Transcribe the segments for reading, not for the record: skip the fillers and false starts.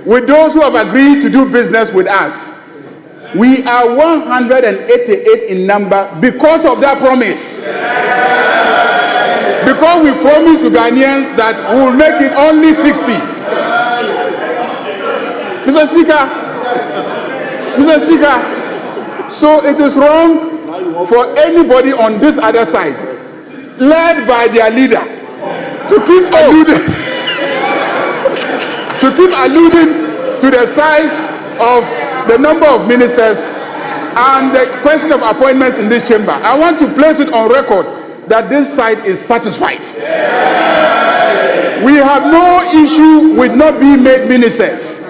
with those who have agreed to do business with us. We are 188 in number because of that promise. Because we promised to Ghanaians that we will make it only 60. Mr. Speaker, so it is wrong for anybody on this other side, led by their leader, to keep alluding to the size of the number of ministers and the question of appointments in this chamber. I want to place it on record that this side is satisfied. We have no issue with not being made ministers.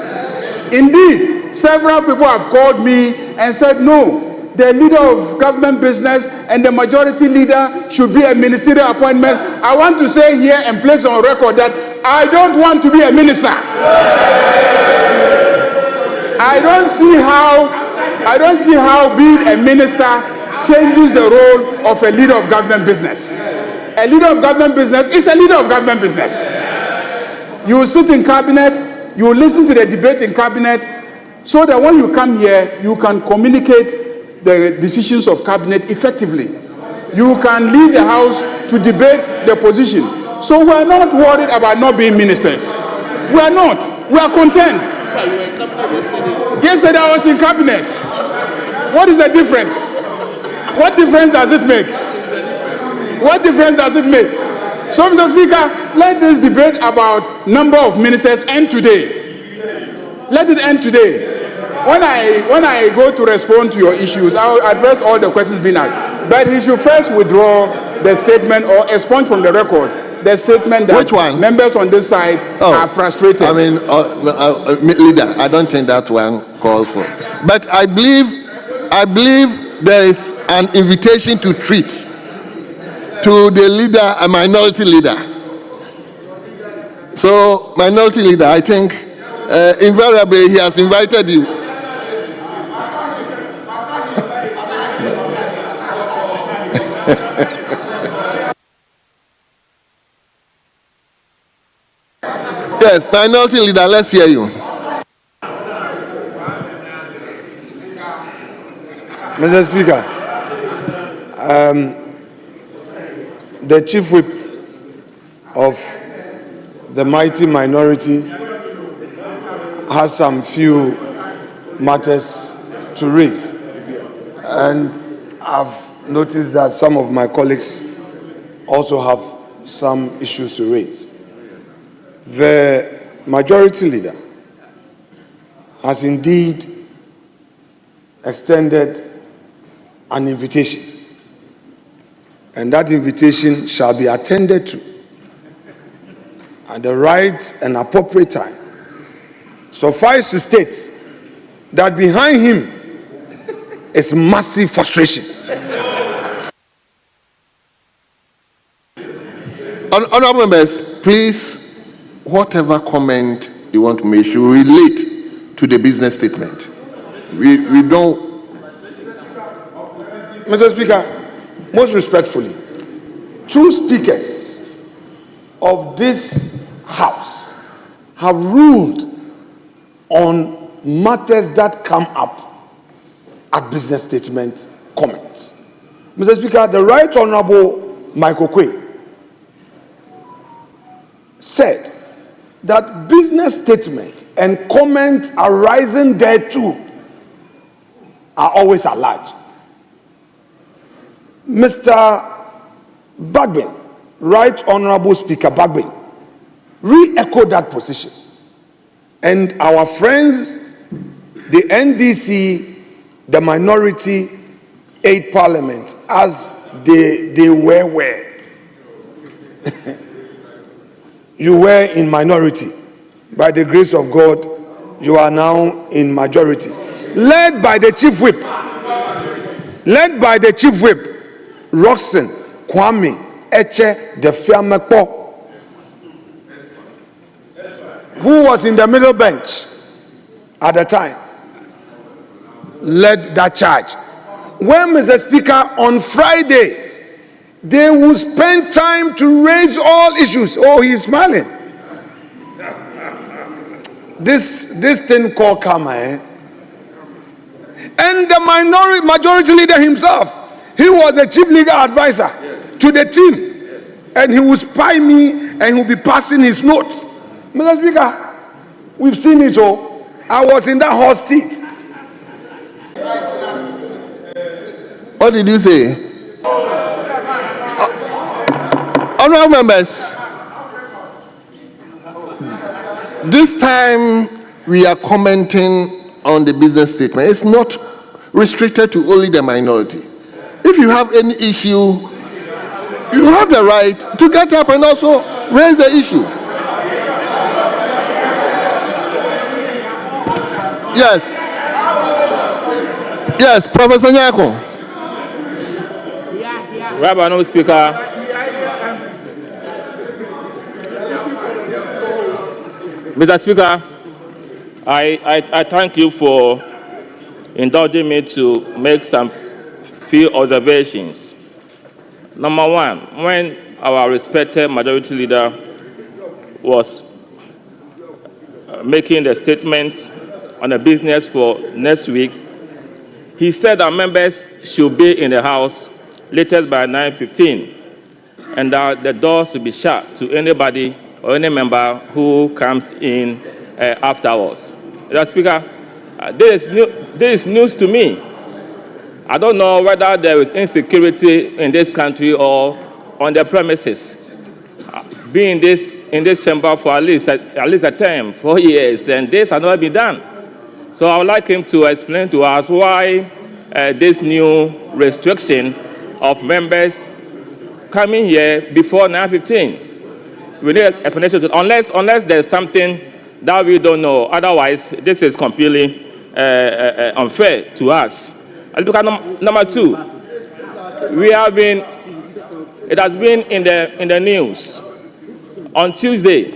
Indeed, several people have called me and said, no, the leader of government business and the majority leader should be a ministerial appointment. I want to say here and place on record that I don't want to be a minister. I don't see how being a minister changes the role of a leader of government business. A leader of government business is a leader of government business. You will sit in cabinet, you will listen to the debate in cabinet, so that when you come here, you can communicate the decisions of cabinet effectively. You can lead the house to debate the position. So we are not worried about not being ministers. We are not. We are content. Yesterday I was in cabinet. What is the difference? What difference does it make? What difference does it make? So, Mr. Speaker, let this debate about number of ministers end today. Let it end today. When I go to respond to your issues, I will address all the questions being asked. But he should first withdraw the statement or expunge from the record the statement that members on this side are frustrated. I mean, leader, I don't think that one calls for. But I believe there is an invitation to treat to the leader, a minority leader. So, minority leader, I think invariably he has invited you. Yes, minority leader, let's hear you. Mr. Speaker, the chief whip of the mighty minority has some few matters to raise, and I've noticed that some of my colleagues also have some issues to raise. The majority leader has indeed extended an invitation, and that invitation shall be attended to at the right and appropriate time. Suffice to state that behind him is massive frustration. Honorable members, please, whatever comment you want to make should relate to the business statement. We don't. Mr. Speaker, most respectfully, two speakers of this House have ruled on matters that come up at business statement comments. Mr. Speaker, the Right Honorable Michael Quay said that business statement and comments arising thereto are always allowed. Mr. Bagbin, Right Honorable Speaker Bagbin, re-echoed that position. And our friends, the NDC, the minority aid parliament, as they were. You were in minority. By the grace of God, you are now in majority. Led by the chief whip. Roxanne Kwame Eche de Fiamepo, who was in the middle bench at the time, led that charge. When, Mr. Speaker, on Fridays, they will spend time to raise all issues. Oh, he's smiling. this thing called karma, and the majority leader himself, he was the chief legal advisor to the team, and he will spy me and he will be passing his notes. Mr. Speaker, we've seen it all. I was in that hot seat. What did you say? Honorable members, this time we are commenting on the business statement. It's not restricted to only the minority. If you have any issue, you have the right to get up and also raise the issue. Yes. Yes, Professor Nyako. Rabbi, Honorable Speaker, Mr. Speaker, I thank you for indulging me to make some few observations. Number one, when our respected majority leader was making the statement on the business for next week, he said that members should be in the House latest by 9:15, and that the doors should be shut to anybody or any member who comes in afterwards. Mr. Speaker, this is news to me. I don't know whether there is insecurity in this country or on the premises. Being in this chamber for at least a term, 4 years, and this has not been done. So I would like him to explain to us why this new restriction of members coming here before 9:15. We need an explanation, unless there's something that we don't know. Otherwise, this is completely unfair to us. Look at number two. It has been in the news on Tuesday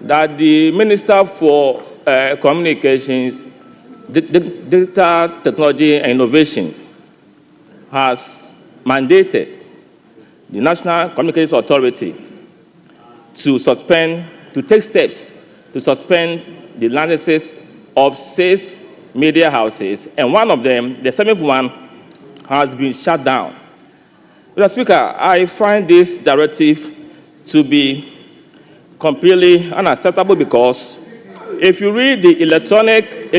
that the Minister for Communications, Digital Technology and Innovation has mandated the National Communications Authority to take steps to suspend the licenses of 6 media houses, and one of them, the 7th one, has been shut down. Mr. Speaker, I find this directive to be completely unacceptable because if you read the Electronic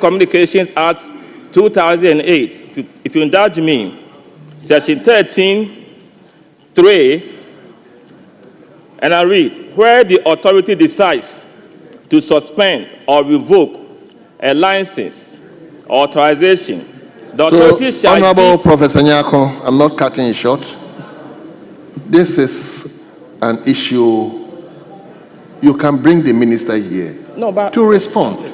Communications Act 2008, if you indulge me, Section 13(3), and I read, where the authority decides to suspend or revoke a license or authorization, the authority shall... Honorable Professor Nyako, I'm not cutting it short. This is an issue. You can bring the minister here to respond.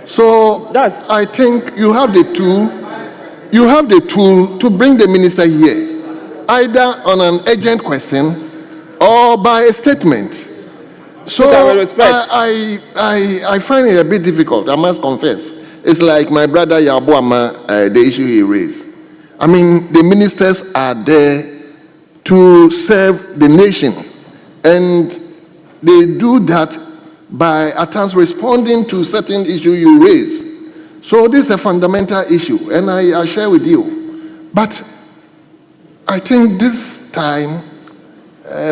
So I think you have the tool. You have the tool to bring the minister here, either on an urgent question or by a statement. So I find it a bit difficult, I must confess. It's like my brother Yabuama, the issue he raised. I mean, the ministers are there to serve the nation, and they do that by at times responding to certain issues you raise. So this is a fundamental issue, and I share with you. But I think this time,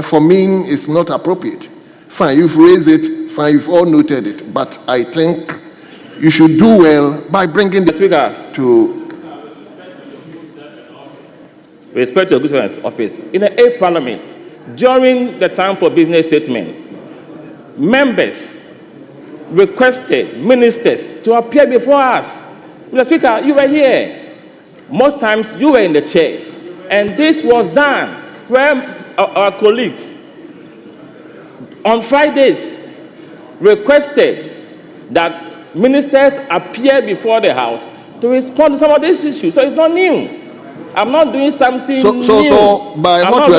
for me, is not appropriate. Fine, you've raised it, fine, you've all noted it, but I think you should do well by bringing the speaker to... With respect to the Governor's office, in the 8th Parliament, during the time for business statement, members requested ministers to appear before us. Mr. Speaker, you were here. Most times you were in the chair. And this was done where our colleagues on Fridays requested that ministers appear before the House to respond to some of these issues. So it's not new. I'm not doing something new. So by what you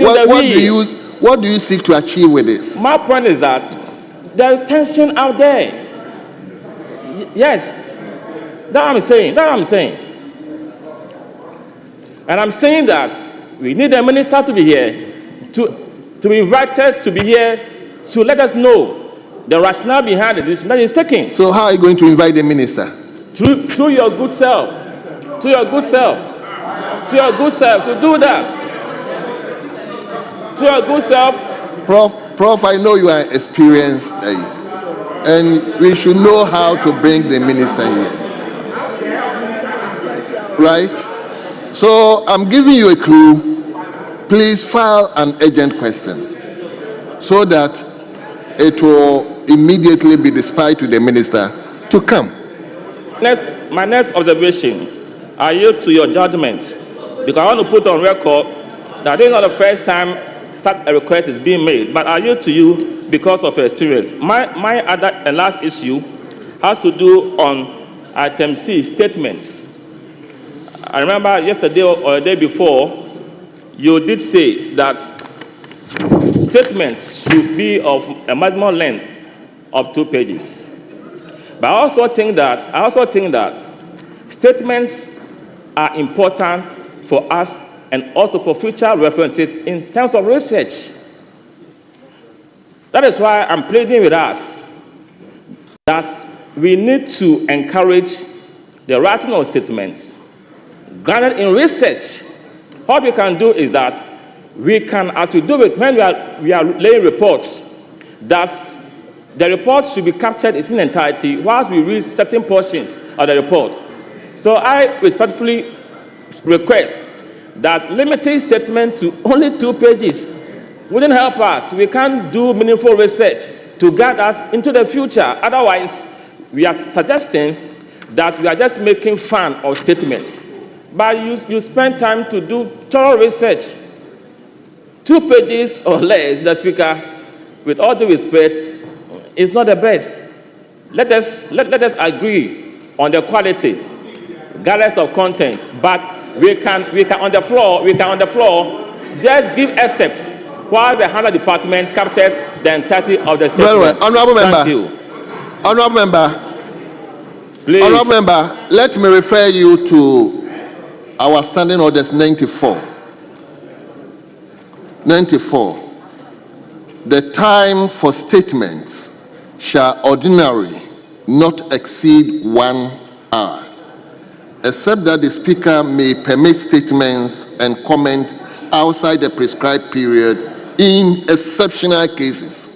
are doing, what do you seek to achieve with this? My point is that there is tension out there. Yes. That's what I'm saying. And I'm saying that we need a minister to be here, to be invited to be here, to let us know the rationale behind the decision that is taken. So how are you going to invite the minister? Through your good self. To your good self. To your good self to do that. To your good self. Prof, I know you are experienced, and we should know how to bring the minister here. Right? So I'm giving you a clue. Please file an urgent question so that it will immediately be dispatched to the minister to come. My next observation, I yield to your judgment, because I want to put on record that this is not the first time such a request is being made, but I yield to you because of your experience. My other and last issue has to do on item C, statements. I remember yesterday or the day before, you did say that statements should be of a maximum length of 2 pages. But I also think that statements are important for us and also for future references in terms of research. That is why I'm pleading with us that we need to encourage the writing of statements grounded in research. What we can do is that we can, as we do it when we are laying reports, that the report should be captured in its entirety whilst we read certain portions of the report. So I respectfully request that limiting statement to only 2 pages wouldn't help us. We can't do meaningful research to guide us into the future. Otherwise, we are suggesting that we are just making fun of statements. But you spend time to do thorough research. 2 pages or less, Mr. Speaker, with all due respect, is not the best. Let us agree on the quality, regardless of content. But we can on the floor just give excerpts while the handler department captures the entirety of the statement. Well, honorable member. Thank you. Honorable member. Please. Honorable member, let me refer you to our standing orders 94. 94. The time for statements shall ordinarily not exceed 1 hour, except that the speaker may permit statements and comment outside the prescribed period in exceptional cases.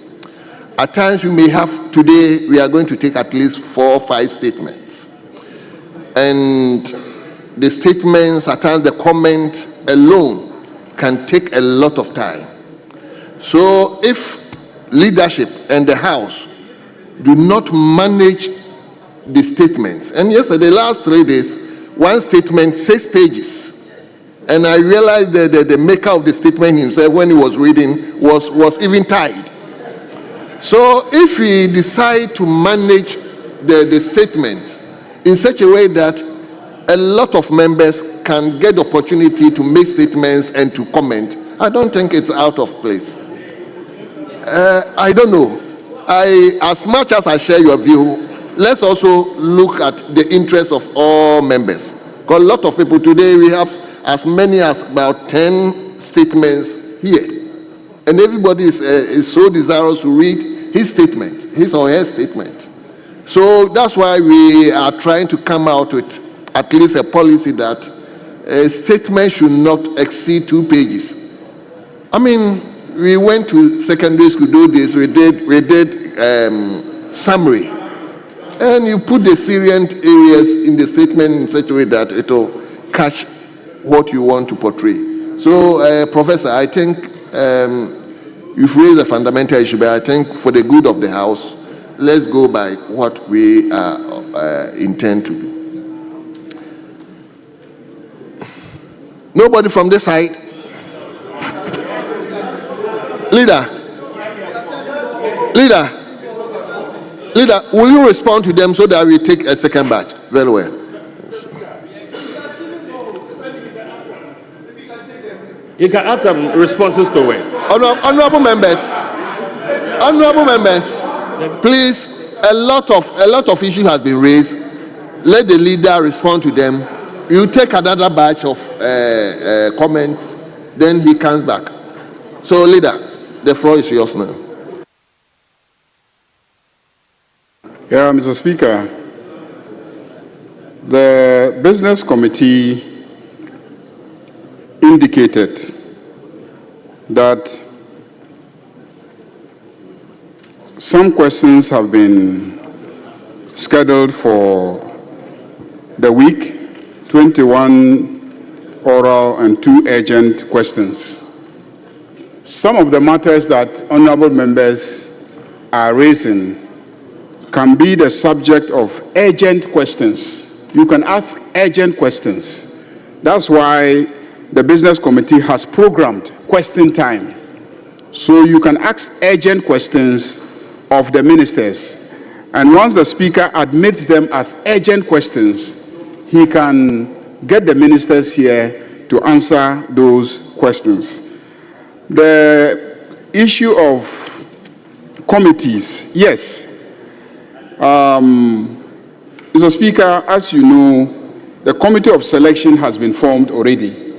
At times we may have, today we are going to take at least 4 or 5 statements. And the statements, at times the comment alone can take a lot of time. So if leadership and the House do not manage the statements, and yesterday, the last 3 days, one statement, 6 pages, and I realized that the maker of the statement himself, when he was reading, was even tired. So if we decide to manage the statement in such a way that a lot of members can get the opportunity to make statements and to comment, I don't think it's out of place. I don't know. As much as I share your view, let's also look at the interests of all members. Because a lot of people today, we have as many as about 10 statements here. And everybody is so desirous to read his statement, his or her statement. So that's why we are trying to come out with at least a policy that a statement should not exceed 2 pages. I mean, we went to secondary school, do this, we did summary. And you put the salient areas in the statement in such a way that it will catch what you want to portray. So, Professor, I think you've raised a fundamental issue, but I think for the good of the House, let's go by what we intend to do. Nobody from this side? Leader, will you respond to them so that we take a second batch? Very well. You can add some responses to it. Honorable members, please, a lot of issues have been raised. Let the leader respond to them. You take another batch of comments, then he comes back. So, leader, the floor is yours now. Yeah, Mr. Speaker, the Business Committee indicated that some questions have been scheduled for the week, 21 oral and 2 urgent questions. Some of the matters that honorable members are raising can be the subject of urgent questions. You can ask urgent questions. That's why the Business Committee has programmed question time. So you can ask urgent questions of the ministers. And once the Speaker admits them as urgent questions, he can get the ministers here to answer those questions. The issue of committees, yes. Mr. Speaker, as you know, the Committee of Selection has been formed already,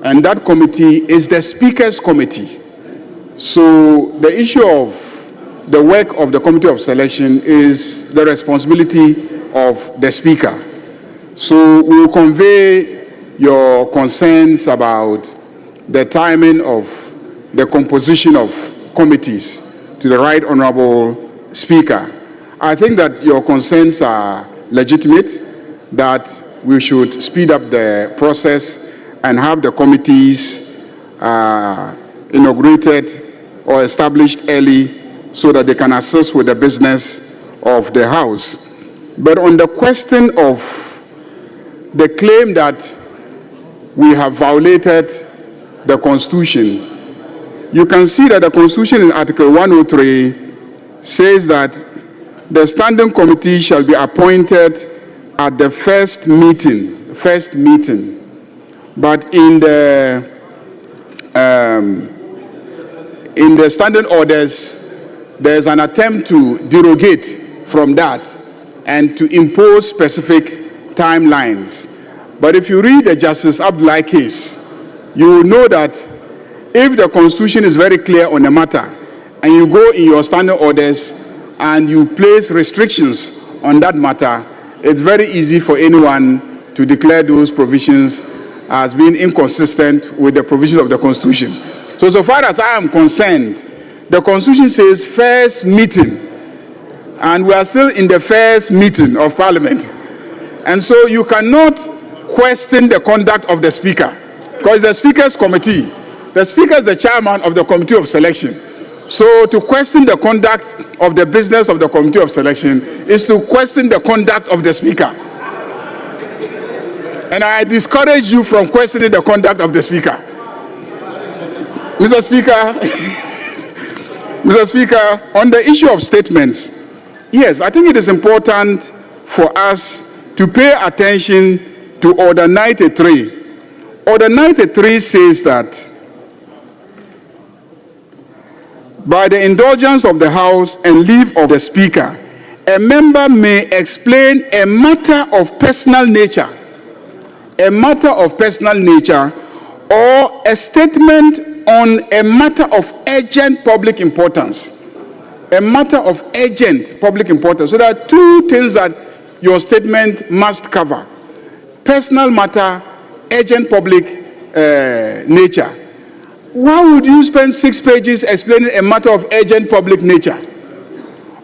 and that committee is the Speaker's committee. So the issue of the work of the Committee of Selection is the responsibility of the Speaker. So we will convey your concerns about the timing of the composition of committees to the Right Honorable Speaker. I think that your concerns are legitimate, that we should speed up the process and have the committees inaugurated or established early so that they can assist with the business of the House. But on the question of the claim that we have violated the Constitution, you can see that the Constitution in Article 103 says that the Standing Committee shall be appointed at the first meeting. But in the standing orders, there's an attempt to derogate from that and to impose specific timelines. But if you read the Justice Abdullahi case, you will know that if the Constitution is very clear on a matter and you go in your standing orders and you place restrictions on that matter, it's very easy for anyone to declare those provisions as being inconsistent with the provisions of the Constitution. So far as I am concerned, the Constitution says first meeting, and we are still in the first meeting of Parliament. And so you cannot question the conduct of the Speaker, because the Speaker's committee, the Speaker is the chairman of the Committee of Selection. So to question the conduct of the business of the Committee of Selection is to question the conduct of the Speaker. And I discourage you from questioning the conduct of the Speaker. Mr. Speaker, Mr. Speaker, on the issue of statements, yes, I think it is important for us to pay attention to Order 93. Order 93 says that by the indulgence of the House and leave of the Speaker, a member may explain a matter of personal nature, or a statement on a matter of urgent public importance. So there are two things that your statement must cover: personal matter, urgent public nature. Why would you spend 6 pages explaining a matter of urgent public nature?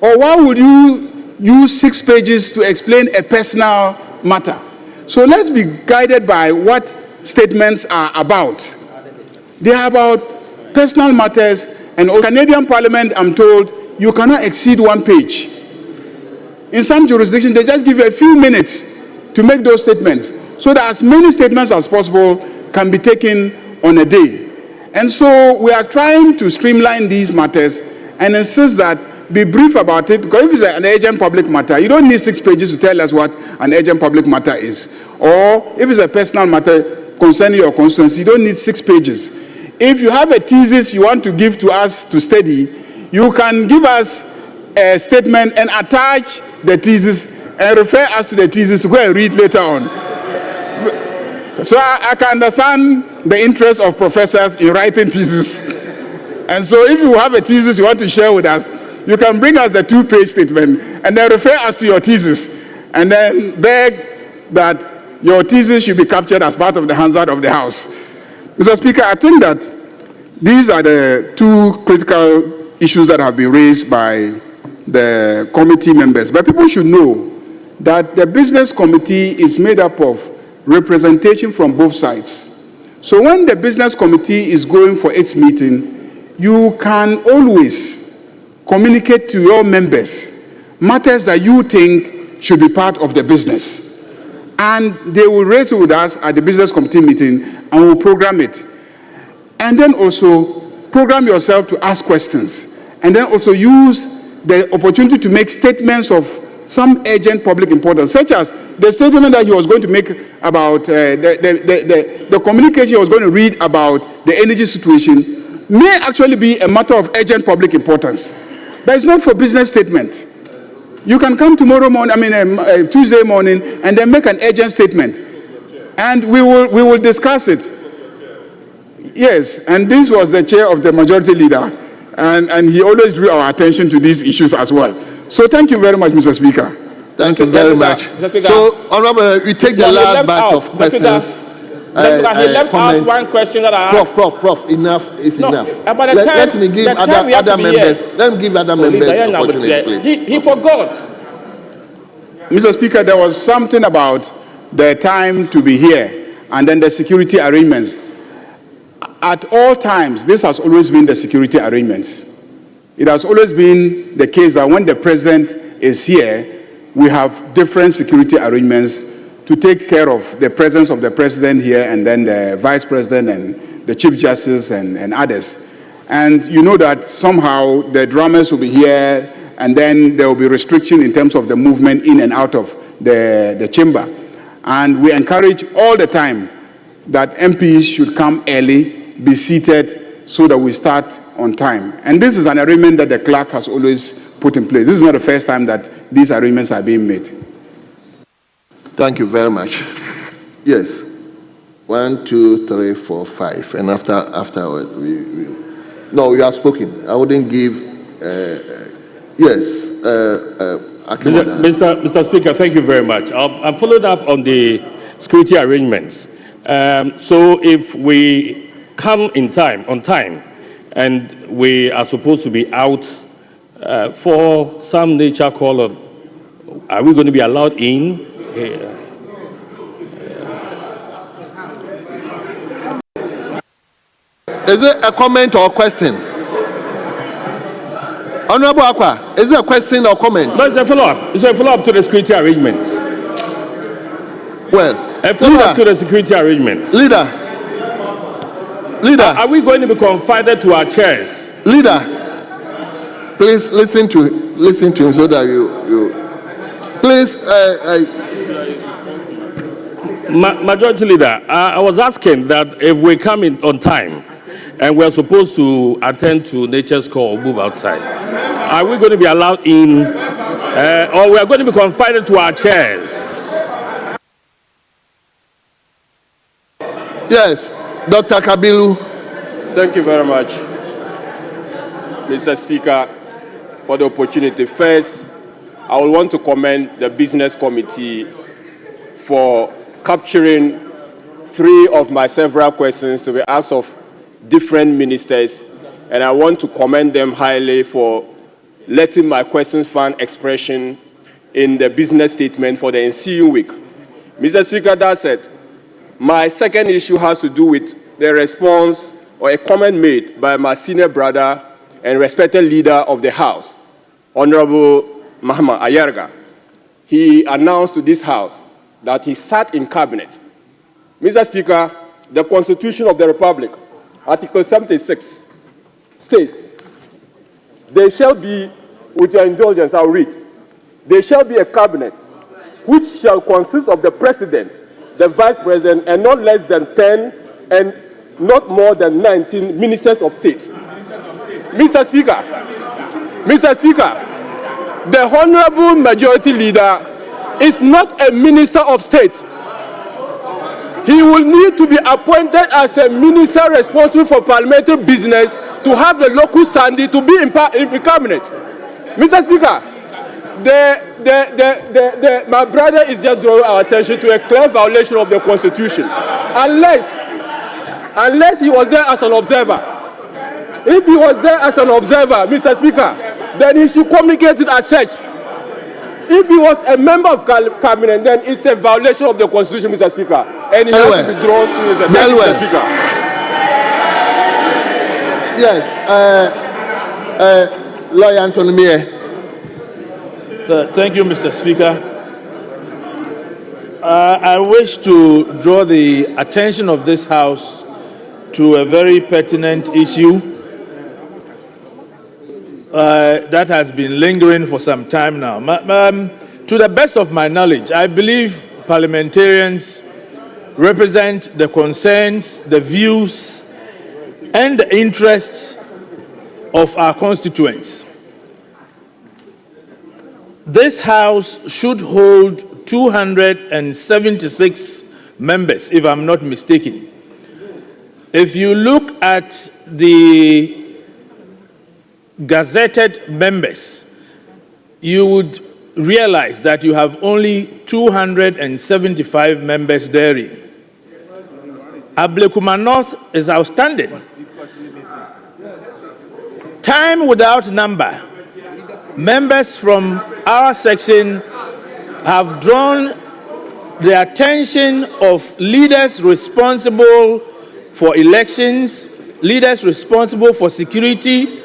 Or why would you use 6 pages to explain a personal matter? So let's be guided by what statements are about. They are about personal matters, and in Canadian Parliament, I'm told, you cannot exceed 1 page. In some jurisdictions, they just give you a few minutes to make those statements, so that as many statements as possible can be taken on a day. And so we are trying to streamline these matters and insist that be brief about it, because if it's an urgent public matter, you don't need 6 pages to tell us what an urgent public matter is. Or if it's a personal matter concerning your constituency, you don't need 6 pages. If you have a thesis you want to give to us to study, you can give us a statement and attach the thesis and refer us to the thesis to go and read later on. So I can understand the interest of professors in writing thesis. And so if you have a thesis you want to share with us, you can bring us the 2-page statement and then refer us to your thesis, and then beg that your thesis should be captured as part of the Hansard of the House. Mr. Speaker, I think that these are the two critical issues that have been raised by the committee members. But people should know that the business committee is made up of representation from both sides. So when the business committee is going for its meeting, you can always communicate to your members matters that you think should be part of the business. And they will raise it with us at the business committee meeting, and we'll program it. And then also program yourself to ask questions. And then also use the opportunity to make statements of some urgent public importance, such as the statement that he was going to make about the communication he was going to read about the energy situation may actually be a matter of urgent public importance. But it's not for business statement. You can come tomorrow morning, Tuesday morning, and then make an urgent statement. And we will discuss it. Yes, and this was the chair of the majority leader, and he always drew our attention to these issues as well. So thank you very much, Mr. Speaker. Thank you very much. So, Honorable, we take the last batch of questions. He left out one question that I asked. Prof, enough is enough. Let me give other members. Let me give other members opportunity, please. He forgot. Mr. Speaker, there was something about the time to be here and then the security arrangements. At all times, this has always been the security arrangements. It has always been the case that when the president is here, we have different security arrangements to take care of the presence of the president here, and then the vice president and the chief justice and others. And you know that somehow the drummers will be here, and then there will be restriction in terms of the movement in and out of the chamber. And we encourage all the time that MPs should come early, be seated, so that we start on time. And this is an arrangement that the clerk has always put in place. This is not the first time that these arrangements are being made. Thank you very much. Yes. 1, 2, 3, 4, 5. And afterwards, no, you have spoken. I wouldn't give. Yes. Mr. Speaker, thank you very much. I'm followed up on the security arrangements. So if we come on time, and we are supposed to be out for some nature call of, are we going to be allowed in? Is it a comment or a question? Honorable Akwa, is it a question or comment? No, it's a follow-up. It's a follow-up to the security arrangements. Well, a follow-up to the security arrangements. Leader. Are we going to be confided to our chairs? Leader, please listen to him so that you please. Majority Leader, I was asking that if we come in on time and we're supposed to attend to nature's call or move outside, are we going to be allowed in, or we are going to be confided to our chairs? Yes, Dr. Kabilu. Thank you very much, Mr. Speaker, for the opportunity. First, I would want to commend the Business Committee for capturing 3 of my several questions to be asked of different ministers, and I want to commend them highly for letting my questions find expression in the business statement for the ensuing week. Mr. Speaker, that's it. My second issue has to do with the response or a comment made by my senior brother and respected leader of the House, Honorable Mahama Ayarga. He announced to this House that he sat in cabinet. Mr. Speaker, the Constitution of the Republic, Article 76, states, there shall be, with your indulgence, I'll read, there shall be a cabinet which shall consist of the President, the Vice President, and not less than 10 and not more than 19 ministers of state. Mr. Speaker, the Honorable Majority Leader is not a minister of state. He will need to be appointed as a minister responsible for parliamentary business to have the local standing to be in cabinet. Mr. Speaker, My brother is just drawing our attention to a clear violation of the Constitution. Unless he was there as an observer. If he was there as an observer, Mr. Speaker, then he should communicate it as such. If he was a member of cabinet, then it's a violation of the Constitution, Mr. Speaker, and he has to be drawn to the Mr. Speaker. Yes, Lawyer Anthony Mier. Thank you, Mr. Speaker. I wish to draw the attention of this House to a very pertinent issue that has been lingering for some time now. To the best of my knowledge, I believe parliamentarians represent the concerns, the views, and the interests of our constituents. This House should hold 276 members, if I'm not mistaken. If you look at the gazetted members, you would realize that you have only 275 members therein. Ablekuma North is outstanding. Time without number, members from our section have drawn the attention of leaders responsible for elections, leaders responsible for security,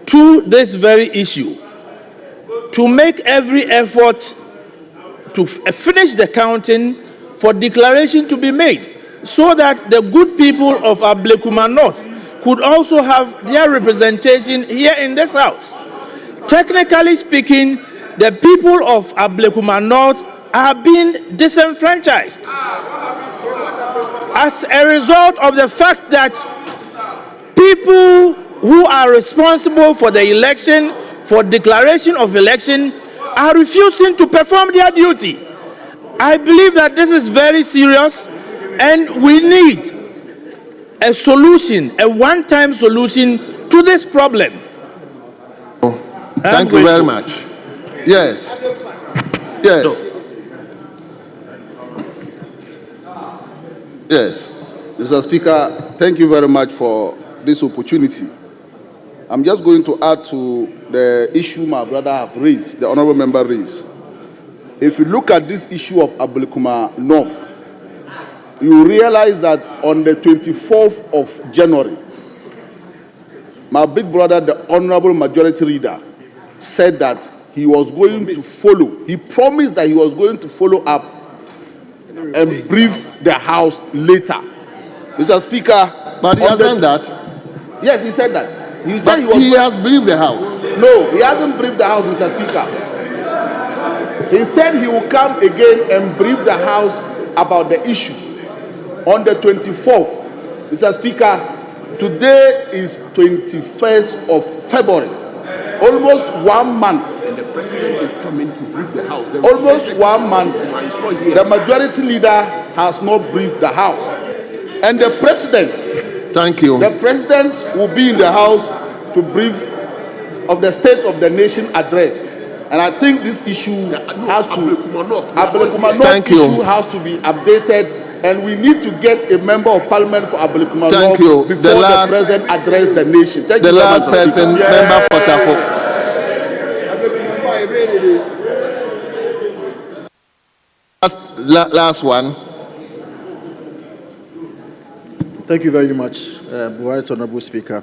to this very issue, to make every effort to finish the counting for declaration to be made, so that the good people of Ablekuma North could also have their representation here in this House. Technically speaking, the people of Ablekuma North are being disenfranchised as a result of the fact that people who are responsible for the election, for declaration of election, are refusing to perform their duty. I believe that this is very serious, and we need a solution, a one-time solution to this problem. Thank you very much. Yes. Yes. Yes. Mr. Speaker, thank you very much for this opportunity. I'm just going to add to the issue my brother have raised, the honorable member raised. If you look at this issue of Ablekuma North, you realize that on the 24th of January, my big brother, the honorable majority leader, said that he was going to follow. He promised that he was going to follow up and brief the House later. Mr. Speaker, But he has done that. Yes, he said that. He said But he has briefed the House. No, he hasn't briefed the House, Mr. Speaker. He said he will come again and brief the House about the issue on the 24th. Mr. Speaker, today is 21st of February. Almost 1 month. And the president is coming to brief the House. Almost 1 month. The majority leader has not briefed the House. And the president, thank you. The president will be in the House to brief of the State of the Nation address. And I think this issue has to be updated, and we need to get a member of parliament for Ablekuma North before the president address the nation. Thank you. The last person, member for Tafo. Last one. Thank you very much, Right Honorable Speaker.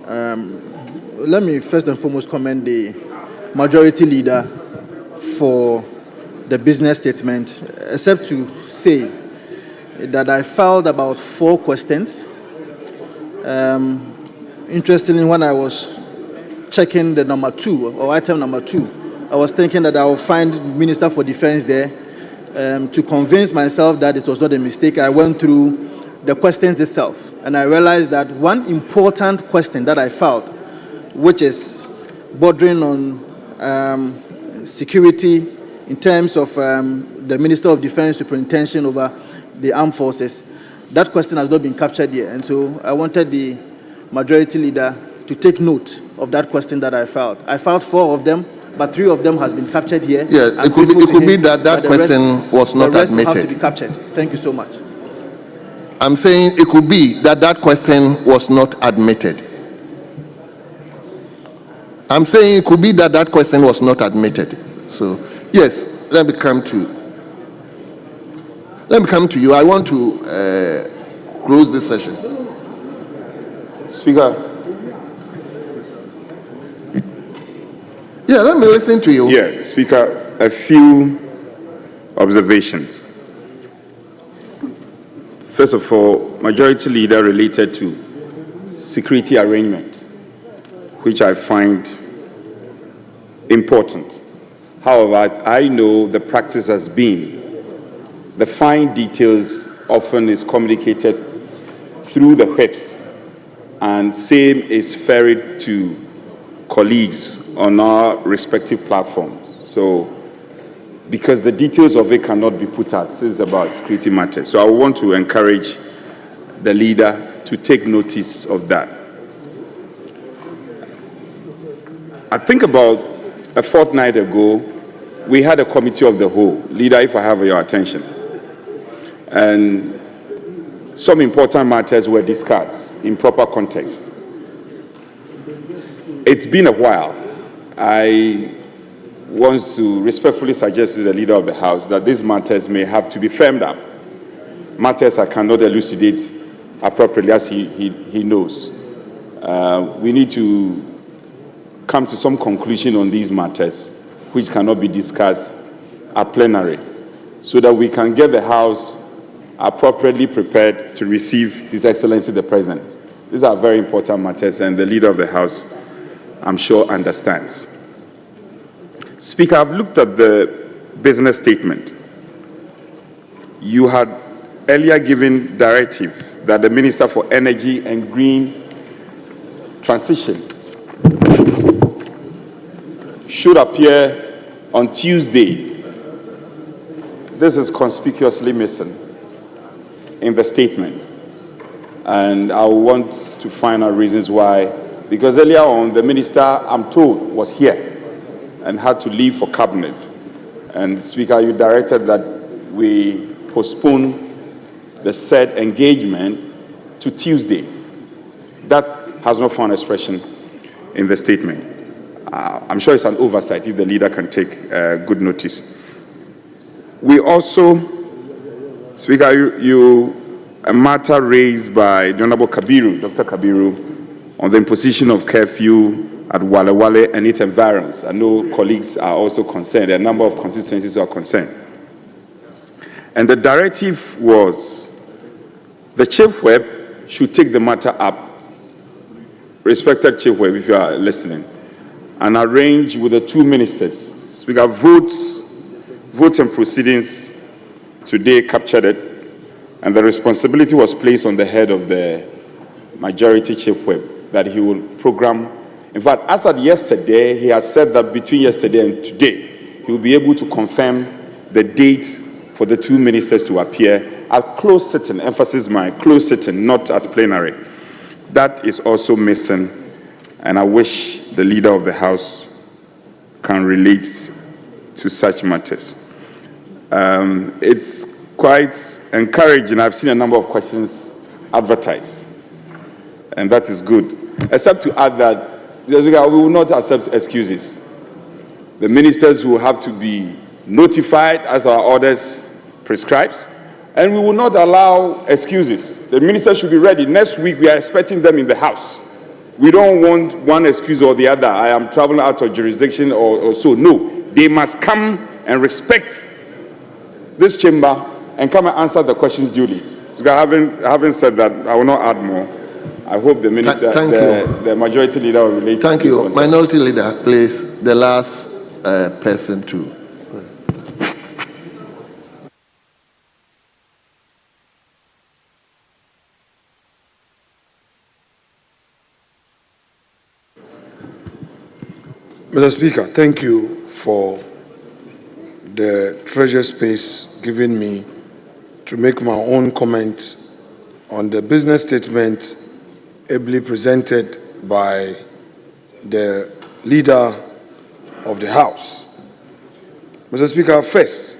Let me first and foremost commend the majority leader for the business statement, except to say that I filed about 4 questions. Interestingly, when I was checking the number 2, or item number 2, I was thinking that I will find Minister for Defense there. To convince myself that it was not a mistake, I went through the questions itself, and I realized that one important question that I filed, which is bordering on security in terms of the Minister of Defense superintending over the armed forces, that question has not been captured yet. And so I wanted the majority leader to take note of that question that I filed. I filed 4 of them, but 3 of them has been captured here. Yes, I'm it could be, grateful it to could be him, that but the question was not the rest will have to admitted. be captured. Thank you so much. I'm saying it could be that question was not admitted. I'm saying it could be that question was not admitted. So, yes, let me come to you. I want to close this session. Speaker. Yeah, let me listen to you. Yes, Speaker, a few observations. First of all, Majority Leader related to security arrangement, which I find important. However, I know the practice has been the fine details often is communicated through the whips, and same is ferried to colleagues on our respective platforms. So, because the details of it cannot be put out, this is about security matters. So I want to encourage the leader to take notice of that. I think about a fortnight ago, we had a committee of the whole. Leader, if I have your attention. And some important matters were discussed in proper context. It's been a while. I want to respectfully suggest to the Leader of the House that these matters may have to be firmed up. Matters I cannot elucidate appropriately, as he knows. We need to come to some conclusion on these matters, which cannot be discussed at plenary, so that we can get the House appropriately prepared to receive His Excellency the President. These are very important matters, and the Leader of the House, I'm sure, understands. Speaker, I've looked at the business statement. You had earlier given directive that the Minister for Energy and Green Transition should appear on Tuesday. This is conspicuously missing in the statement, and I want to find out reasons why, because earlier on the Minister, I'm told, was here and had to leave for cabinet. And Speaker, you directed that we postpone the said engagement to Tuesday. That has not found expression in the statement. I'm sure it's an oversight if the leader can take good notice. We also, Speaker, a matter raised by the Honorable Kabiru, Dr. Kabiru, on the imposition of curfew at Wale Wale and its environs. I know colleagues are also concerned. There are a number of constituencies who are concerned. And the directive was the Chief Whip should take the matter up, respected Chief Whip, if you are listening, and arrange with the 2 ministers. Speaker, votes and proceedings today captured it, and the responsibility was placed on the head of the Majority Chief Whip that he will program. In fact, as at yesterday, he has said that between yesterday and today, he will be able to confirm the date for the 2 ministers to appear at closed sitting, emphasis my closed sitting, not at plenary. That is also missing, and I wish the Leader of the House can relate to such matters. It's quite encouraging. I've seen a number of questions advertised, and that is good. Except to add that we will not accept excuses. The ministers will have to be notified as our orders prescribes, and we will not allow excuses. The ministers should be ready. Next week, we are expecting them in the House. We don't want one excuse or the other. I am traveling out of jurisdiction or so. No, they must come and respect this chamber and come and answer the questions duly. So having said that, I will not add more. I hope the minister, the Majority Leader will relate. Thank you. Minority Leader, please, the last person to. Mr. Speaker, thank you for the treasure space given me to make my own comments on the business statement ably presented by the leader of the House. Mr. Speaker, first,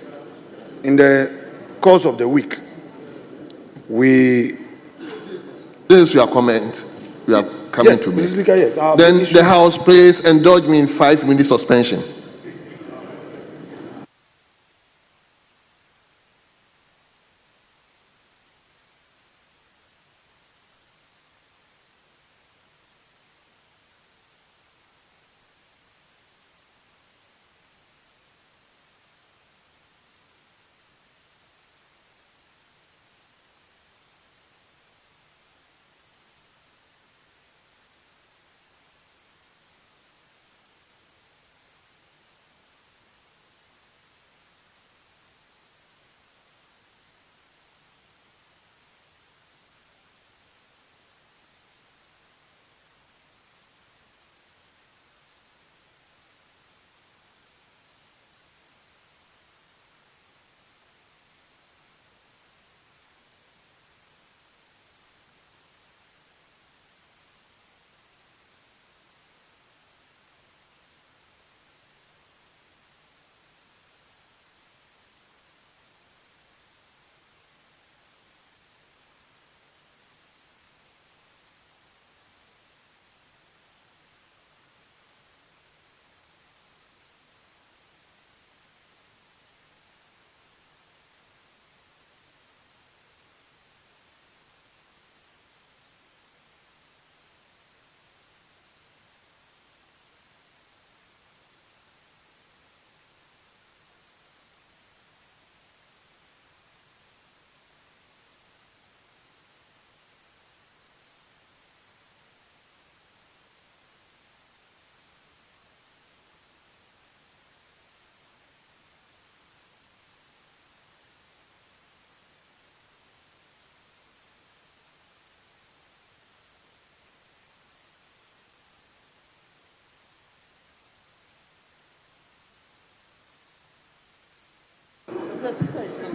in the course of the week, This is your comment. We are coming yes, to Mr. me. Speaker, yes. Then the House, please indulge me in 5-minute suspension.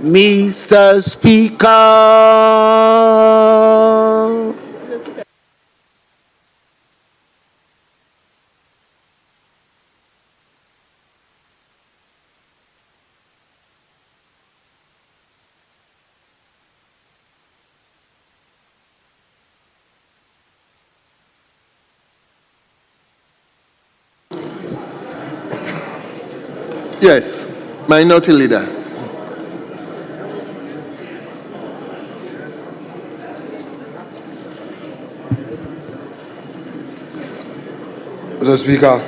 Mr. Speaker. Yes, Minority Leader. Mr. Speaker,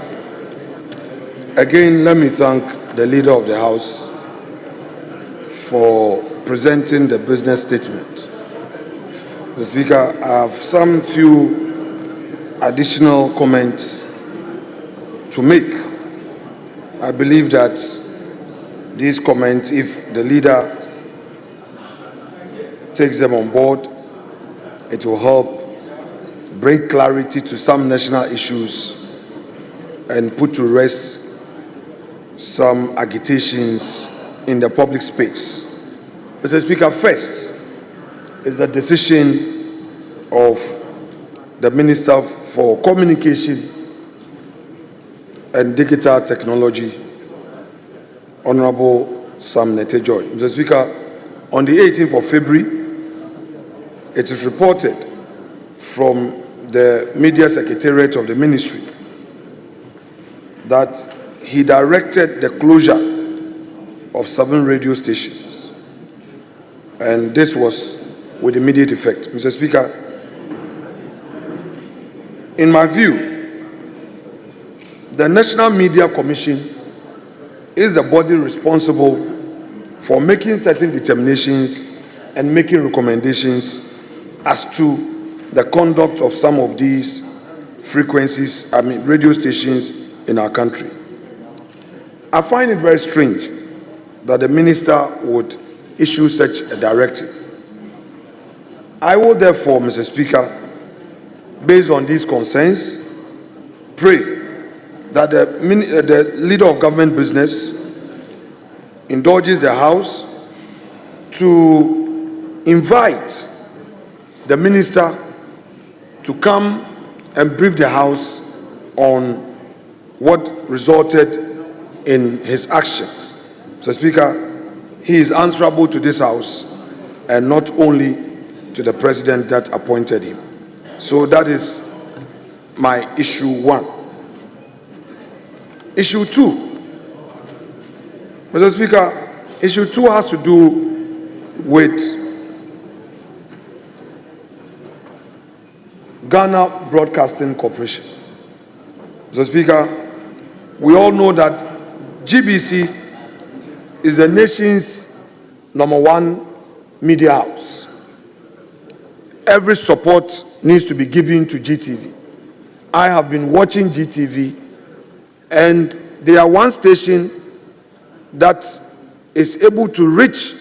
again, let me thank the Leader of the House for presenting the business statement. Mr. Speaker, I have some few additional comments to make. I believe that these comments, if the Leader takes them on board, it will help bring clarity to some national issues and put to rest some agitations in the public space. Mr. Speaker, first is the decision of the Minister for Communication and Digital Technology, Honorable Sam Nete-Joy. Mr. Speaker, on the 18th of February, it is reported from the Media Secretariat of the Ministry that he directed the closure of 7 radio stations, and this was with immediate effect. Mr. Speaker, in my view, the National Media Commission is the body responsible for making certain determinations and making recommendations as to the conduct of some of these frequencies, radio stations in our country. I find it very strange that the minister would issue such a directive. I will therefore, Mr. Speaker, based on these concerns, pray that the Leader of Government Business indulges the House to invite the minister to come and brief the House on what resulted in his actions. Mr. Speaker, he is answerable to this House and not only to the President that appointed him. So that is my issue 1. Issue 2. Mr. Speaker, issue 2 has to do with Ghana Broadcasting Corporation. Mr. Speaker, we all know that GBC is the nation's #1 media house. Every support needs to be given to GTV. I have been watching GTV, and they are one station that is able to reach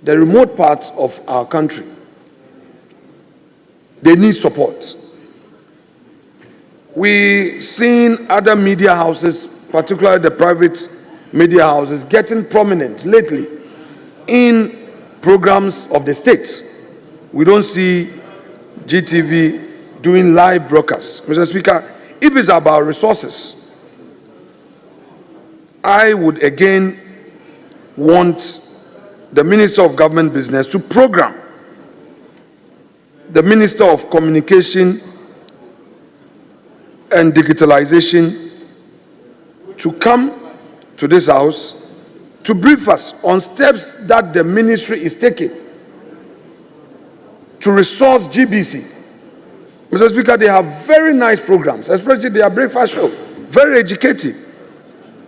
the remote parts of our country. They need support. We've seen other media houses, particularly the private media houses, getting prominent lately in programs of the state. We don't see GTV doing live broadcasts. Mr. Speaker, if it's about resources, I would again want the Minister of Government Business to program the Minister of Communication and Digitalization to come to this House to brief us on steps that the ministry is taking to resource GBC. Mr. Speaker, they have very nice programs, especially their breakfast show, very educative.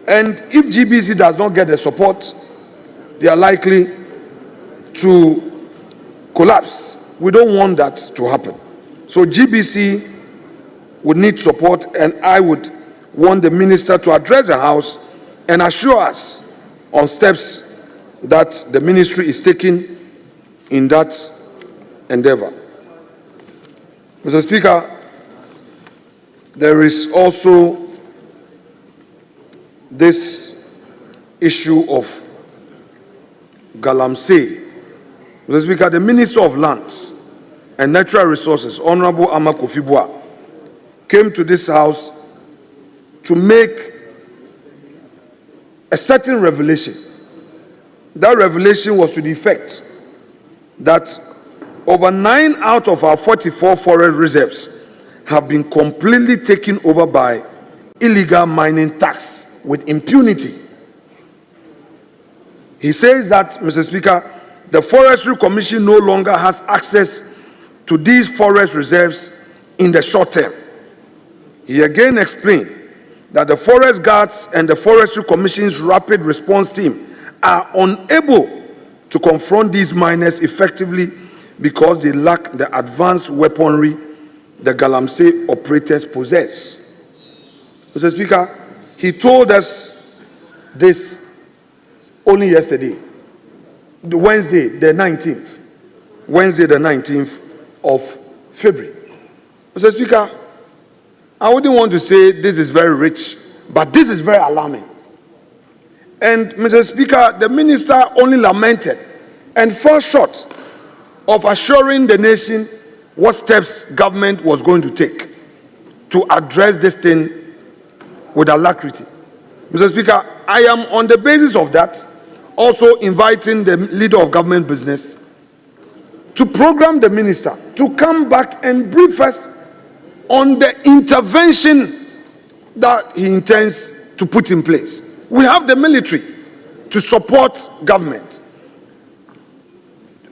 And if GBC does not get the support, they are likely to collapse. We don't want that to happen. So GBC would need support, and I would want the minister to address the House and assure us on steps that the ministry is taking in that endeavor. Mr. Speaker, there is also this issue of Galamsey. Mr. Speaker, the Minister of Lands and Natural Resources, Honorable Ama Kofi Boah, came to this House to make a certain revelation. That revelation was to the effect that over 9 out of our 44 forest reserves have been completely taken over by illegal mining tax with impunity. He says that, Mr. Speaker, the Forestry Commission no longer has access to these forest reserves in the short term. He again explained that the Forest Guards and the Forestry Commission's Rapid Response Team are unable to confront these miners effectively because they lack the advanced weaponry the Galamsey operators possess. Mr. Speaker, he told us this only yesterday, Wednesday the 19th of February. Mr. Speaker, I wouldn't want to say this is very rich, but this is very alarming. And Mr. Speaker, the minister only lamented and fell short of assuring the nation what steps government was going to take to address this thing with alacrity. Mr. Speaker, I am on the basis of that also inviting the leader of government business to program the minister to come back and brief us on the intervention that he intends to put in place. We have the military to support government.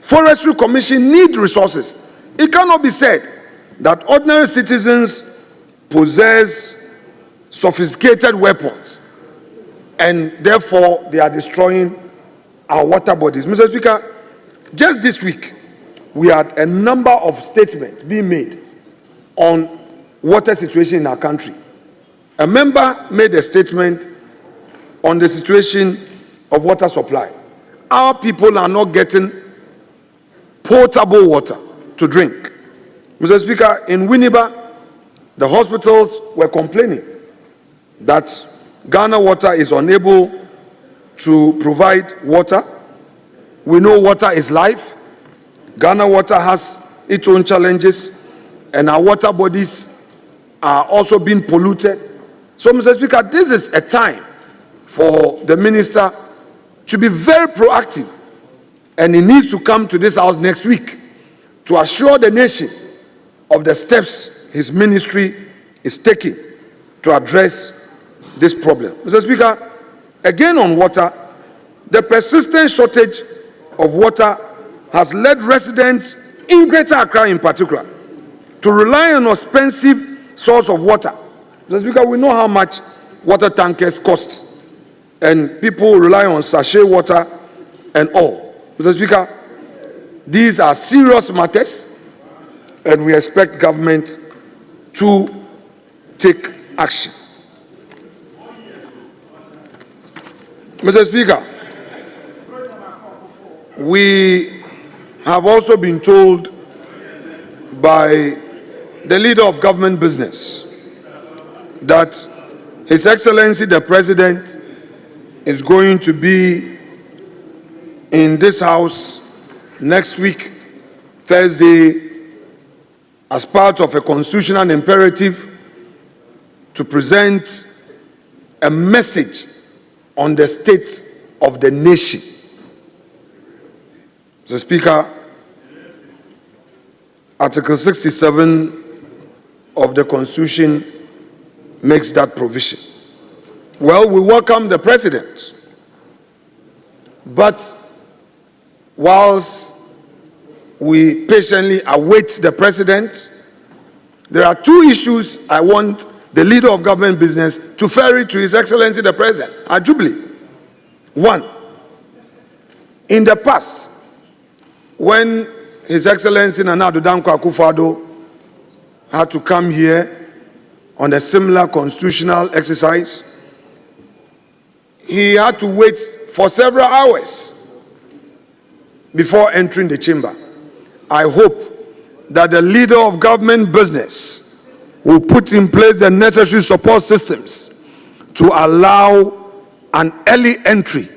Forestry Commission need resources. It cannot be said that ordinary citizens possess sophisticated weapons and therefore they are destroying our water bodies. Mr. Speaker, just this week, we had a number of statements being made on water situation in our country. A member made a statement on the situation of water supply. Our people are not getting potable water to drink. Mr. Speaker, in Winneba, the hospitals were complaining that Ghana Water is unable to provide water. We know water is life. Ghana Water has its own challenges, and our water bodies are also being polluted. So, Mr. Speaker, this is a time for the minister to be very proactive, and he needs to come to this house next week to assure the nation of the steps his ministry is taking to address this problem. Mr. Speaker, again on water, the persistent shortage of water has led residents in Greater Accra in particular to rely on an expensive source of water. Mr. Speaker, we know how much water tankers cost, and people rely on sachet water and all. Mr. Speaker, these are serious matters, and we expect government to take action. Mr. Speaker, we have also been told by the leader of government business that His Excellency the President is going to be in this house next week, Thursday, as part of a constitutional imperative to present a message on the state of the nation. Mr. Speaker, Article 67 of the Constitution makes that provision. Well, we welcome the President, but whilst we patiently await the President, there are two issues I want the leader of government business to ferry to His Excellency the President at Jubilee. One, in the past, when His Excellency Nana Addo Dankwa Akufo-Addo had to come here on a similar constitutional exercise, he had to wait for several hours before entering the chamber. I hope that the leader of government business will put in place the necessary support systems to allow an early entry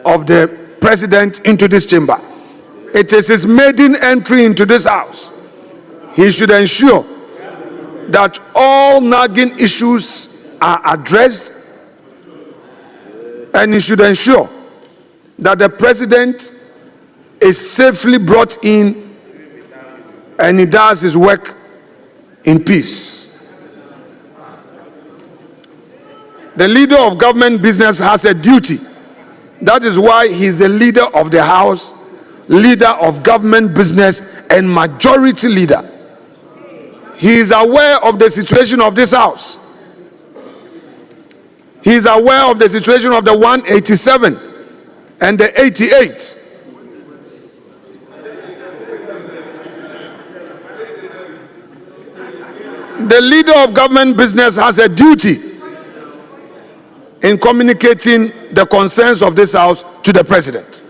of the President into this chamber. It is his maiden entry into this house. He should ensure that all nagging issues are addressed, and he should ensure that the President is safely brought in and he does his work in peace. The leader of government business has a duty. That is why he is the leader of the House, leader of government business, and majority leader. He is aware of the situation of this House. He is aware of the situation of the 187 and the 88. The leader of government business has a duty in communicating the concerns of this House to the President.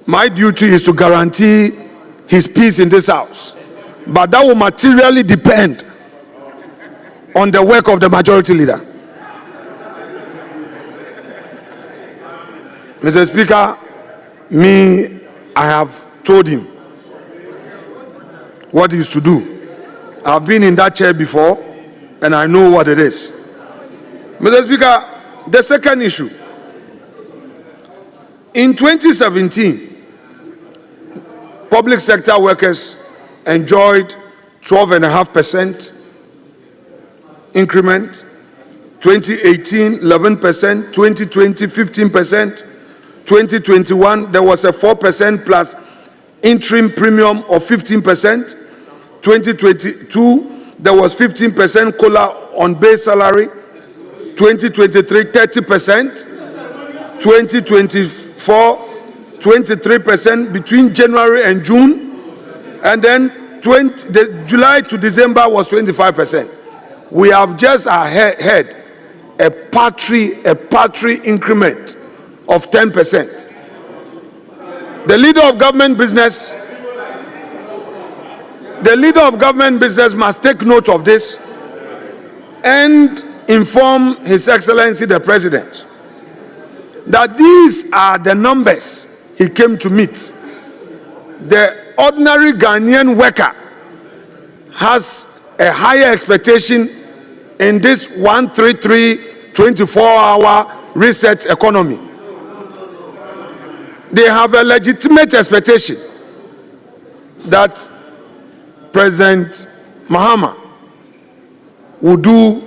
My duty is to guarantee his peace in this House, but that will materially depend on the work of the majority leader. Mr. Speaker, I have told him what he is to do. I've been in that chair before and I know what it is. Mr. Speaker, the second issue. In 2017, public sector workers enjoyed 12.5% increment, 2018 11%, 2020 15%, 2021 there was a 4% plus interim premium of 15%, 2022 there was 15% COLA on base salary, 2023 30%, 2024 23% between January and June, and then the July to December was 25%. We have just had a paltry increment of 10%. The leader of government business must take note of this and inform His Excellency the President that these are the numbers he came to meet. The ordinary Ghanaian worker has a higher expectation in this 133 24-hour research economy. They have a legitimate expectation that President Mahama will do,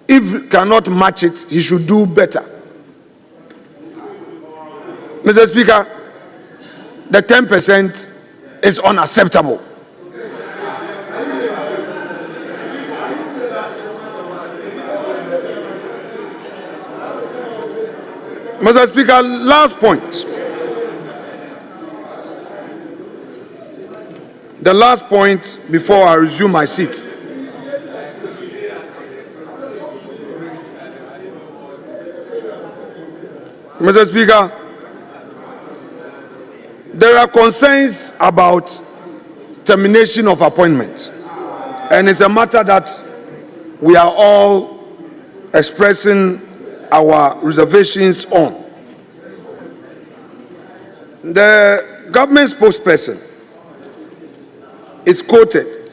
if cannot match it, he should do better. Mr. Speaker, the 10% is unacceptable. Mr. Speaker, last point. The last point before I resume my seat. Mr. Speaker, there are concerns about termination of appointments, and it's a matter that we are all expressing our reservations on. The government spokesperson is quoted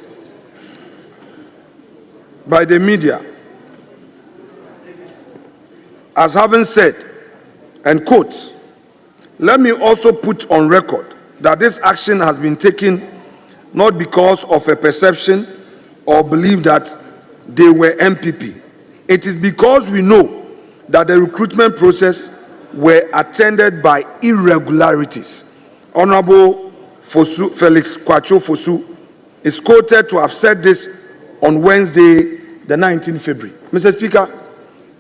by the media as having said, and quote, "Let me also put on record that this action has been taken not because of a perception or belief that they were MPP. It is because we know that the recruitment process were attended by irregularities." Honorable Fosu, Felix Kwacho Fosu, is quoted to have said this on Wednesday, the 19th February. Mr. Speaker,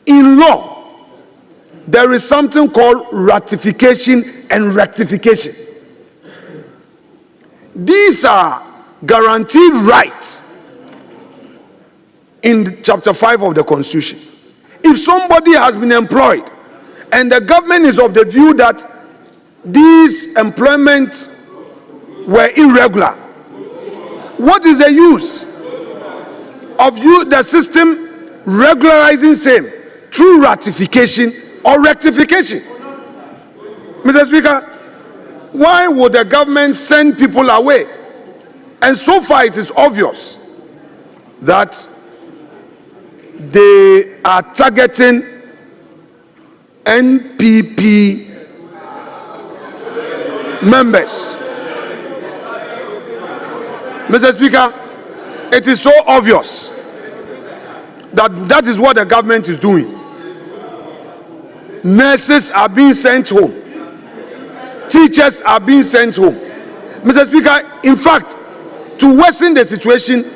in law, there is something called ratification and rectification. These are guaranteed rights in Chapter 5 of the Constitution. If somebody has been employed and the government is of the view that these employments were irregular, what is the use of the system regularizing same through ratification or rectification? Mr. Speaker, why would the government send people away? And so far it is obvious that they are targeting NPP members. Mr. Speaker, it is so obvious that that is what the government is doing. Nurses are being sent home. Teachers are being sent home. Mr. Speaker, in fact, to worsen the situation,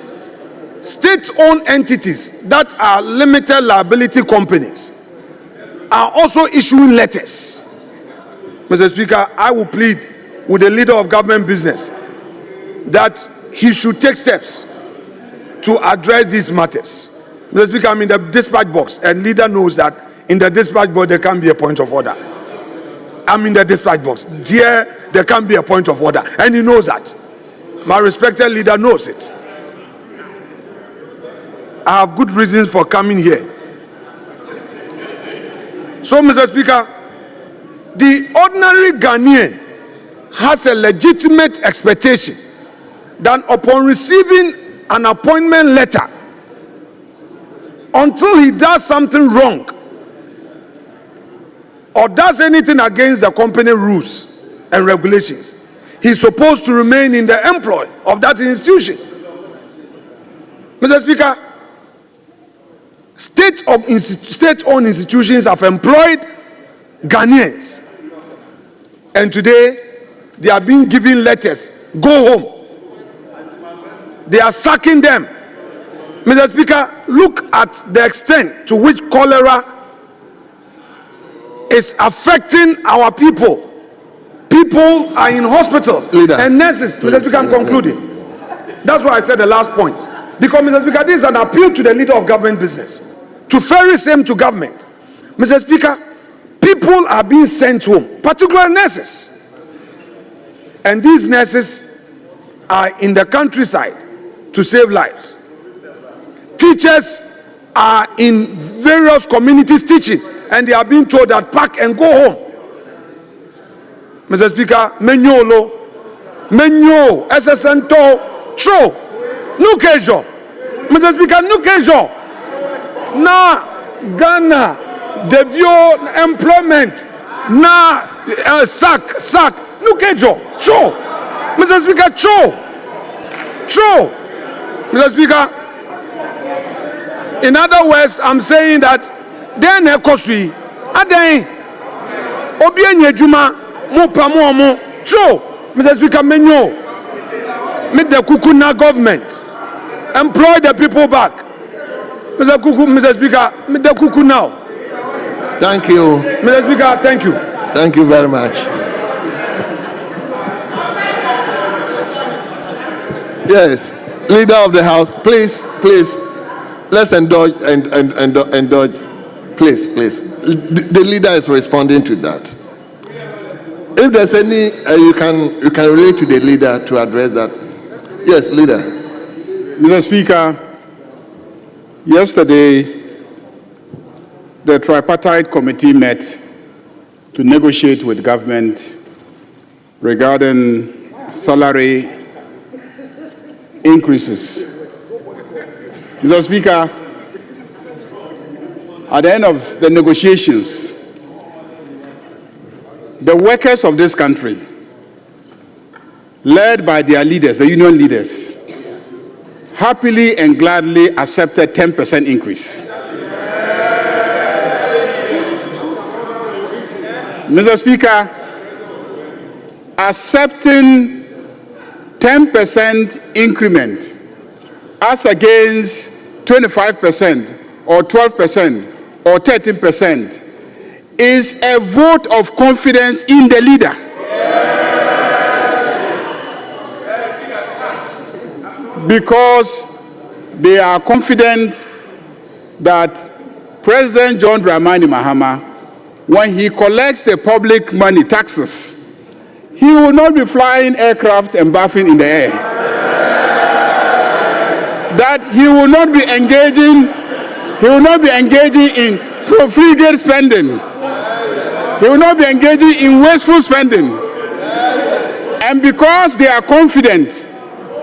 state-owned entities that are limited liability companies are also issuing letters. Mr. Speaker, I will plead with the leader of government business that he should take steps to address these matters. Mr. Speaker, I'm in the dispatch box, and leader knows that in the dispatch box there can be a point of order. I'm in the dispatch box. Here, there can be a point of order, and he knows that. My respected leader knows it. I have good reasons for coming here. So, Mr. Speaker, the ordinary Ghanaian has a legitimate expectation that upon receiving an appointment letter, until he does something wrong or does anything against the company rules and regulations, he's supposed to remain in the employ of that institution. Mr. Speaker, state-owned institutions have employed Ghanaians, and today they are being given letters, go home. They are sacking them. Mr. Speaker, look at the extent to which cholera is affecting our people. People are in hospitals and nurses. Mr. Speaker, I'm concluding. That's why I said the last point. Because, Mr. Speaker, this is an appeal to the leader of government business to ferry same to government. Mr. Speaker, people are being sent home, particularly nurses. And these nurses are in the countryside to save lives. Teachers are in various communities teaching, and they are being told that pack and go home. Mr. Speaker, menyo SSNto tro nukejo. Mr. Speaker, nukejo na Ghana, the view employment, na sack, nukejo, cho, Mr. Speaker, cho, Mr. Speaker. In other words, I'm saying that then ekosui, aden, obienye juma, mo pamo, cho, Mr. Speaker, menyo, meet the Kukuna government, employ the people back. Mr. Speaker, meet the Kuku now. Thank you. Mr. Speaker, thank you. Thank you very much. Yes, Leader of the House, please, let's indulge. Please. The leader is responding to that. If there's any, you can relate to the leader to address that. Yes, Leader. Mr. Speaker, yesterday, the tripartite committee met to negotiate with government regarding salary increases. Mr. Speaker, at the end of the negotiations, the workers of this country, led by their leaders, the union leaders, happily and gladly accepted 10% increase. Mr. Speaker, accepting 10% increment as against 25% or 12% or 13% is a vote of confidence in the leader. Because they are confident that President John Dramani Mahama, when he collects the public money, taxes, he will not be flying aircraft and bathing in the air. That he will not be engaging in profligate spending. He will not be engaging in wasteful spending. And because they are confident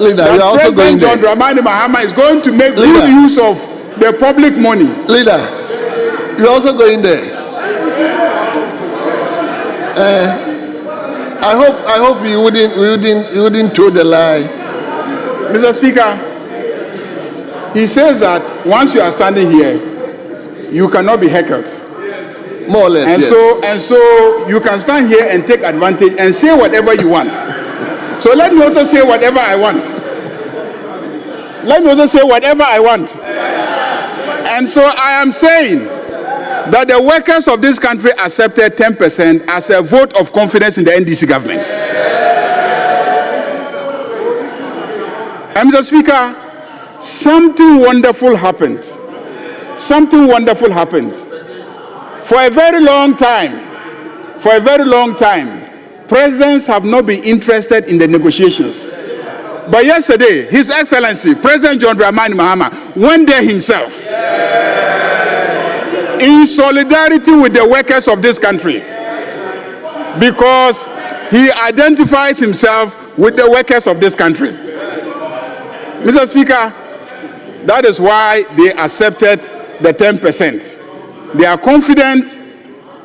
Leader, that President John Dramani Mahama is going to make good use of the public money. Leader, you're also going there. I hope you wouldn't toe the line. Mr. Speaker, he says that once you are standing here, you cannot be heckled. More or less. And yes. so you can stand here and take advantage and say whatever you want. So let me also say whatever I want. And so I am saying that the workers of this country accepted 10% as a vote of confidence in the NDC government. And Mr. Speaker, something wonderful happened. For a very long time, presidents have not been interested in the negotiations. But yesterday, His Excellency, President John Dramani Mahama, went there himself in solidarity with the workers of this country, because he identifies himself with the workers of this country. Mr. Speaker, that is why they accepted the 10%. They are confident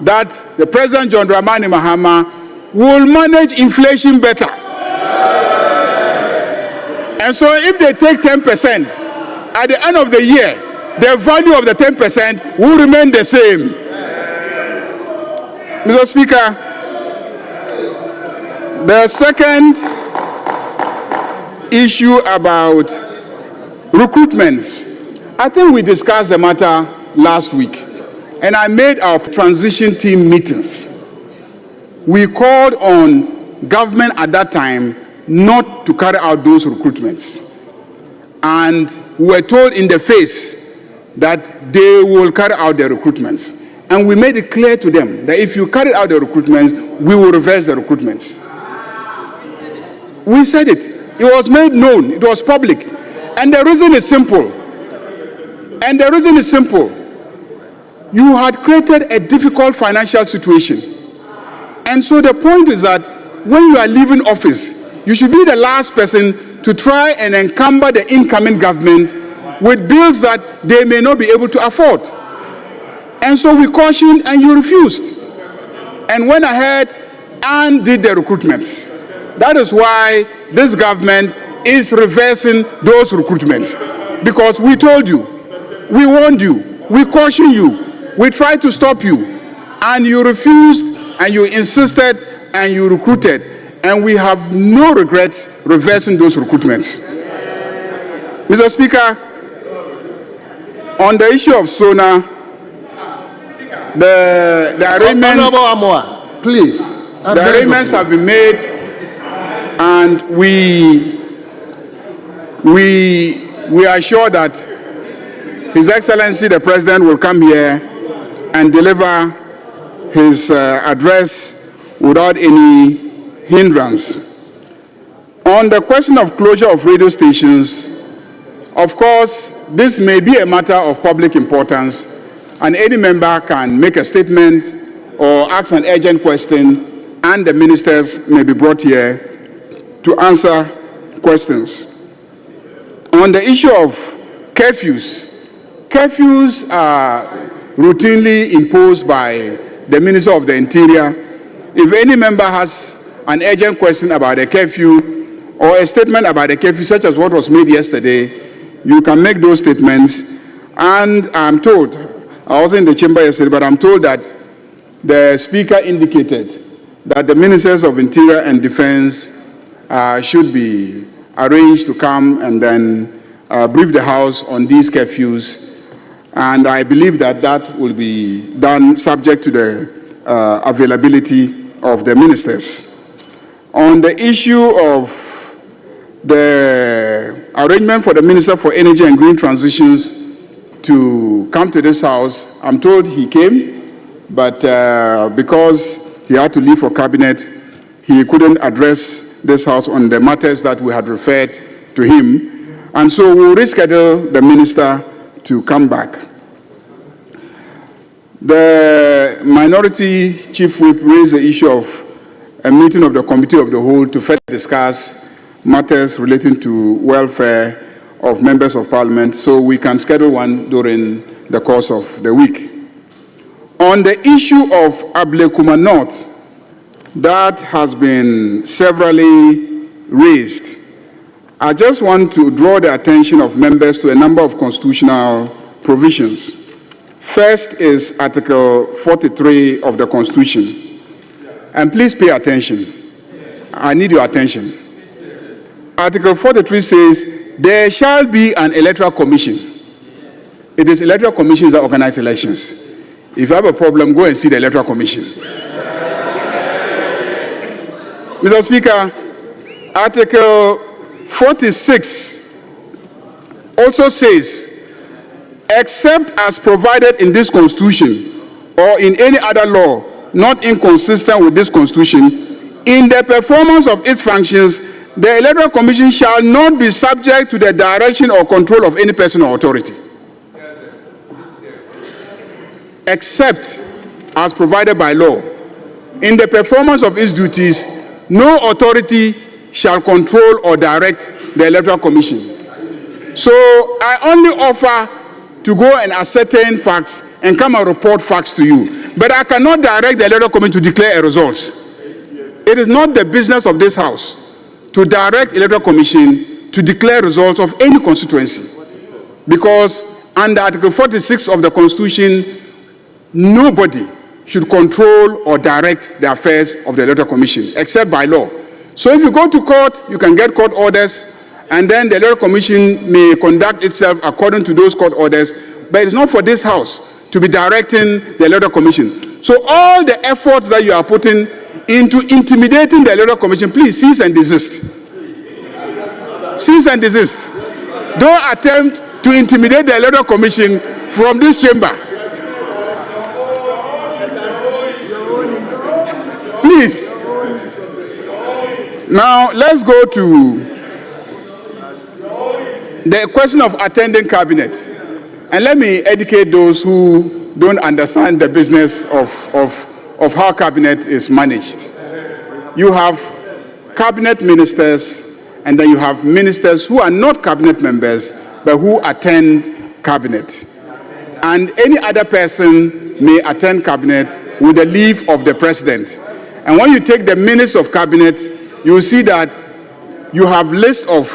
that the President John Dramani Mahama will manage inflation better. And so if they take 10%, at the end of the year, the value of the 10% will remain the same. Mr. Speaker, the second issue about recruitments, I think we discussed the matter last week, and I made our transition team meetings. We called on government at that time not to carry out those recruitments. And we were told in the face that they will carry out the recruitments. And we made it clear to them that if you carry out the recruitments, we will reverse the recruitments. We said it. It was made known. It was public. And the reason is simple. You had created a difficult financial situation. And so the point is that when you are leaving office, you should be the last person to try and encumber the incoming government with bills that they may not be able to afford. And so we cautioned and you refused. And went ahead and did the recruitments. That is why this government is reversing those recruitments. Because we told you, we warned you, we cautioned you, we tried to stop you, and you refused, and you insisted, and you recruited. And we have no regrets reversing those recruitments. Mr. Speaker, on the issue of SONA, the arrangements, please. the arrangements have been made, and we are sure that His Excellency the President will come here and deliver his address without any hindrance. On the question of closure of radio stations, of course, this may be a matter of public importance, and any member can make a statement or ask an urgent question, and the ministers may be brought here to answer questions. On the issue of curfews, curfews are routinely imposed by the Minister of the Interior. If any member has an urgent question about a curfew or a statement about a curfew, such as what was made yesterday, you can make those statements. And I'm told, I was in the chamber yesterday, but I'm told that the Speaker indicated that the Ministers of Interior and Defense should be arranged to come and then brief the House on these curfews. And I believe that that will be done subject to the availability of the ministers. On the issue of the arrangement for the Minister for Energy and Green Transitions to come to this House, I'm told he came, but because he had to leave for cabinet, he couldn't address this House on the matters that we had referred to him. And so we'll reschedule the minister to come back. The Minority Chief Whip raised the issue of a meeting of the Committee of the Whole to further discuss matters relating to welfare of members of Parliament, so we can schedule one during the course of the week. On the issue of Ablekuma North, that has been severally raised, I just want to draw the attention of members to a number of constitutional provisions. First is Article 43 of the Constitution. And please pay attention. I need your attention. Article 43 says, there shall be an electoral commission. It is electoral commissions that organize elections. If you have a problem, go and see the electoral commission. Mr. Speaker, Article 46 also says, except as provided in this Constitution or in any other law not inconsistent with this Constitution, in the performance of its functions, the Electoral Commission shall not be subject to the direction or control of any person or authority. Except as provided by law. In the performance of its duties, no authority shall control or direct the Electoral Commission. So I only offer to go and ascertain facts and come and report facts to you. But I cannot direct the Electoral Commission to declare a result. It is not the business of this House to direct Electoral Commission to declare results of any constituency. Because under Article 46 of the Constitution, nobody should control or direct the affairs of the Electoral Commission, except by law. So if you go to court, you can get court orders, and then the Electoral Commission may conduct itself according to those court orders, but it's not for this House to be directing the Electoral Commission. So all the efforts that you are putting into intimidating the Electoral Commission, please cease and desist. Cease and desist. Don't attempt to intimidate the Electoral Commission from this chamber. Please. Now, let's go to the question of attending cabinet. And let me educate those who don't understand the business of how cabinet is managed. You have cabinet ministers, and then you have ministers who are not cabinet members, but who attend cabinet. And any other person may attend cabinet with the leave of the president. And when you take the minutes of cabinet, you will see that you have list of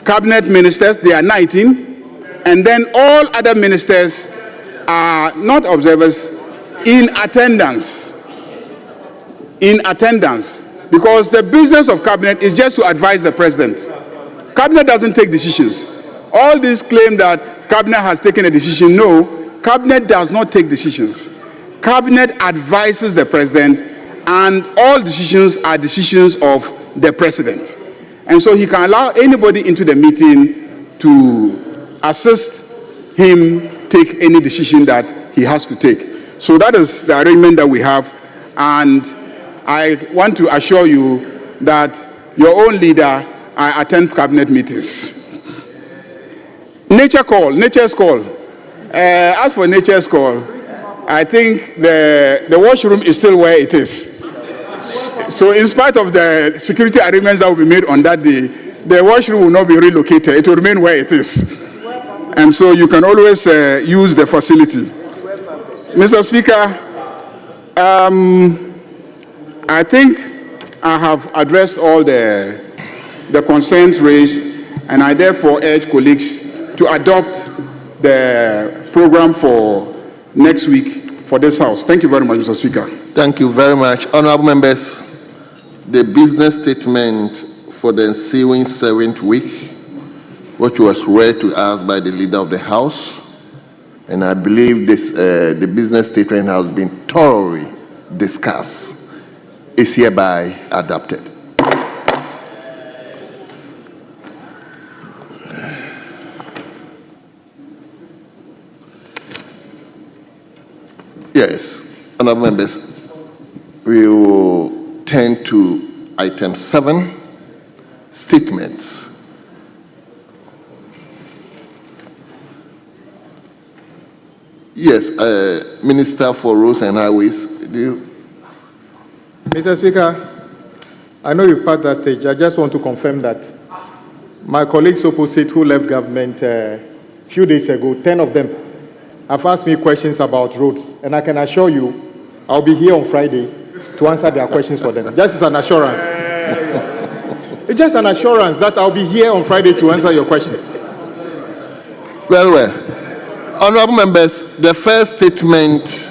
cabinet ministers, they are 19, and then all other ministers are not observers, in attendance. In attendance. Because the business of cabinet is just to advise the president. Cabinet doesn't take decisions. All these claim that cabinet has taken a decision. No, cabinet does not take decisions. Cabinet advises the president, and all decisions are decisions of the president. And so he can allow anybody into the meeting to assist him take any decision that he has to take. So that is the arrangement that we have, and I want to assure you that your own leader, I attend cabinet meetings. Nature's call. As for nature's call, I think the washroom is still where it is. So in spite of the security arrangements that will be made on that day, the washroom will not be relocated. It will remain where it is. And so you can always use the facility. Mr. Speaker, I think I have addressed all the concerns raised, and I therefore urge colleagues to adopt the program for next week for this House. Thank you very much, Mr. Speaker. Thank you very much. Honorable members, the business statement for the ensuing 7th week, which was read to us by the leader of the House, and I believe this, the business statement has been thoroughly discussed, is hereby adopted. Yes, honorable members, we will turn to item 7, statements. Yes, Minister for Roads and Highways, do you? Mr. Speaker, I know you've passed that stage. I just want to confirm that my colleagues opposite who left government a few days ago, 10 of them, have asked me questions about roads, and I can assure you I'll be here on Friday to answer their questions for them. Just as an assurance. It's just an assurance that I'll be here on Friday to answer your questions. Very well. Honorable members, the first statement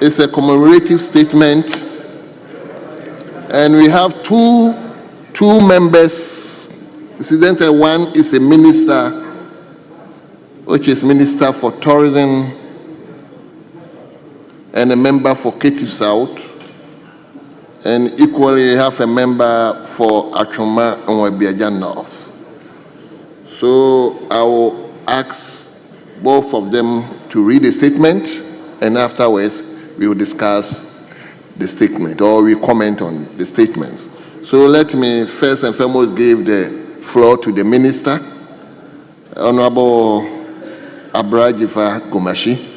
is a commemorative statement, and we have two members. Incidentally, one is a minister, which is Minister for Tourism, and a member for Ketu South, and equally we have a member for Achoma and Webiaja North. So I will ask both of them to read a statement, and afterwards we will discuss the statement, or we comment on the statements. So let me first and foremost give the floor to the Minister, Honorable Abrajifa Gomashi,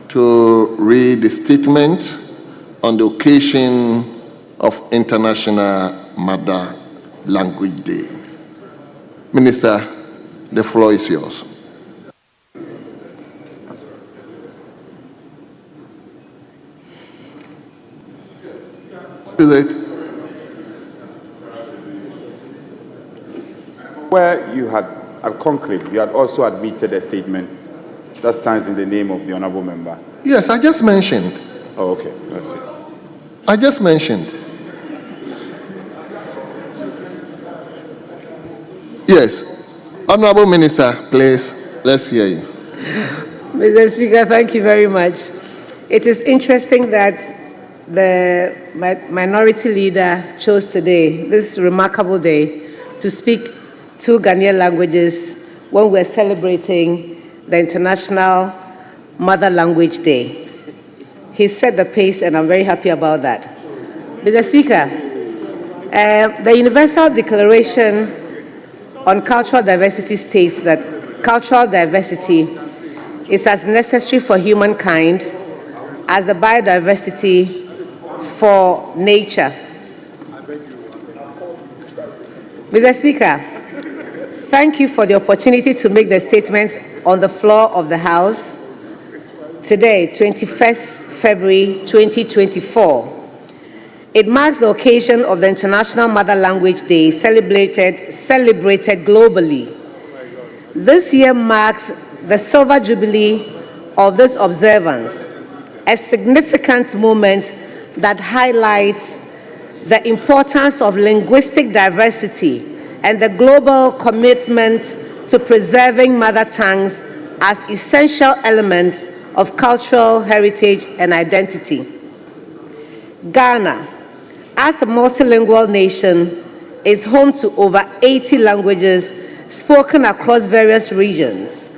to read the statement on the occasion of International Mother Language Day. Minister, the floor is yours. Is it? Where you had at conclave, you had also admitted a statement that stands in the name of the honorable member. Yes, I just mentioned. Oh, okay. That's it. I just mentioned. Yes. Honorable Minister, please, let's hear you. Mr. Speaker, thank you very much. It is interesting that the minority leader chose today, this remarkable day, to speak 2 Ghanaian languages when we're celebrating the International Mother Language Day. He set the pace, and I'm very happy about that. Mr. Speaker, the Universal Declaration on Cultural Diversity states that cultural diversity is as necessary for humankind as the biodiversity for nature. Mr. Speaker, thank you for the opportunity to make the statement on the floor of the House today, 21st February 2024. It marks the occasion of the International Mother Language Day celebrated globally. This year marks the silver jubilee of this observance, a significant moment that highlights the importance of linguistic diversity and the global commitment to preserving mother tongues as essential elements of cultural heritage and identity. Ghana, as a multilingual nation, is home to over 80 languages spoken across various regions.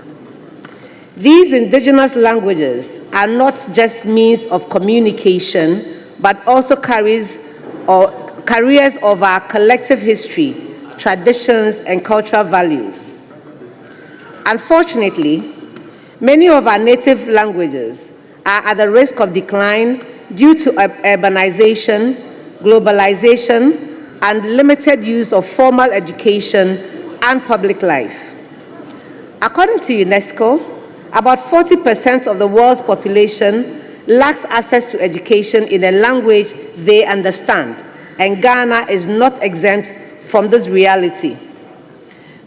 These indigenous languages are not just means of communication, but also carriers of our collective history, traditions, and cultural values. Unfortunately, many of our native languages are at the risk of decline due to urbanization, globalization, and limited use of formal education and public life. According to UNESCO, about 40% of the world's population lacks access to education in a language they understand, and Ghana is not exempt from this reality.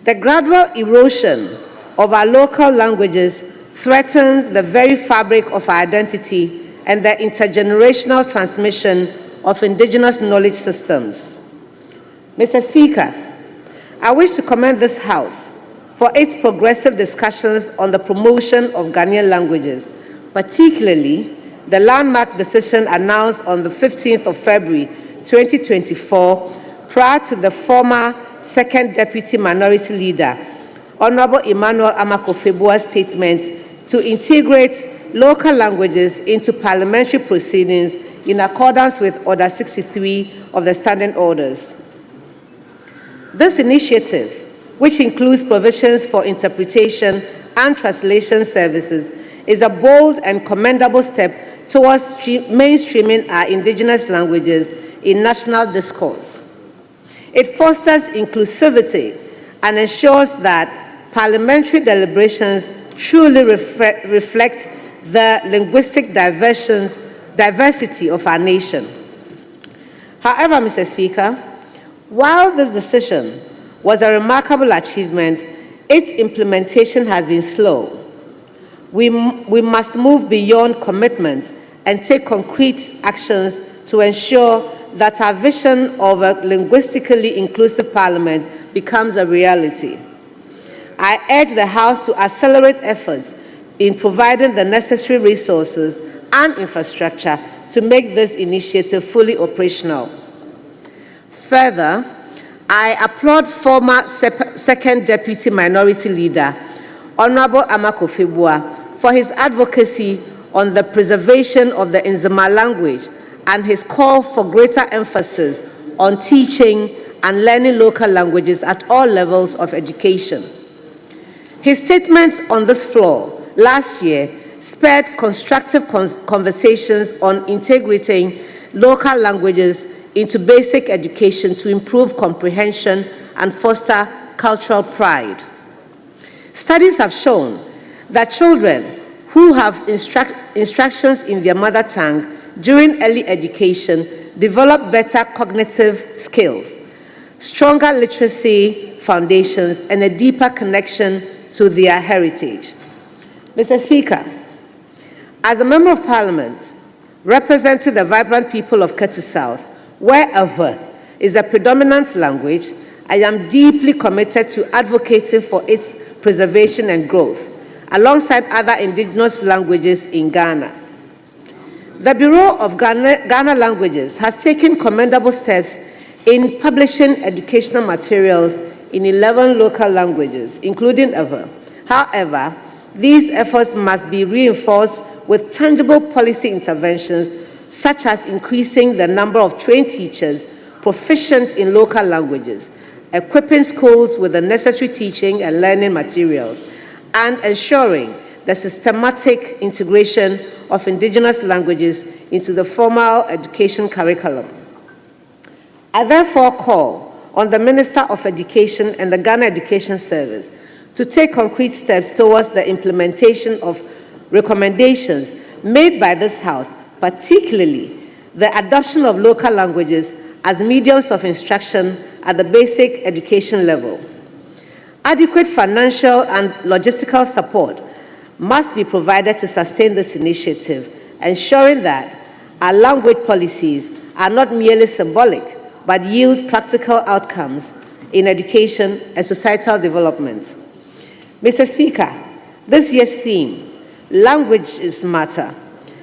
The gradual erosion of our local languages threatens the very fabric of our identity and the intergenerational transmission of indigenous knowledge systems. Mr. Speaker, I wish to commend this House for its progressive discussions on the promotion of Ghanaian languages, particularly the landmark decision announced on the 15th of February 2024 prior to the former Second Deputy Minority Leader, Honorable Emmanuel Amakufebua's statement to integrate local languages into parliamentary proceedings in accordance with Order 63 of the Standing Orders. This initiative, which includes provisions for interpretation and translation services, is a bold and commendable step towards mainstreaming our indigenous languages in national discourse. It fosters inclusivity and ensures that parliamentary deliberations truly reflect the linguistic diversity of our nation. However, Mr. Speaker, while this decision was a remarkable achievement, its implementation has been slow. We must move beyond commitment and take concrete actions to ensure that our vision of a linguistically inclusive parliament becomes a reality. I urge the House to accelerate efforts in providing the necessary resources and infrastructure to make this initiative fully operational. Further, I applaud former Second Deputy Minority Leader, Honorable Amakufebua, for his advocacy on the preservation of the Nzema language and his call for greater emphasis on teaching and learning local languages at all levels of education. His statement on this floor last year spurred constructive conversations on integrating local languages into basic education to improve comprehension and foster cultural pride. Studies have shown that children who have instructions in their mother tongue during early education develop better cognitive skills, stronger literacy foundations, and a deeper connection to their heritage. Mr. Speaker, as a Member of Parliament representing the vibrant people of Ketu South, wherever is the predominant language, I am deeply committed to advocating for its preservation and growth, alongside other indigenous languages in Ghana. The Bureau of Ghana Languages has taken commendable steps in publishing educational materials in 11 local languages, including Ewe. However, these efforts must be reinforced with tangible policy interventions, such as increasing the number of trained teachers proficient in local languages, equipping schools with the necessary teaching and learning materials, and ensuring the systematic integration of indigenous languages into the formal education curriculum. I therefore call on the Minister of Education and the Ghana Education Service to take concrete steps towards the implementation of recommendations made by this House, particularly the adoption of local languages as mediums of instruction at the basic education level. Adequate financial and logistical support must be provided to sustain this initiative, ensuring that our language policies are not merely symbolic, but yield practical outcomes in education and societal development. Mr. Speaker, this year's theme, Languages Matter,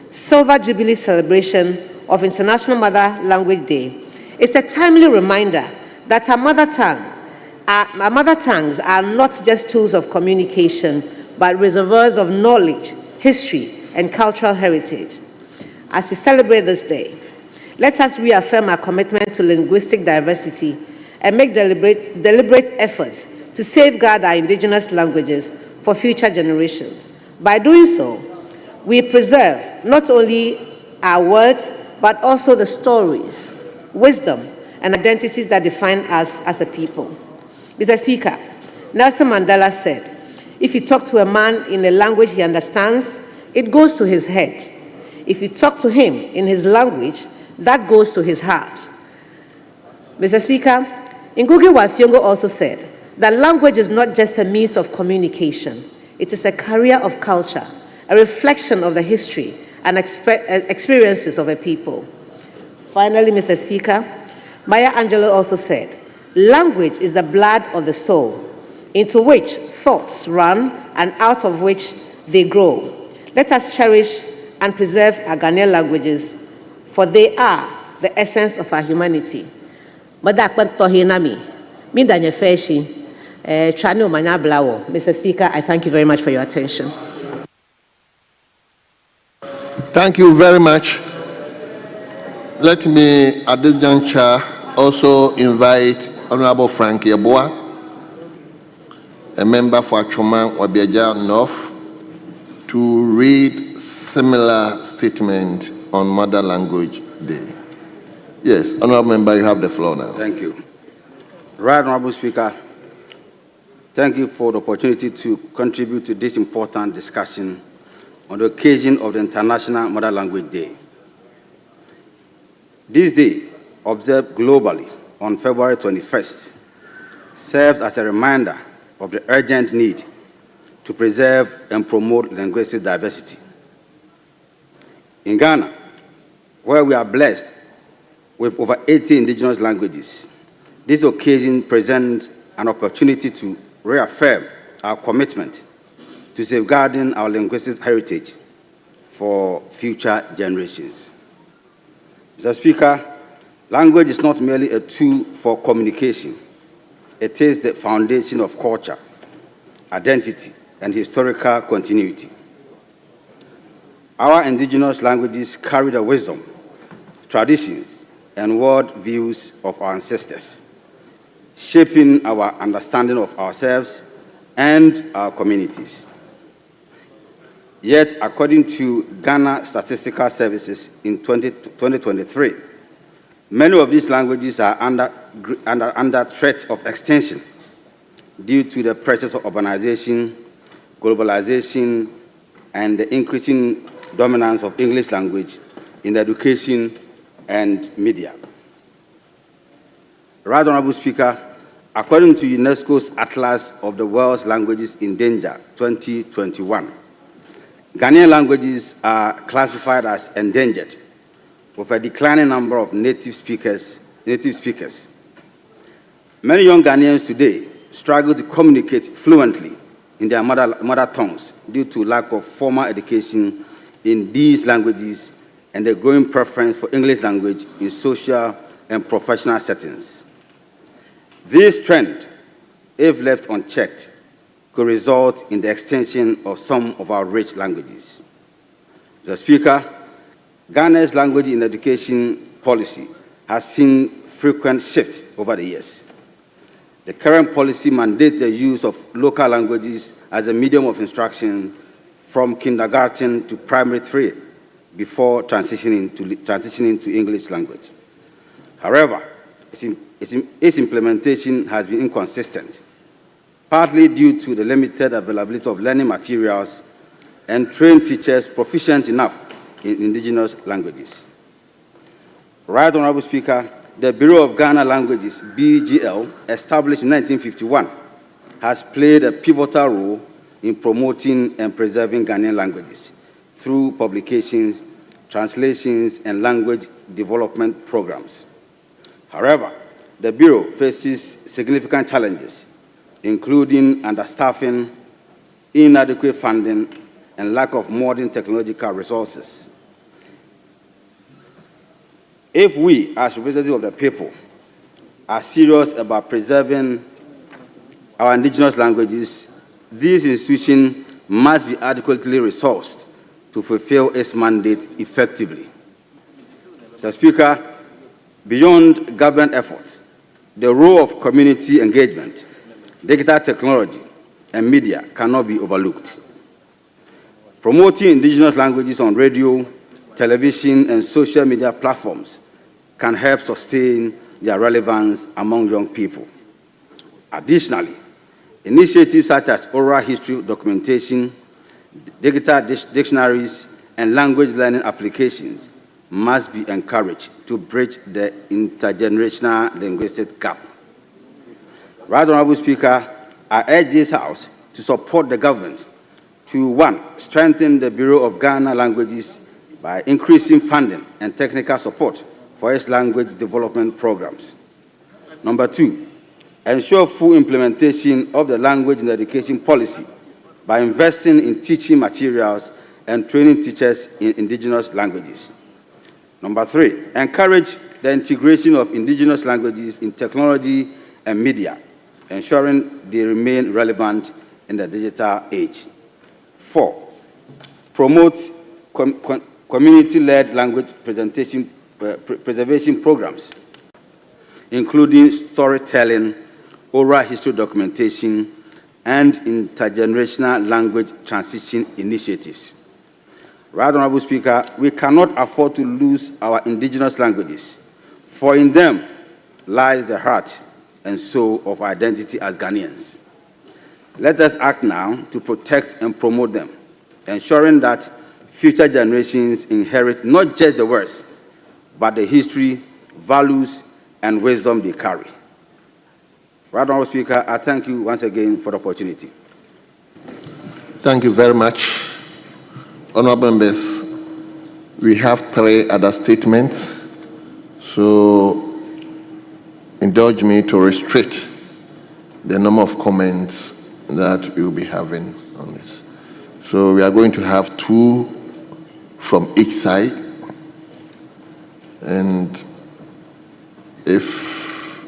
Silver Jubilee celebration of International Mother Language Day, is a timely reminder that our mother tongues are not just tools of communication, but reservoirs of knowledge, history, and cultural heritage. As we celebrate this day, let us reaffirm our commitment to linguistic diversity and make deliberate efforts to safeguard our indigenous languages for future generations. By doing so, we preserve not only our words, but also the stories, wisdom, and identities that define us as a people. Mr. Speaker, Nelson Mandela said, if you talk to a man in a language he understands, it goes to his head. If you talk to him in his language, that goes to his heart. Mr. Speaker, Ngugi wa Thiong'o also said that language is not just a means of communication, it is a carrier of culture, a reflection of the history and experiences of a people. Finally, Mr. Speaker, Maya Angelou also said, language is the blood of the soul, into which thoughts run and out of which they grow. Let us cherish and preserve our Ghanaian languages, for they are the essence of our humanity. Mr. Speaker, I thank you very much for your attention. Thank you very much. Let me, at this juncture, also invite Honorable Frank Yeboah, a member for Achoma Wabiaja North, to read similar statement on Mother Language Day. Yes, Honorable Member, you have the floor now. Thank you. Right Honorable Speaker, thank you for the opportunity to contribute to this important discussion on the occasion of the International Mother Language Day. This day, observed globally on February 21st, serves as a reminder of the urgent need to preserve and promote linguistic diversity. In Ghana, where we are blessed with over 80 indigenous languages, this occasion presents an opportunity to reaffirm our commitment to safeguarding our linguistic heritage for future generations. Mr. Speaker, language is not merely a tool for communication. It is the foundation of culture, identity, and historical continuity. Our indigenous languages carry the wisdom, traditions, and world views of our ancestors, shaping our understanding of ourselves and our communities. Yet, according to Ghana Statistical Services in 2023, many of these languages are under threat of extinction due to the pressures of urbanization, globalization, and the increasing dominance of English language in education and media. Right Honorable Speaker, according to UNESCO's Atlas of the World's Languages in Danger 2021, Ghanaian languages are classified as endangered, with a declining number of native speakers. Many young Ghanaians today struggle to communicate fluently in their mother tongues due to lack of formal education in these languages and the growing preference for English language in social and professional settings. This trend, if left unchecked, could result in the extinction of some of our rich languages. Mr. Speaker, Ghana's language in education policy has seen frequent shifts over the years. The current policy mandates the use of local languages as a medium of instruction from kindergarten to primary 3 before transitioning to English language. However, its implementation has been inconsistent, partly due to the limited availability of learning materials and trained teachers proficient enough in indigenous languages. Right Honorable Speaker, the Bureau of Ghana Languages, BGL, established in 1951, has played a pivotal role in promoting and preserving Ghanaian languages through publications, translations, and language development programs. However, the Bureau faces significant challenges, including understaffing, inadequate funding, and lack of modern technological resources. If we, as representatives of the people, are serious about preserving our indigenous languages, this institution must be adequately resourced to fulfill its mandate effectively. Mr. Speaker, beyond government efforts, the role of community engagement, digital technology, and media cannot be overlooked. Promoting indigenous languages on radio, television, and social media platforms can help sustain their relevance among young people. Additionally, initiatives such as oral history documentation, digital dictionaries, and language learning applications must be encouraged to bridge the intergenerational linguistic gap. Right Honorable Speaker, I urge this House to support the government to, 1, strengthen the Bureau of Ghana Languages by increasing funding and technical support for its language development programs. Number 2, ensure full implementation of the language and education policy by investing in teaching materials and training teachers in indigenous languages. Number 3, encourage the integration of indigenous languages in technology and media, ensuring they remain relevant in the digital age. 4, promote community-led language preservation programs, including storytelling, oral history documentation, and intergenerational language transition initiatives. Right Honorable Speaker, we cannot afford to lose our indigenous languages, for in them lies the heart and soul of our identity as Ghanaians. Let us act now to protect and promote them, ensuring that future generations inherit not just the words, but the history, values, and wisdom they carry. Right Honorable Speaker, I thank you once again for the opportunity. Thank you very much. Honorable members, we have 3 other statements, so indulge me to restrict the number of comments that we will be having on this. So we are going to have 2 from each side, and if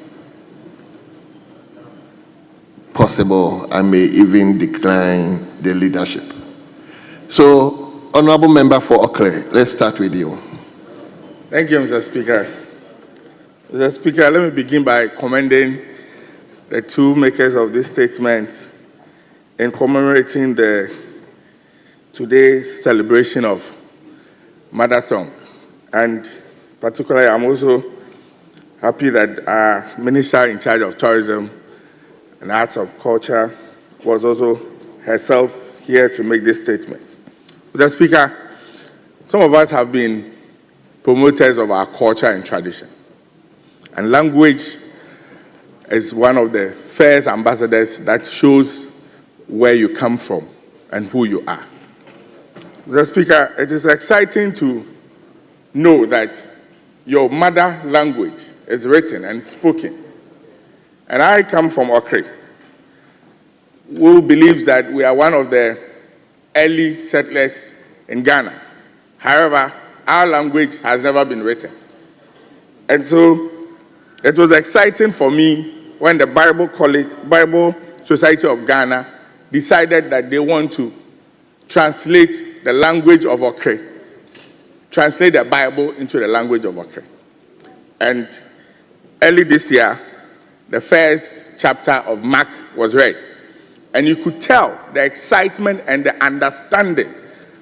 possible, I may even decline the leadership. So, Honorable Member for Okle, let's start with you. Thank you, Mr. Speaker. Mr. Speaker, let me begin by commending the 2 makers of this statement in commemorating today's celebration of Mother Tongue. And particularly, I'm also happy that our Minister in charge of Tourism and Arts of Culture was also herself here to make this statement. Mr. Speaker, some of us have been promoters of our culture and tradition. And language is one of the first ambassadors that shows where you come from and who you are. Mr. Speaker, it is exciting to know that your mother language is written and spoken. And I come from Okre, who believes that we are one of the early settlers in Ghana. However, our language has never been written. And so it was exciting for me when the Bible Society of Ghana decided that they want to translate the language of Okre, translate the Bible into the language of Okre. And early this year, the first chapter of Mark was read. And you could tell the excitement and the understanding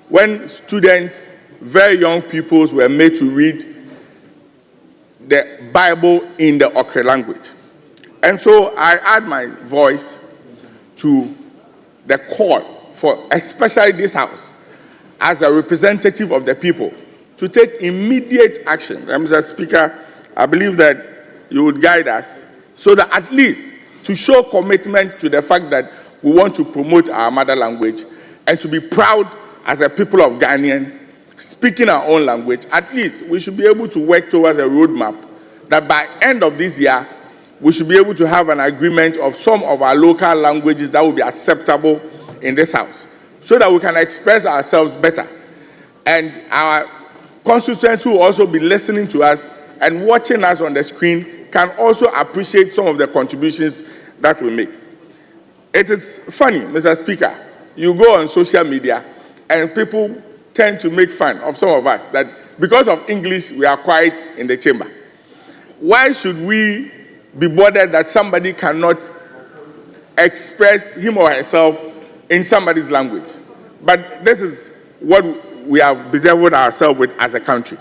when students, very young people, were made to read the Bible in the Okre language. And so I add my voice to the call for especially this House as a representative of the people to take immediate action. Mr. Speaker, I believe that you would guide us so that at least to show commitment to the fact that we want to promote our mother language and to be proud as a people of Ghanaian speaking our own language. At least we should be able to work towards a roadmap that by end of this year, we should be able to have an agreement of some of our local languages that will be acceptable in this House, so that we can express ourselves better. And our constituents who will also be listening to us and watching us on the screen can also appreciate some of the contributions that we make. It is funny, Mr. Speaker, you go on social media and people tend to make fun of some of us that because of English, we are quiet in the chamber. Why should we be bothered that somebody cannot express him or herself in somebody's language? But this is what we have bedeviled ourselves with as a country.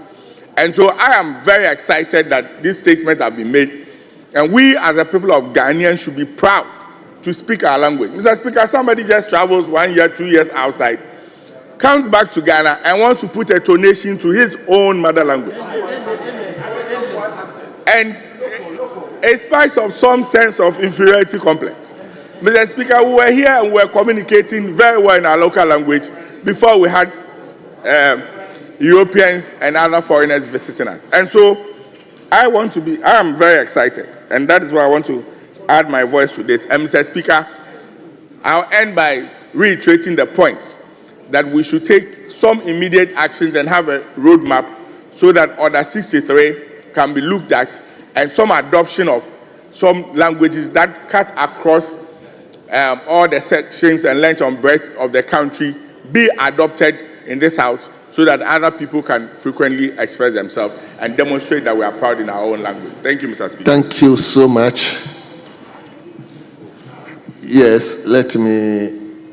And so I am very excited that this statement has been made. And we as a people of Ghanaians should be proud to speak our language. Mr. Speaker, somebody just travels 1 year, 2 years outside, comes back to Ghana and wants to put a donation to his own mother language. And in spite of some sense of inferiority complex, Mr. Speaker, we were here and we were communicating very well in our local language before we had Europeans and other foreigners visiting us. And so I am very excited, and that is why I want to add my voice to this. And Mr. Speaker, I'll end by reiterating the point that we should take some immediate actions and have a roadmap so that Order 63 can be looked at and some adoption of some languages that cut across all the sections and length and breadth of the country be adopted in this House so that other people can frequently express themselves and demonstrate that we are proud in our own language. Thank you, Mr. Speaker. Thank you so much. Yes, let me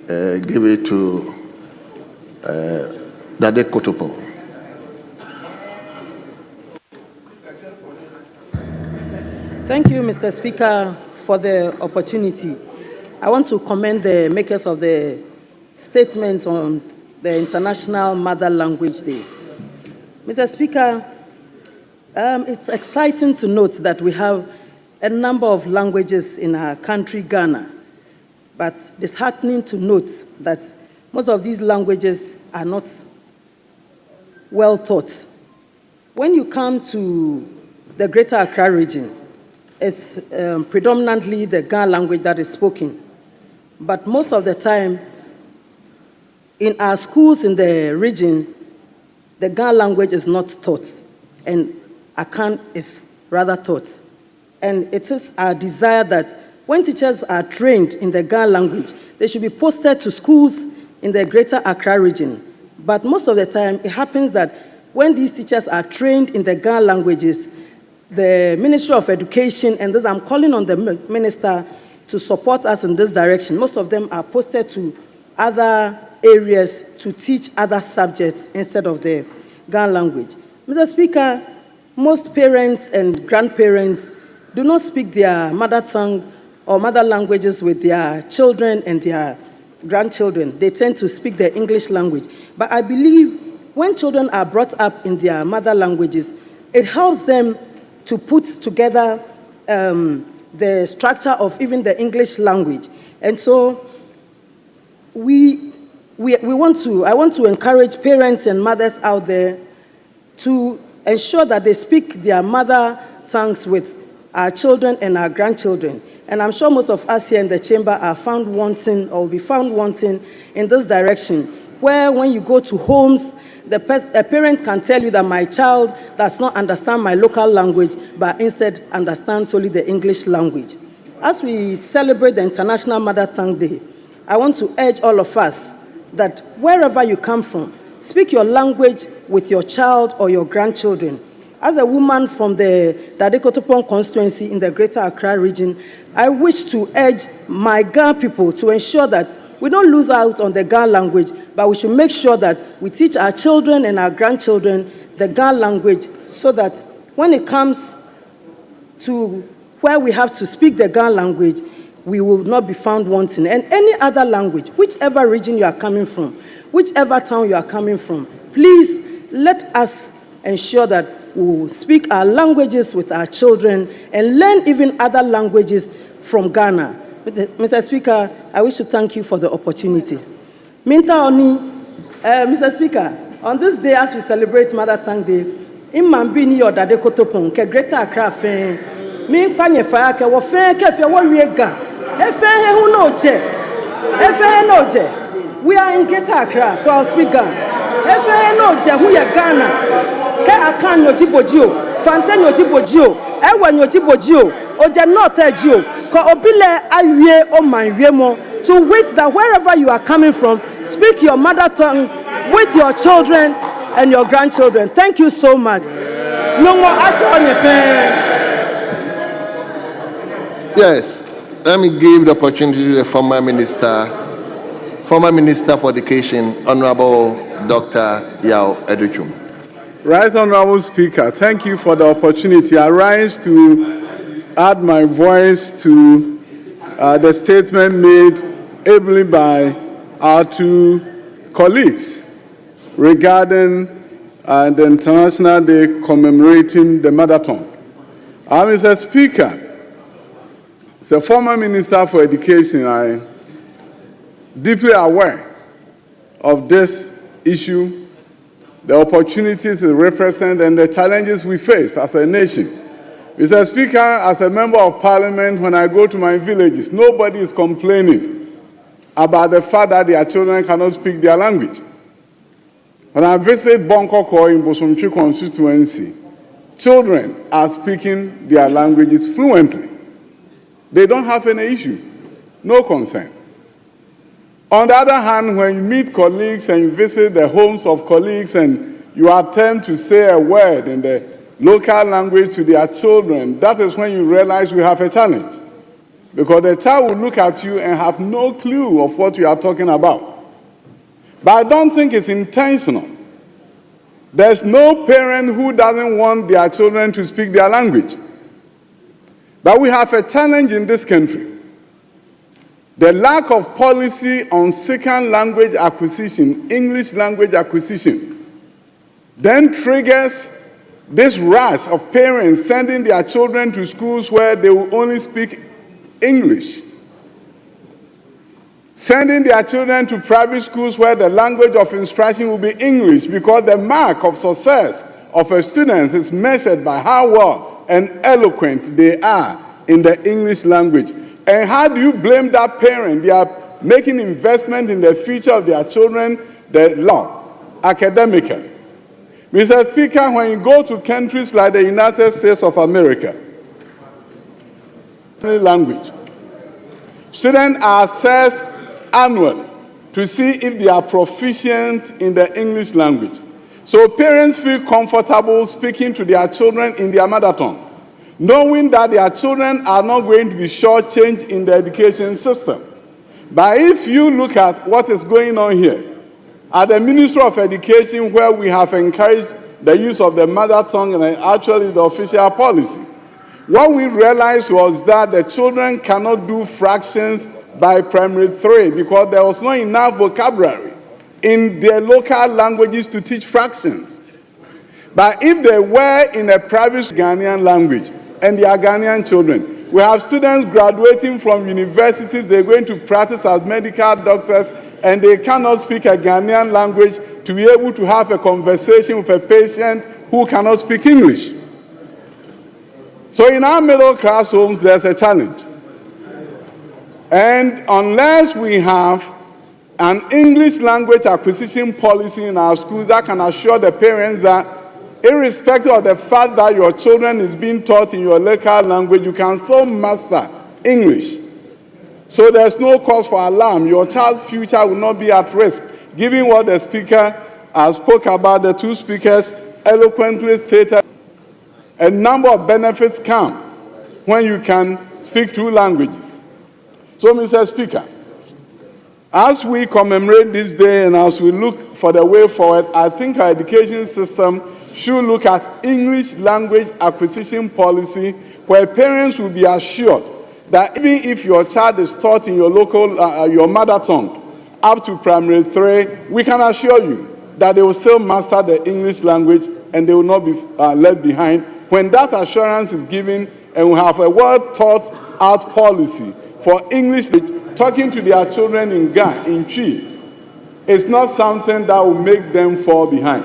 give it to Dade Kotopo. Thank you, Mr. Speaker, for the opportunity. I want to commend the makers of the statements on the International Mother Language Day. Mr. Speaker, it's exciting to note that we have a number of languages in our country, Ghana, but it's heartening to note that most of these languages are not well taught. When you come to the Greater Accra region, it's predominantly the Ga language that is spoken. But most of the time, in our schools in the region, the Ga language is not taught, and Akan is rather taught. And it is our desire that when teachers are trained in the Ga language, they should be posted to schools in the Greater Accra region. But most of the time, it happens that when these teachers are trained in the Ga languages, the Ministry of Education, and this, I'm calling on the minister to support us in this direction. Most of them are posted to other areas to teach other subjects instead of the Ga language. Mr. Speaker, most parents and grandparents do not speak their mother tongue or mother languages with their children and their grandchildren. They tend to speak the English language. But I believe when children are brought up in their mother languages, it helps them to put together the structure of even the English language. And so I want to encourage parents and mothers out there to ensure that they speak their mother tongues with our children and our grandchildren. And I'm sure most of us here in the chamber are found wanting or will be found wanting in this direction, where when you go to homes, a parent can tell you that my child does not understand my local language, but instead understands solely the English language. As we celebrate the International Mother Tongue Day, I want to urge all of us that wherever you come from, speak your language with your child or your grandchildren. As a woman from the Dade Kotopon constituency in the Greater Accra region, I wish to urge my Ga people to ensure that we don't lose out on the Ga language, but we should make sure that we teach our children and our grandchildren the Ga language so that when it comes to where we have to speak the Ga language, we will not be found wanting. And any other language, whichever region you are coming from, whichever town you are coming from, please let us ensure that we will speak our languages with our children and learn even other languages from Ghana. Mr. Speaker, I wish to thank you for the opportunity. Mr. Speaker, on this day as we celebrate Mother Tongue Day, in Mambini or Dadekotopon, ke Greater Accra Fen, me panye fire ke wo fen ke fe wo wiega. E fen he hu no je. E fen no je. We are in Greater Accra, so I'll speak Ghana. E fen no je hu ye Ghana. Ke akan yo jibojio, fanten yo jibojio, e wan yo jibojio, o je not ejio, ko obile awie o manwie mo. To wait that wherever you are coming from, speak your mother tongue with your children and your grandchildren. Thank you so much. No more on your fan. Yes, let me give the opportunity to the former Minister for Education, Honorable Dr. Yao Educhum. Right Honorable Speaker, thank you for the opportunity. I rise to add my voice to the statement made ably by our two colleagues regarding the International Day commemorating the mother tongue. Mr. Speaker, as a former Minister for Education, I am deeply aware of this issue, the opportunities it represents, and the challenges we face as a nation. Mr. Speaker, as a member of Parliament, when I go to my villages, nobody is complaining about the fact that their children cannot speak their language. When I visit Bonkoko in Bosomchi constituency, children are speaking their languages fluently. They don't have any issue, no concern. On the other hand, when you meet colleagues and you visit the homes of colleagues and you attempt to say a word in the local language to their children, that is when you realize we have a challenge. Because the child will look at you and have no clue of what you are talking about. But I don't think it's intentional. There's no parent who doesn't want their children to speak their language. But we have a challenge in this country. The lack of policy on second language acquisition, English language acquisition, then triggers this rush of parents sending their children to schools where they will only speak English, sending their children to private schools where the language of instruction will be English, because the mark of success of a student is measured by how well and eloquent they are in the English language. And how do you blame that parent? They are making investment in the future of their children, the law, academically. Mr. Speaker, when you go to countries like the United States of America, language, students are assessed annually to see if they are proficient in the English language. So parents feel comfortable speaking to their children in their mother tongue, knowing that their children are not going to be shortchanged in the education system. But if you look at what is going on here, at the Ministry of Education, where we have encouraged the use of the mother tongue and actually the official policy, what we realized was that the children cannot do fractions by primary 3 because there was not enough vocabulary in their local languages to teach fractions. But if they were in a private Ghanaian language and they are Ghanaian children, we have students graduating from universities, they're going to practice as medical doctors, and they cannot speak a Ghanaian language to be able to have a conversation with a patient who cannot speak English. So in our middle class homes, there's a challenge. And unless we have an English language acquisition policy in our schools that can assure the parents that irrespective of the fact that your children is being taught in your local language, you can still master English. So there's no cause for alarm. Your child's future will not be at risk, given what the speaker spoke about, the two speakers eloquently stated. A number of benefits come when you can speak two languages. So, Mr. Speaker, as we commemorate this day and as we look for the way forward, I think our education system should look at English language acquisition policy where parents will be assured that even if your child is taught in your local, your mother tongue, up to primary 3, we can assure you that they will still master the English language and they will not be left behind. When that assurance is given and we have a well thought out policy for English, talking to their children in Ghana, in Chi, it's not something that will make them fall behind.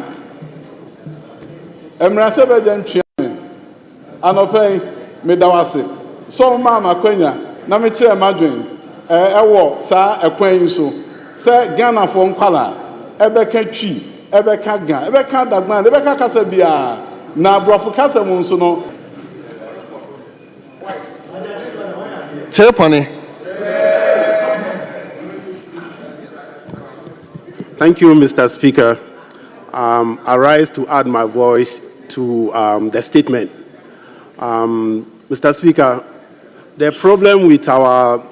Anopay medawase so mama kwanya na me kire madwen ewo sa ekwan yi so se Ghana fo nkwala ebeka twi ebeka gan ebeka dagban ebeka kasa bia na brofo kasa mu nso no Chairpony. Thank you, Mr. Speaker. I rise to add my voice to the statement. Mr. Speaker, the problem with our,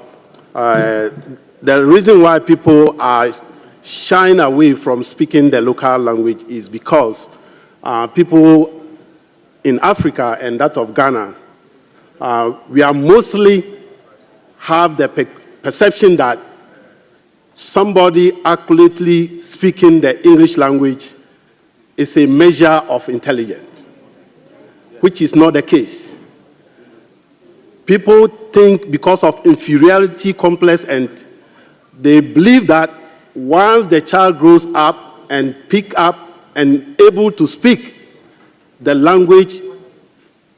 the reason why people are shying away from speaking the local language is because people in Africa and that of Ghana, we are mostly have the perception that somebody accurately speaking the English language is a measure of intelligence, which is not the case. People think because of inferiority complex and they believe that once the child grows up and pick up and able to speak the language,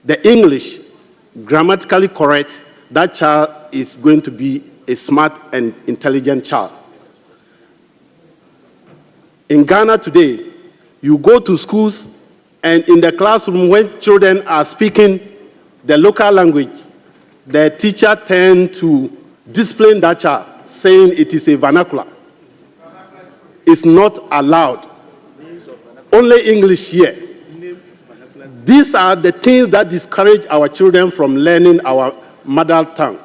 the English, grammatically correct, that child is going to be a smart and intelligent child. In Ghana today, you go to schools and in the classroom when children are speaking the local language, the teacher tends to discipline that child, saying it is a vernacular. It's not allowed. Only English here. These are the things that discourage our children from learning our mother tongue.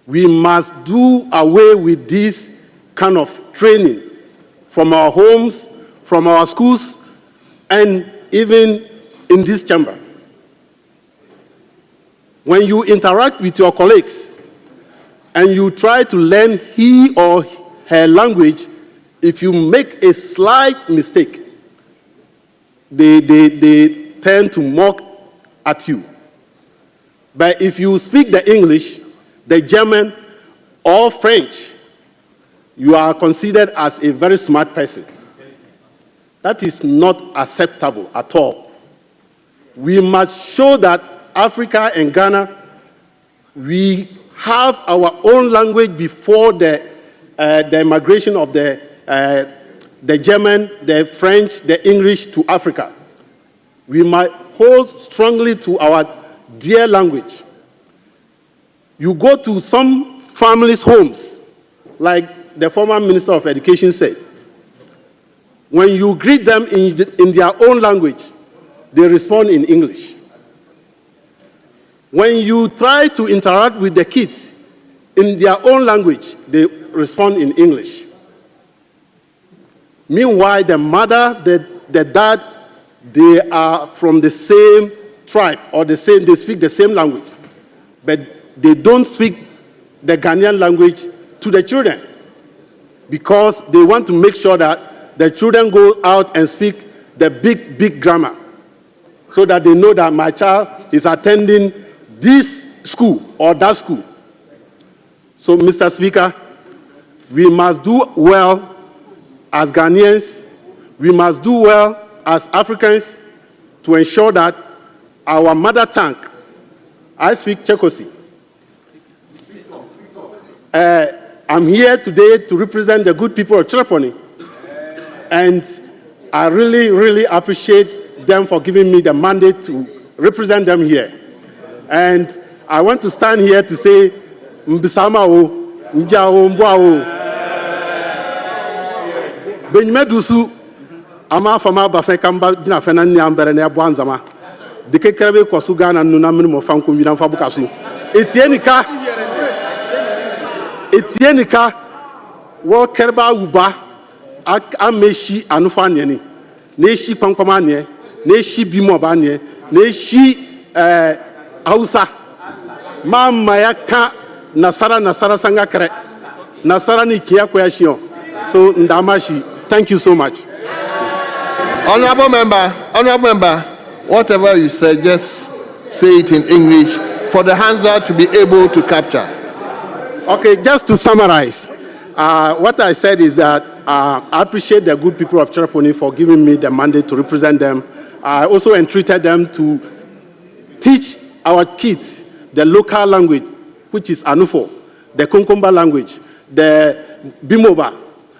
We must do away with this kind of training from our homes, from our schools, and even in this chamber. When you interact with your colleagues and you try to learn he or her language, if you make a slight mistake, they tend to mock at you. But if you speak the English, the German, or French, you are considered as a very smart person. That is not acceptable at all. We must show that Africa and Ghana, we have our own language before the migration of the German, the French, the English to Africa. We might hold strongly to our dear language. You go to some families' homes, like the former Minister of Education said, when you greet them in their own language, they respond in English. When you try to interact with the kids in their own language, they respond in English. Meanwhile, the mother, the dad, they are from the same tribe or they speak the same language, but they don't speak the Ghanaian language to the children because they want to make sure that the children go out and speak the big grammar so that they know that my child is attending this school or that school. So, Mr. Speaker, we must do well as Ghanaians, we must do well as Africans to ensure that our mother tongue, I speak Chekosi. I'm here today to represent the good people of Tripoli, and I really, really appreciate them for giving me the mandate to represent them here. And I want to stand here to say, Mbisama o, Nja o, Mbwa o. Benmedusu, ama fama bafe kamba dina fena ni ambere ne abwanzama. Dike kerebe kwasu Ghana nuna mini mo fankum bidan fabukasu. Etienika wo kerba uba ameshi anufa nyeni. Neshi pankoma nye, neshi bimo ba nye, neshi Hausa. Mama yaka nasara sanga kare. Nasara ni kia kwashio. So ndamashi. Thank you so much. Honorable member, whatever you say, just say it in English for the Hansa to be able to capture. Okay, just to summarize, what I said is that I appreciate the good people of Chereponi for giving me the mandate to represent them. I also entreated them to teach our kids the local language, which is Anufo, the Konkomba language, the Bimoba,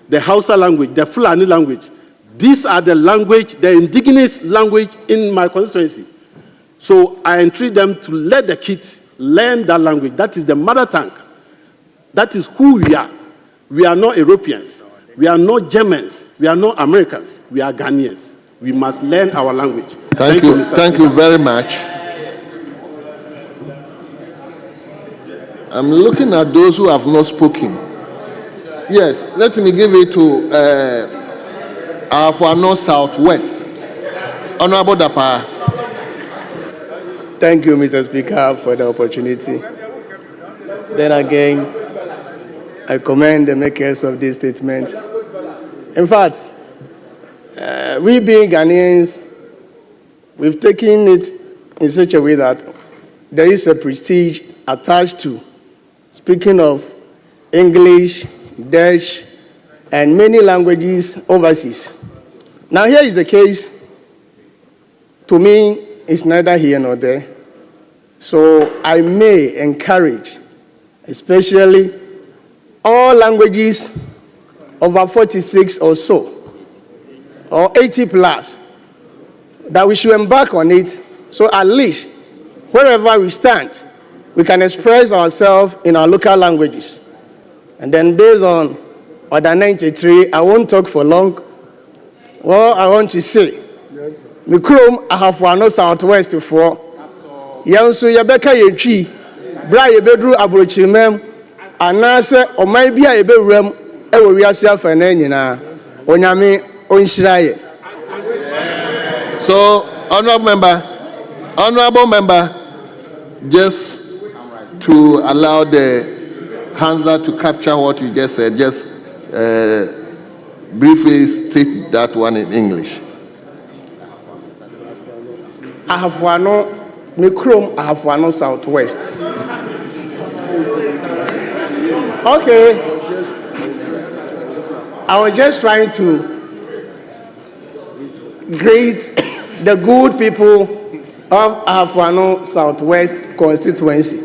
the Hausa language, the Fulani language. These are the language, the indigenous language in my constituency. So I entreat them to let the kids learn that language. That is the mother tongue. That is who we are. We are not Europeans. We are not Germans. We are not Americans. We are Ghanaians. We must learn our language. Thank you. Mr. Thank you very much. I'm looking at those who have not spoken. Yes, let me give it to for North Southwest. Honorable Dapa. Thank you, Mr. Speaker, for the opportunity. Then again, I commend the makers of this statement. In fact, we being Ghanaians, we've taken it in such a way that there is a prestige attached to speaking of English, Dutch, and many languages overseas. Now here is the case. To me, it's neither here nor there. So I may encourage, especially all languages over 46 or so, or 80 plus, that we should embark on it, so at least wherever we stand, we can express ourselves in our local languages. And then based on Order 93, I won't talk for long. Well, I want to say, Mikrom, I have one Southwest for Yansu Yabeka Yechi, Bray Bedru Abrochimem, and Nasa, or maybe I be room, ever we are self and Enina, Onyame, Onshiraye. So, honorable member, just to allow the Hansa to capture what you just said, just briefly state that one in English. I have one, Mikrom, I have one Southwest. Okay. I was just trying to greet the good people of Afuano Southwest constituency.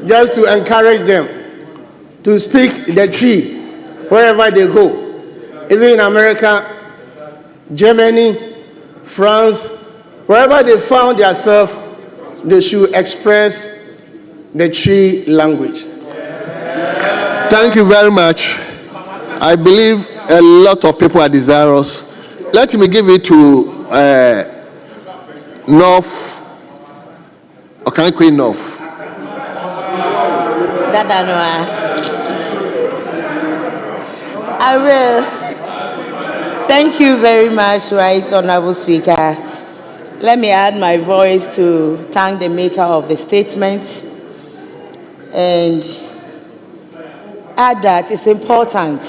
Just to encourage them to speak the tree wherever they go. Even in America, Germany, France, wherever they found themselves, they should express the tree language. Thank you very much. I believe a lot of people are desirous. Let me give it to North, or can I call North? I will. Thank you very much, Right Honorable Speaker. Let me add my voice to thank the maker of the statement and add that it's important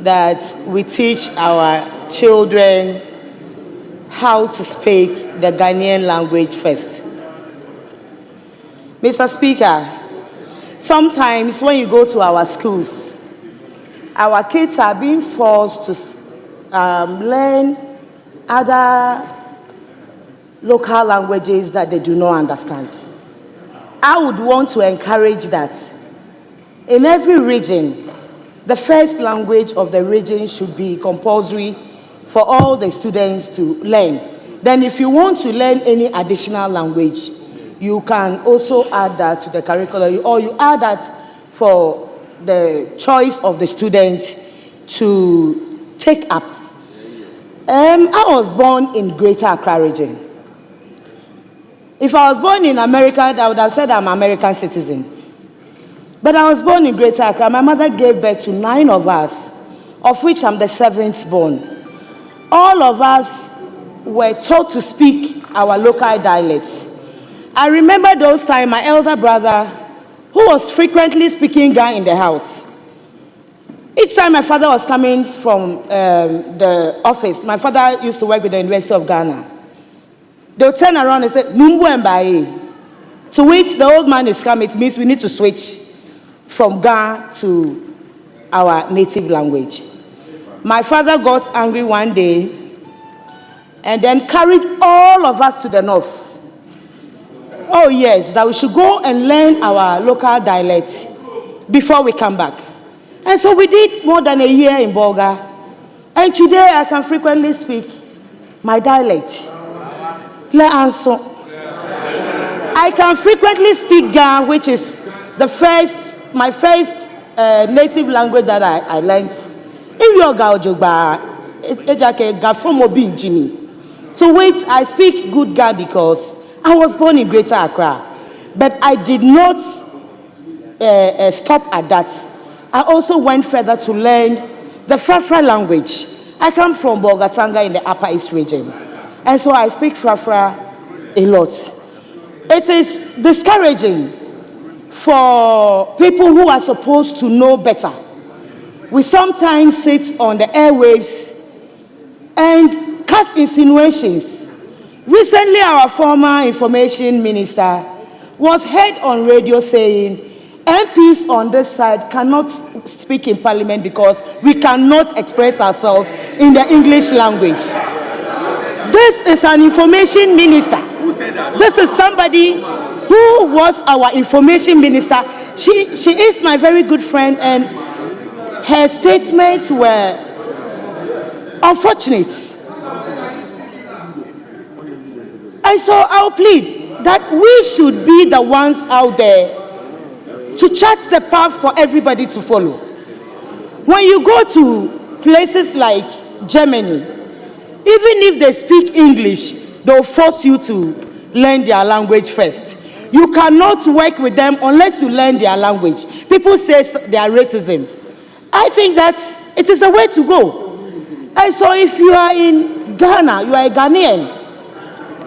that we teach our children how to speak the Ghanaian language first. Mr. Speaker, sometimes when you go to our schools, our kids are being forced to learn other local languages that they do not understand. I would want to encourage that in every region, the first language of the region should be compulsory for all the students to learn. Then if you want to learn any additional language, you can also add that to the curriculum, or you add that for the choice of the students to take up. I was born in Greater Accra region. If I was born in America, I would have said I'm an American citizen. But I was born in Greater Accra. My mother gave birth to 9 of us, of which I'm the 7th born. All of us were taught to speak our local dialects. I remember those times my elder brother, who was frequently speaking Ga in the house. Each time my father was coming from the office, my father used to work with the University of Ghana. They would turn around and say, Numbu Mbaye. To which the old man is coming, it means we need to switch from Ga to our native language. My father got angry one day and then carried all of us to the north. Oh yes, that we should go and learn our local dialect before we come back. And so we did more than a year in Bolga. And today I can frequently speak my dialect. I can frequently speak Ga, which is my first native language that I learned. So wait, I speak good Ga because I was born in Greater Accra. But I did not stop at that. I also went further to learn the Frafra language. I come from Bolgatanga in the Upper East region. And so I speak Frafra a lot. It is discouraging for people who are supposed to know better. We sometimes sit on the airwaves and cast insinuations. Recently, our former information minister was heard on radio saying, MPs on this side cannot speak in parliament because we cannot express ourselves in the English language. This is an information minister. This is somebody who was our information minister. She is my very good friend, and her statements were unfortunate. And so I'll plead that we should be the ones out there to chart the path for everybody to follow. When you go to places like Germany, even if they speak English, they'll force you to learn their language first. You cannot work with them unless you learn their language. People say they are racism. I think that it is the way to go. And so if you are in Ghana, you are a Ghanaian,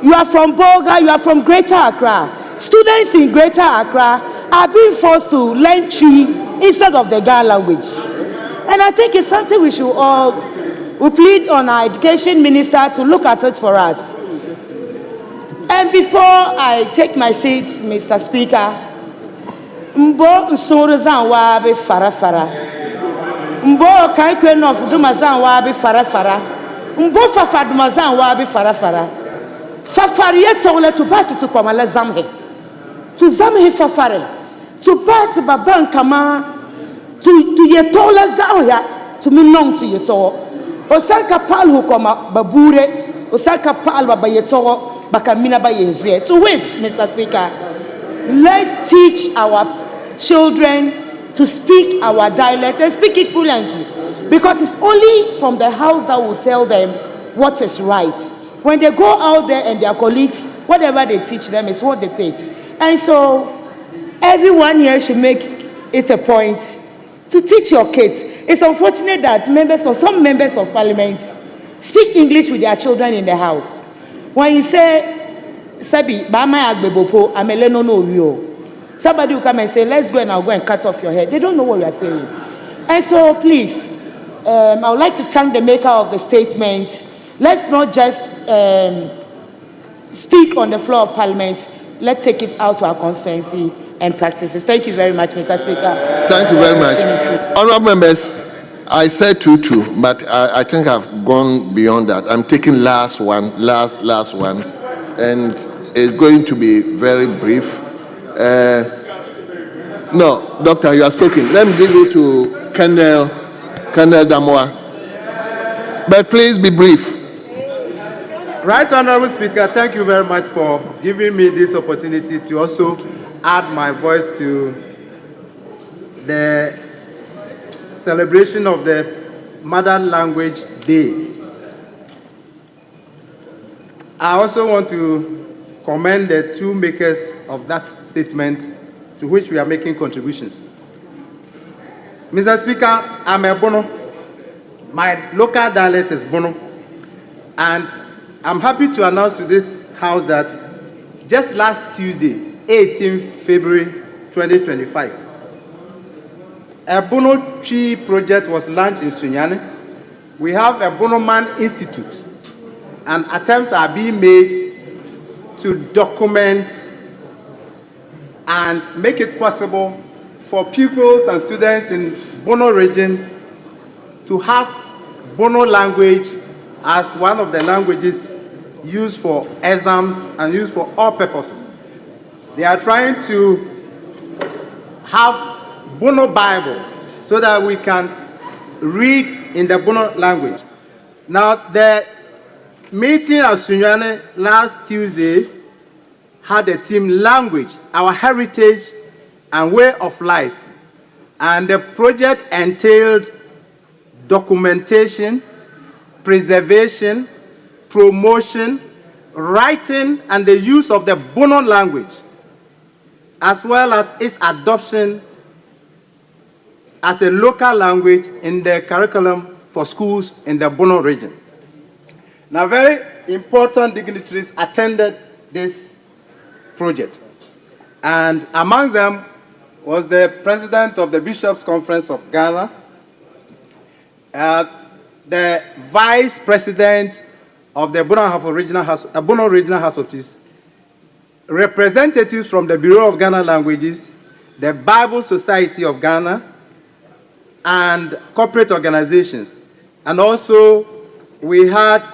you are from Bolga, you are from Greater Accra, students in Greater Accra are being forced to learn Twi instead of the Ga language. And I think it's something we should we plead on our education minister to look at it for us. And before I take my seat, Mr. Speaker, Mbo Nsorozan Wabe Farafara. Mbo Kaikwe Nof Dumazan Wabe Farafara. Mbo Fafadumazan Wabe Farafara. Fafariye Tole to party to Komala Zamhe. To Zamhe Fafare. To party Baban Kama. To Yetola Zauya. To Minong to Yeto. Osanka Pal Hukoma Babure. Osanka Pal Babayeto. To wait, Mr. Speaker, let's teach our children to speak our dialect and speak it fluently, because it's only from the house that will tell them what is right. When they go out there and their colleagues, whatever they teach them is what they take. And so everyone here should make it a point to teach your kids. It's unfortunate that some members of parliament speak English with their children in the house. When you say, Sabi, Bama Agbebopo, Ameleno no Rio, somebody will come and say, let's go and I'll go and cut off your head. They don't know what you are saying. And so, please, I would like to thank the maker of the statement. Let's not just speak on the floor of Parliament. Let's take it out to our constituency and practices. Thank you very much, Mr. Speaker. Thank you very much. Honourable members, I said 2-2, but I think I've gone beyond that. I'm taking last one, and it's going to be very brief. No, Doctor, you have spoken. Let me give it to Colonel Damoa. But please be brief. Right, Honourable Speaker, thank you very much for giving me this opportunity to also add my voice to the celebration of the Mother Language Day. I also want to commend the two makers of that statement to which we are making contributions. Mr. Speaker, I'm a Bono. My local dialect is Bono. And I'm happy to announce to this House that just last Tuesday, 18 February 2025, a Bono tree project was launched in Sunyani. We have a Bono Man Institute, and attempts are being made to document and make it possible for pupils and students in Bono region to have Bono language as one of the languages used for exams and used for all purposes. They are trying to have Bono Bibles so that we can read in the Bono language. Now, the meeting at Sunyani last Tuesday had the theme language, our heritage and way of life. And the project entailed documentation, preservation, promotion, writing, and the use of the Bono language, as well as its adoption as a local language in the curriculum for schools in the Bono region. Now, very important dignitaries attended this project, and among them was the president of the Bishops' Conference of Ghana, the vice president of the Bono Regional House of Peace, representatives from the Bureau of Ghana Languages, the Bible Society of Ghana, and corporate organizations. And also, we had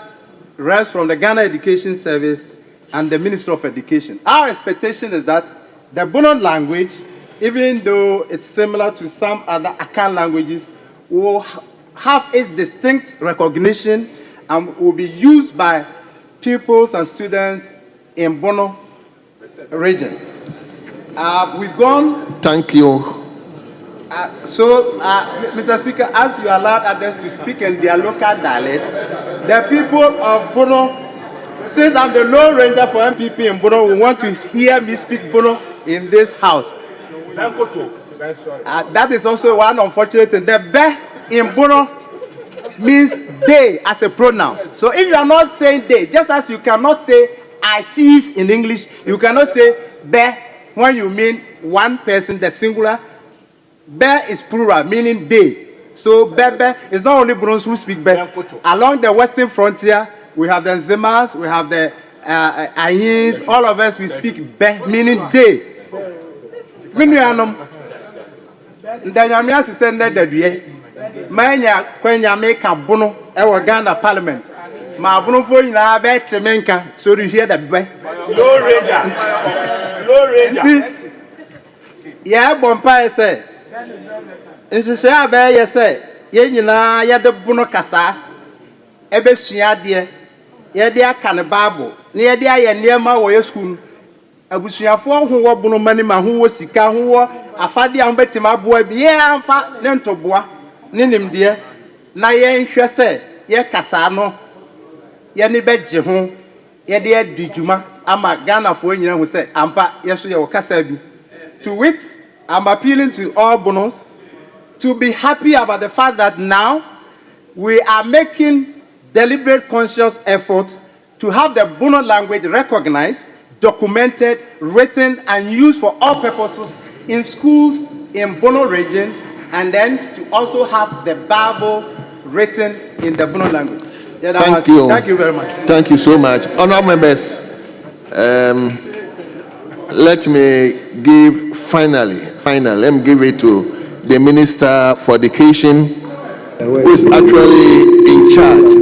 reps from the Ghana Education Service and the Ministry of Education. Our expectation is that the Bono language, even though it's similar to some other Akan languages, will have its distinct recognition and will be used by pupils and students in Bono region. We've gone. Thank you. Mr. Speaker, as you allowed others to speak in their local dialect, the people of Bono, since I'm the Lone Ranger for MPP in Bono, will want to hear me speak Bono in this house. That is also one unfortunate thing. The be in Bono means they as a pronoun. So if you are not saying they, just as you cannot say I sees in English, you cannot say be when you mean one person, the singular. Be is plural, meaning they. So Bebe is not only Bonos who speak Be. Along the western frontier, we have the Nzemas, we have the Ayins, all of us, we speak Be, meaning they. Minianum. Ndanyamia sise ndedadue. Manya kwenya meka Bono ewo Ghana Parliament. Ma Bono fo nyina be temenka so you hear the Be. Low Ranger. Yeah, bompa say. Nsese abe ye say ye nyina ye de Bono kasa ebe sua de ye de aka ne Bible ne ye de aye niema wo ye school abusuafo ho wo Bono mani ma ho wo sika ho wo afade a betima boa bi ye amfa ne ntoboa ne nimde na ye nhwe say ye kasa no ye ne beje ho ye de adijuma ama Ghana fo nyina ho say ampa ye so ye wo kasa bi. To wit, I'm appealing to all Bonos to be happy about the fact that now we are making deliberate, conscious effort to have the Bono language recognized, documented, written, and used for all purposes in schools in Bono region, and then to also have the Bible written in the Bono language. Yeah, Thank you. Thank you very much. Thank you so much. Honourable members, let me give let me give it to the Minister for Education, who is actually in charge.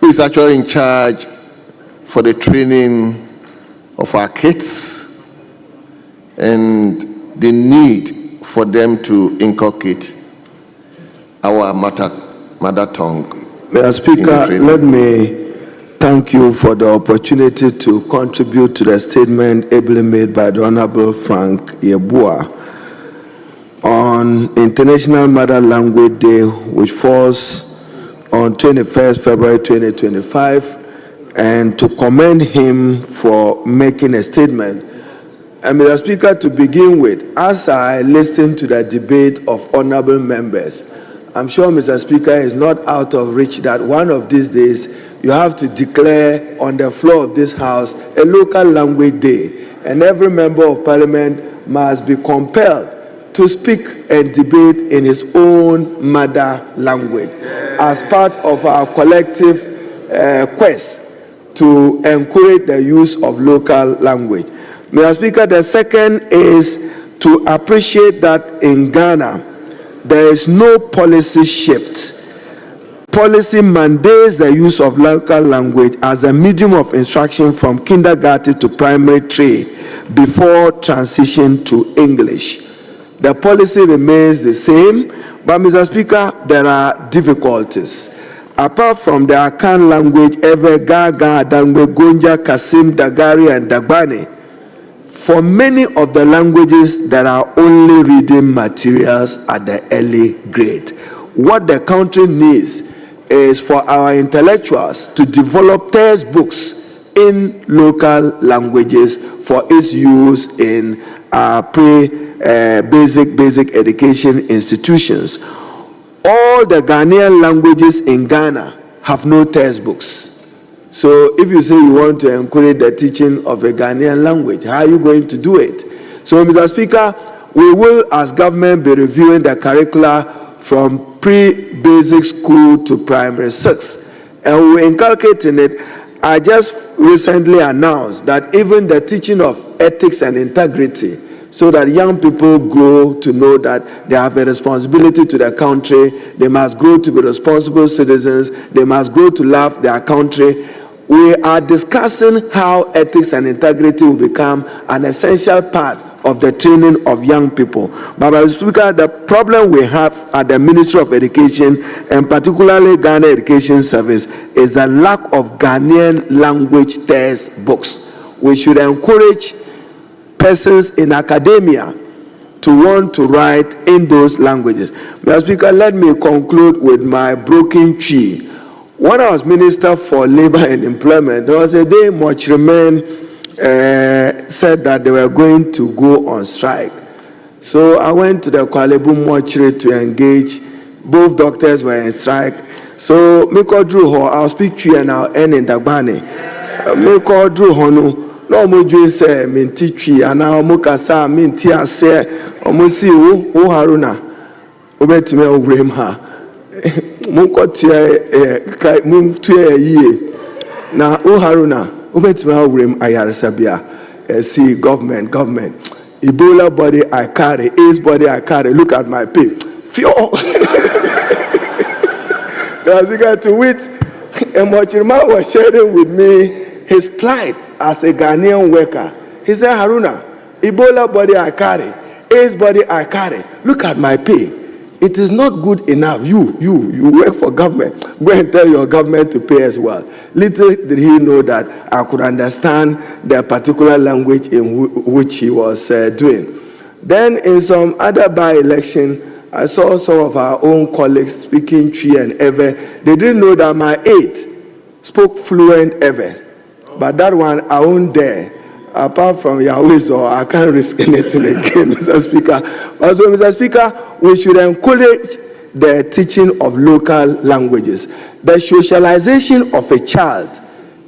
Who is actually in charge for the training of our kids and the need for them to inculcate our mother tongue. Mr. Speaker, let me thank you for the opportunity to contribute to the statement ably made by the Honorable Frank Yeboah on International Mother Language Day, which falls on 21st February 2025, and to commend him for making a statement. And Mr. Speaker, to begin with, as I listened to the debate of honorable members, I'm sure Mr. Speaker is not out of reach that one of these days you have to declare on the floor of this House a local language day, and every member of Parliament must be compelled to speak and debate in his own mother language as part of our collective quest to encourage the use of local language. Mr. Speaker, the second is to appreciate that in Ghana, there is no policy shift. Policy mandates the use of local language as a medium of instruction from kindergarten to primary 3 before transition to English. The policy remains the same, but Mr. Speaker, there are difficulties. Apart from the Akan language, Ewe, Gaga, Dangwe, Gonja, Kasim, Dagari, and Dagbani, for many of the languages, there are only reading materials at the early grade. What the country needs is for our intellectuals to develop textbooks in local languages for its use in our basic education institutions. All the Ghanaian languages in Ghana have no textbooks. So if you say you want to encourage the teaching of a Ghanaian language, how are you going to do it? So, Mr. Speaker, we will, as government, be reviewing the curricula from pre-basic school to primary 6. And we will inculcate in it. I just recently announced that even the teaching of ethics and integrity, so that young people grow to know that they have a responsibility to their country, they must grow to be responsible citizens, they must grow to love their country. We are discussing how ethics and integrity will become an essential part of the training of young people. But Mr. Speaker, the problem we have at the Ministry of Education, and particularly Ghana Education Service, is the lack of Ghanaian language textbooks. We should encourage persons in academia to want to write in those languages. Mr. Speaker, let me conclude with my broken tree. When I was Minister for Labor and Employment, there was a day much remain said that they were going to go on strike. So I went to the Kuala Lumpur mortuary to engage. Both doctors were in strike. So Miko Drew Ho, I'll speak to you and I'll end in Dagbani. Miko Drew Ho no mo dwe say minti twi ana mo kasa minti ase omo si wo Haruna obetime owrem ha mo kotie mo tue yie na o Haruna obetime owrem ayaresa bia see government Ebola body I carry, AIDS body I carry, look at my pay fio as we got to wit and Mochirma was sharing with me his plight as a Ghanaian worker. He said, Haruna, Ebola body I carry, AIDS body I carry. Look at my pay. It is not good enough. You work for government. Go and tell your government to pay as well. Little did he know that I could understand the particular language in which he was doing. Then in some other by-election, I saw some of our own colleagues speaking Twi and Ewe. They didn't know that my aide spoke fluent Ewe. But that one, I won't dare. Apart from Yahweh, so I can't risk anything again, Mr. Speaker. Also, Mr. Speaker, we should encourage the teaching of local languages. The socialization of a child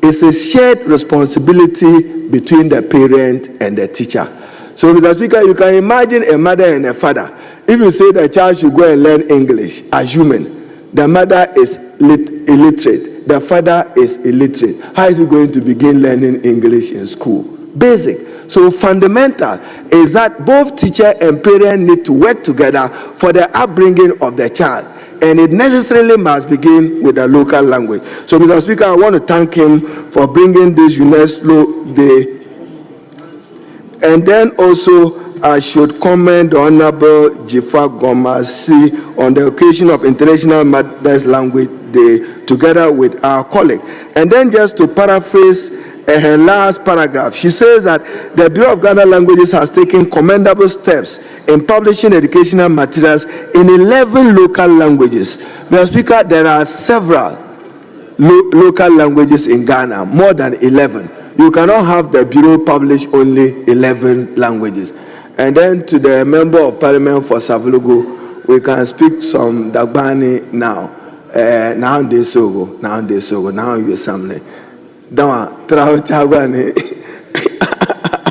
is a shared responsibility between the parent and the teacher. So, Mr. Speaker, you can imagine a mother and a father. If you say the child should go and learn English, assuming the mother is illiterate, the father is illiterate, how is he going to begin learning English in school? Basic. So fundamental is that both teacher and parent need to work together for the upbringing of the child. And it necessarily must begin with the local language. So, Mr. Speaker, I want to thank him for bringing this UNESCO Day. And then also, I should commend the Honorable Jifa Gomasi on the occasion of International Mother's Language Day, together with our colleague. And then just to paraphrase her last paragraph, she says that the Bureau of Ghana Languages has taken commendable steps in publishing educational materials in 11 local languages. Mr. Speaker, there are several local languages in Ghana, more than 11. You cannot have the Bureau publish only 11 languages. And then to the Member of Parliament for Savulugu, we can speak some Dagbani now. Now they so, now you something. Don't try to Dagbani.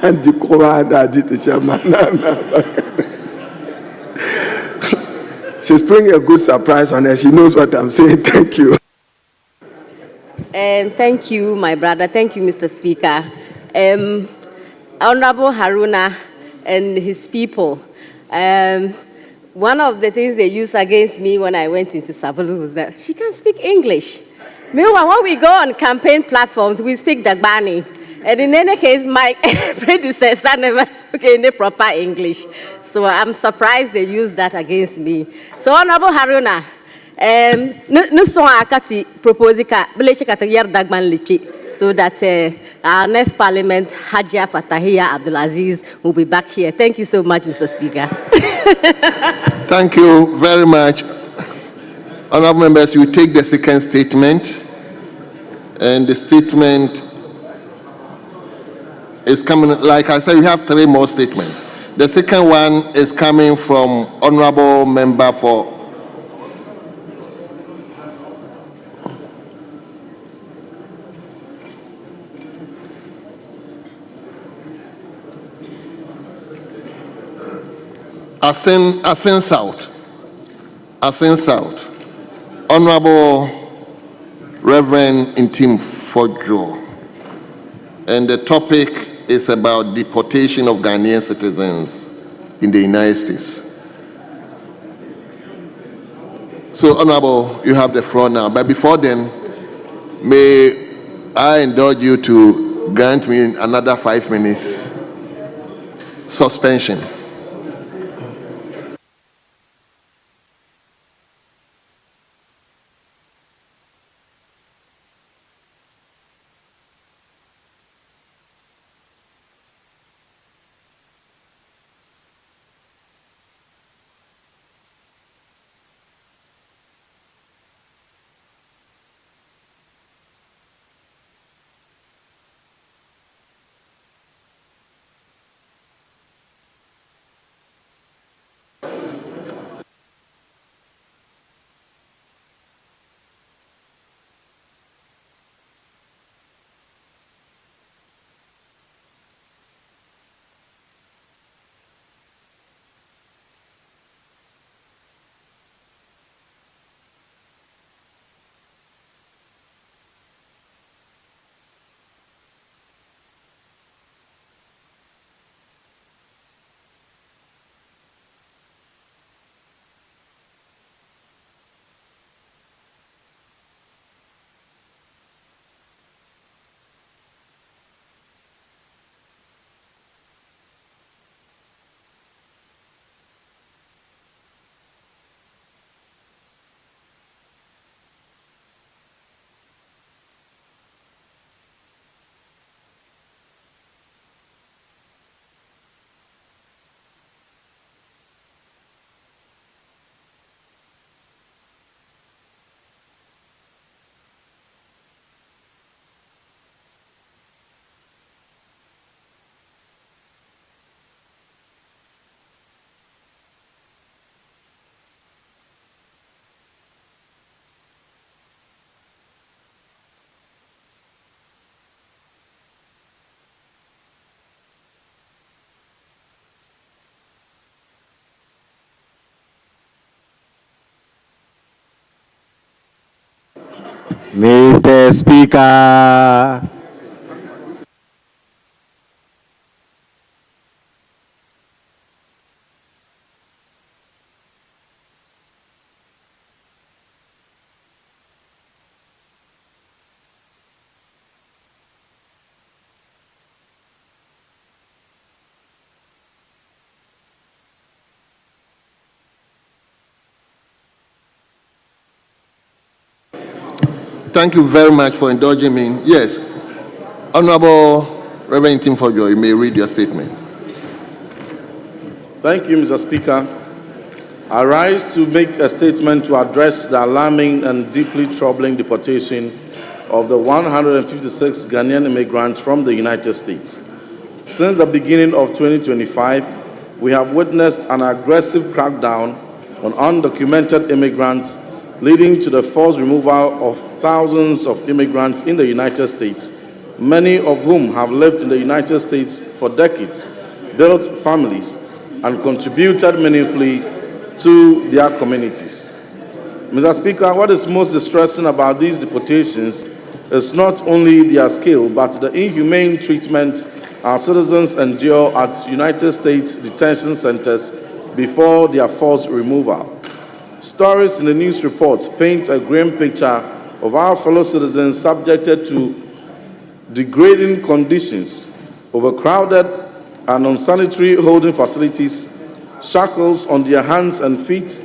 And the Quran did the shaman. She's bringing a good surprise on her. She knows what I'm saying. Thank you. And thank you, my brother. Thank you, Mr. Speaker. Honorable Haruna and his people. One of the things they used against me when I went into Sabulu was that she can't speak English. Meanwhile, when we go on campaign platforms, we speak Dagbani. And in any case, my predecessor never spoke any proper English. So I'm surprised they used that against me. So, Honorable Haruna, so that our next parliament, Hajia Fatahia Abdulaziz, will be back here. Thank you so much, Mr. Speaker. Thank you very much. Honourable members, you take the second statement, and the statement is coming, like I said, we have 3 more statements. The second one is coming from Honourable Member for Asin South, Honorable Reverend Intim Fojo, and the topic is about deportation of Ghanaian citizens in the United States. So, Honorable, you have the floor now. But before then, may I indulge you to grant me another 5 minutes suspension. Mr. Speaker. Thank you very much for indulging me. Yes, Honorable Reverend Tim Fojo, you may read your statement. Thank you, Mr. Speaker. I rise to make a statement to address the alarming and deeply troubling deportation of the 156 Ghanaian immigrants from the United States. Since the beginning of 2025, we have witnessed an aggressive crackdown on undocumented immigrants, leading to the forced removal of thousands of immigrants in the United States, many of whom have lived in the United States for decades, built families, and contributed meaningfully to their communities. Mr. Speaker, what is most distressing about these deportations is not only their scale, but the inhumane treatment our citizens endure at United States detention centers before their forced removal. Stories in the news reports paint a grim picture of our fellow citizens subjected to degrading conditions, overcrowded and unsanitary holding facilities, shackles on their hands and feet,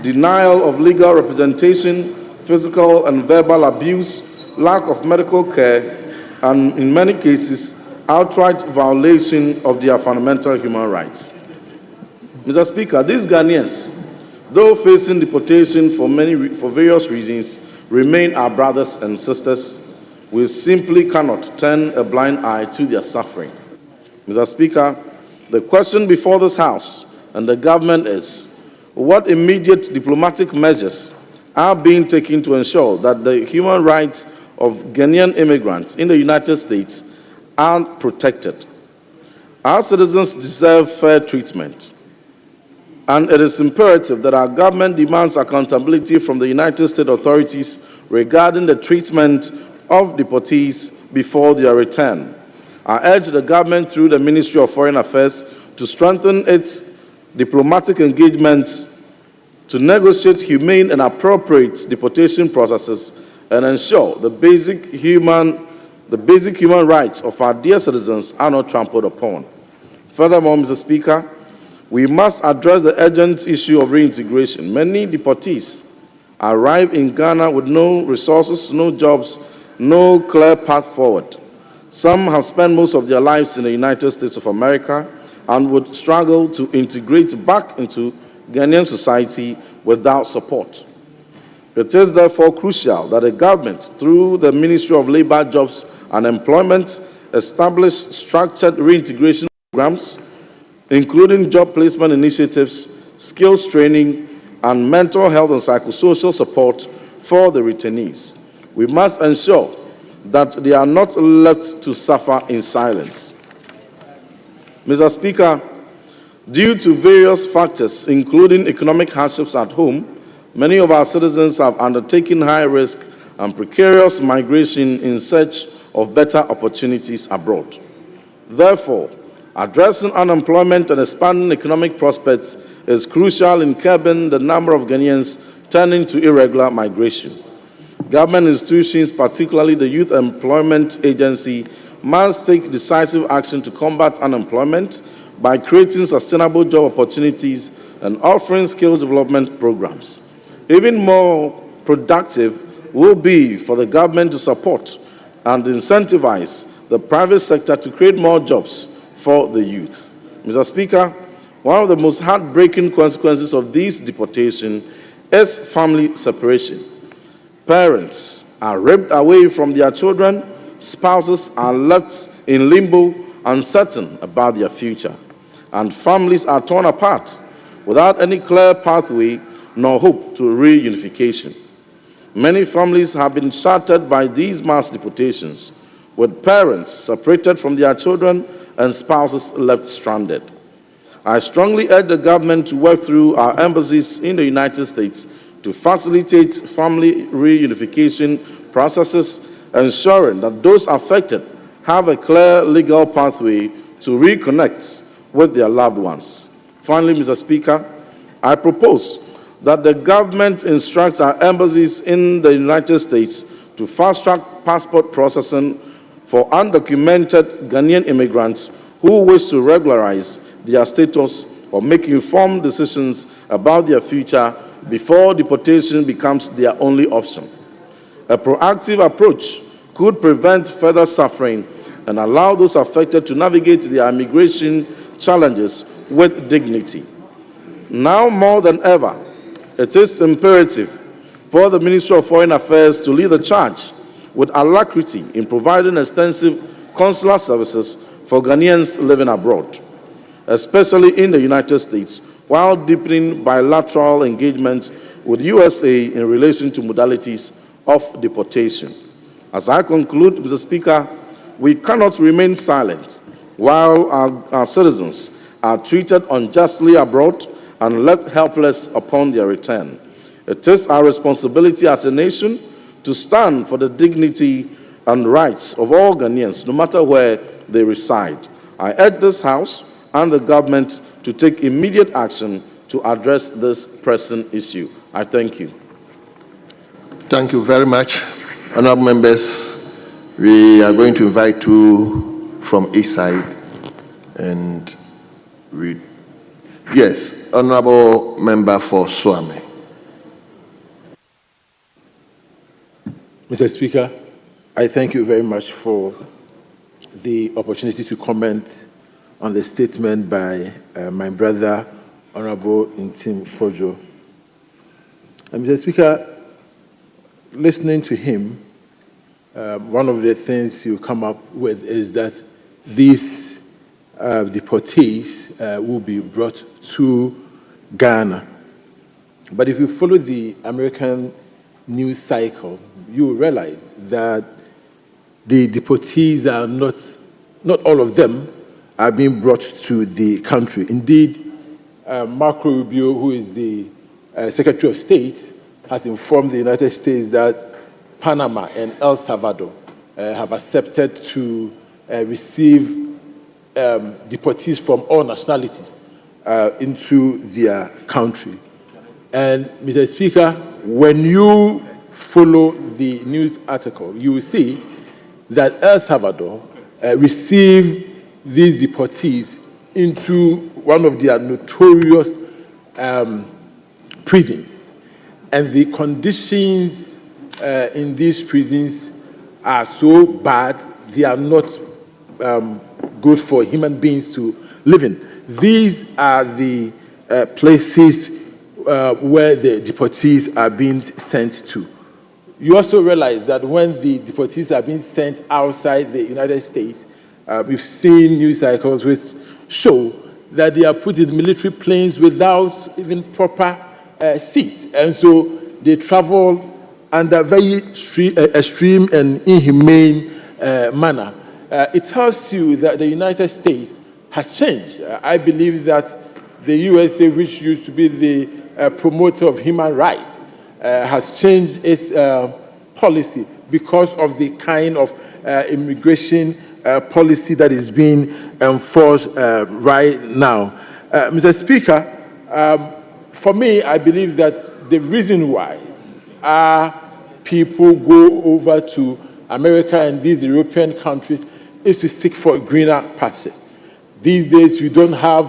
denial of legal representation, physical and verbal abuse, lack of medical care, and in many cases, outright violation of their fundamental human rights. Mr. Speaker, these Ghanaians, though facing deportation for various reasons, remain our brothers and sisters. We simply cannot turn a blind eye to their suffering. Mr. Speaker, the question before this House and the government is, what immediate diplomatic measures are being taken to ensure that the human rights of Ghanaian immigrants in the United States are protected? Our citizens deserve fair treatment, and it is imperative that our government demands accountability from the United States authorities regarding the treatment of deportees before their return. I urge the government through the Ministry of Foreign Affairs to strengthen its diplomatic engagements to negotiate humane and appropriate deportation processes and ensure the basic human rights of our dear citizens are not trampled upon. Furthermore, Mr. Speaker, we must address the urgent issue of reintegration. Many deportees arrive in Ghana with no resources, no jobs, no clear path forward. Some have spent most of their lives in the United States of America and would struggle to integrate back into Ghanaian society without support. It is therefore crucial that the government, through the Ministry of Labor, Jobs and Employment, establish structured reintegration programs, including job placement initiatives, skills training, and mental health and psychosocial support for the returnees. We must ensure that they are not left to suffer in silence. Mr. Speaker, due to various factors, including economic hardships at home, many of our citizens have undertaken high-risk and precarious migration in search of better opportunities abroad. Therefore, addressing unemployment and expanding economic prospects is crucial in curbing the number of Ghanaians turning to irregular migration. Government institutions, particularly the Youth Employment Agency, must take decisive action to combat unemployment by creating sustainable job opportunities and offering skill development programs. Even more productive will be for the government to support and incentivize the private sector to create more jobs for the youth. Mr. Speaker, one of the most heartbreaking consequences of this deportation is family separation. Parents are ripped away from their children, spouses are left in limbo, uncertain about their future, and families are torn apart without any clear pathway nor hope to reunification. Many families have been shattered by these mass deportations, with parents separated from their children and spouses left stranded. I strongly urge the government to work through our embassies in the United States to facilitate family reunification processes, ensuring that those affected have a clear legal pathway to reconnect with their loved ones. Finally, Mr. Speaker, I propose that the government instructs our embassies in the United States to fast-track passport processing for undocumented Ghanaian immigrants who wish to regularize their status or make informed decisions about their future before deportation becomes their only option. A proactive approach could prevent further suffering and allow those affected to navigate their immigration challenges with dignity. Now more than ever, it is imperative for the Ministry of Foreign Affairs to lead the charge with alacrity in providing extensive consular services for Ghanaians living abroad, especially in the United States, while deepening bilateral engagement with USA in relation to modalities of deportation. As I conclude, Mr. Speaker, we cannot remain silent while our citizens are treated unjustly abroad and left helpless upon their return. It is our responsibility as a nation to stand for the dignity and rights of all Ghanaians, no matter where they reside. I urge this House and the government to take immediate action to address this pressing issue. I thank you. Thank you very much. Honorable members, we are going to invite two from each side. And yes, Honorable Member for Swami. Mr. Speaker, I thank you very much for the opportunity to comment on the statement by my brother, Honorable Intim Fojo. Mr. Speaker, listening to him, one of the things you come up with is that these deportees will be brought to Ghana. But if you follow the American news cycle, you will realize that the deportees are not all of them are being brought to the country. Indeed, Marco Rubio, who is the Secretary of State, has informed the United States that Panama and El Salvador have accepted to receive deportees from all nationalities into their country. And Mr. Speaker, when you follow the news article, you will see that El Salvador received these deportees into one of their notorious prisons. And the conditions in these prisons are so bad, they are not good for human beings to live in. These are the places where the deportees are being sent to. You also realize that when the deportees are being sent outside the United States, we've seen news cycles which show that they are put in military planes without even proper seats. And so they travel under very extreme and inhumane manner. It tells you that the United States has changed. I believe that the USA, which used to be the promoter of human rights, has changed its policy because of the kind of immigration policy that is being enforced right now. Mr. Speaker, for me, I believe that the reason why people go over to America and these European countries is to seek for greener pastures. These days, we don't have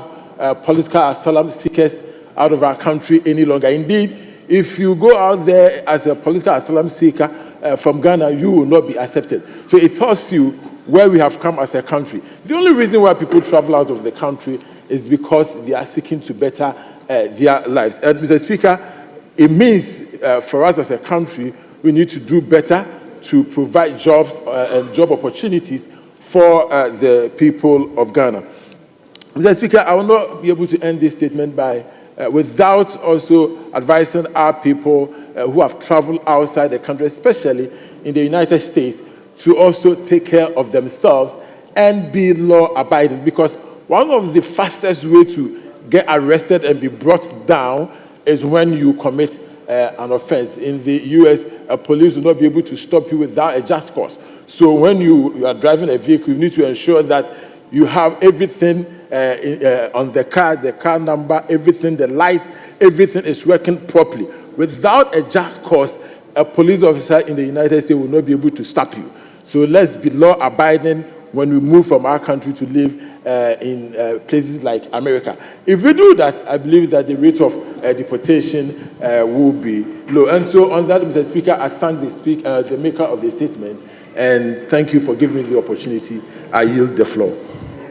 political asylum seekers out of our country any longer. Indeed, if you go out there as a political asylum seeker from Ghana, you will not be accepted. So it tells you where we have come as a country. The only reason why people travel out of the country is because they are seeking to better their lives. And Mr. Speaker, it means for us as a country, we need to do better to provide jobs and job opportunities for the people of Ghana. Mr. Speaker, I will not be able to end this statement by without also advising our people who have traveled outside the country, especially in the United States, to also take care of themselves and be law-abiding. Because one of the fastest ways to get arrested and be brought down is when you commit an offense. In the U.S., police will not be able to stop you without a just cause. So when you are driving a vehicle, you need to ensure that you have everything on the car number, everything, the lights, everything is working properly. Without a just cause, a police officer in the United States will not be able to stop you. So let's be law-abiding when we move from our country to live in places like America. If we do that, I believe that the rate of deportation will be low. And so on that, Mr. Speaker, I thank the maker of the statement, and thank you for giving me the opportunity. I yield the floor.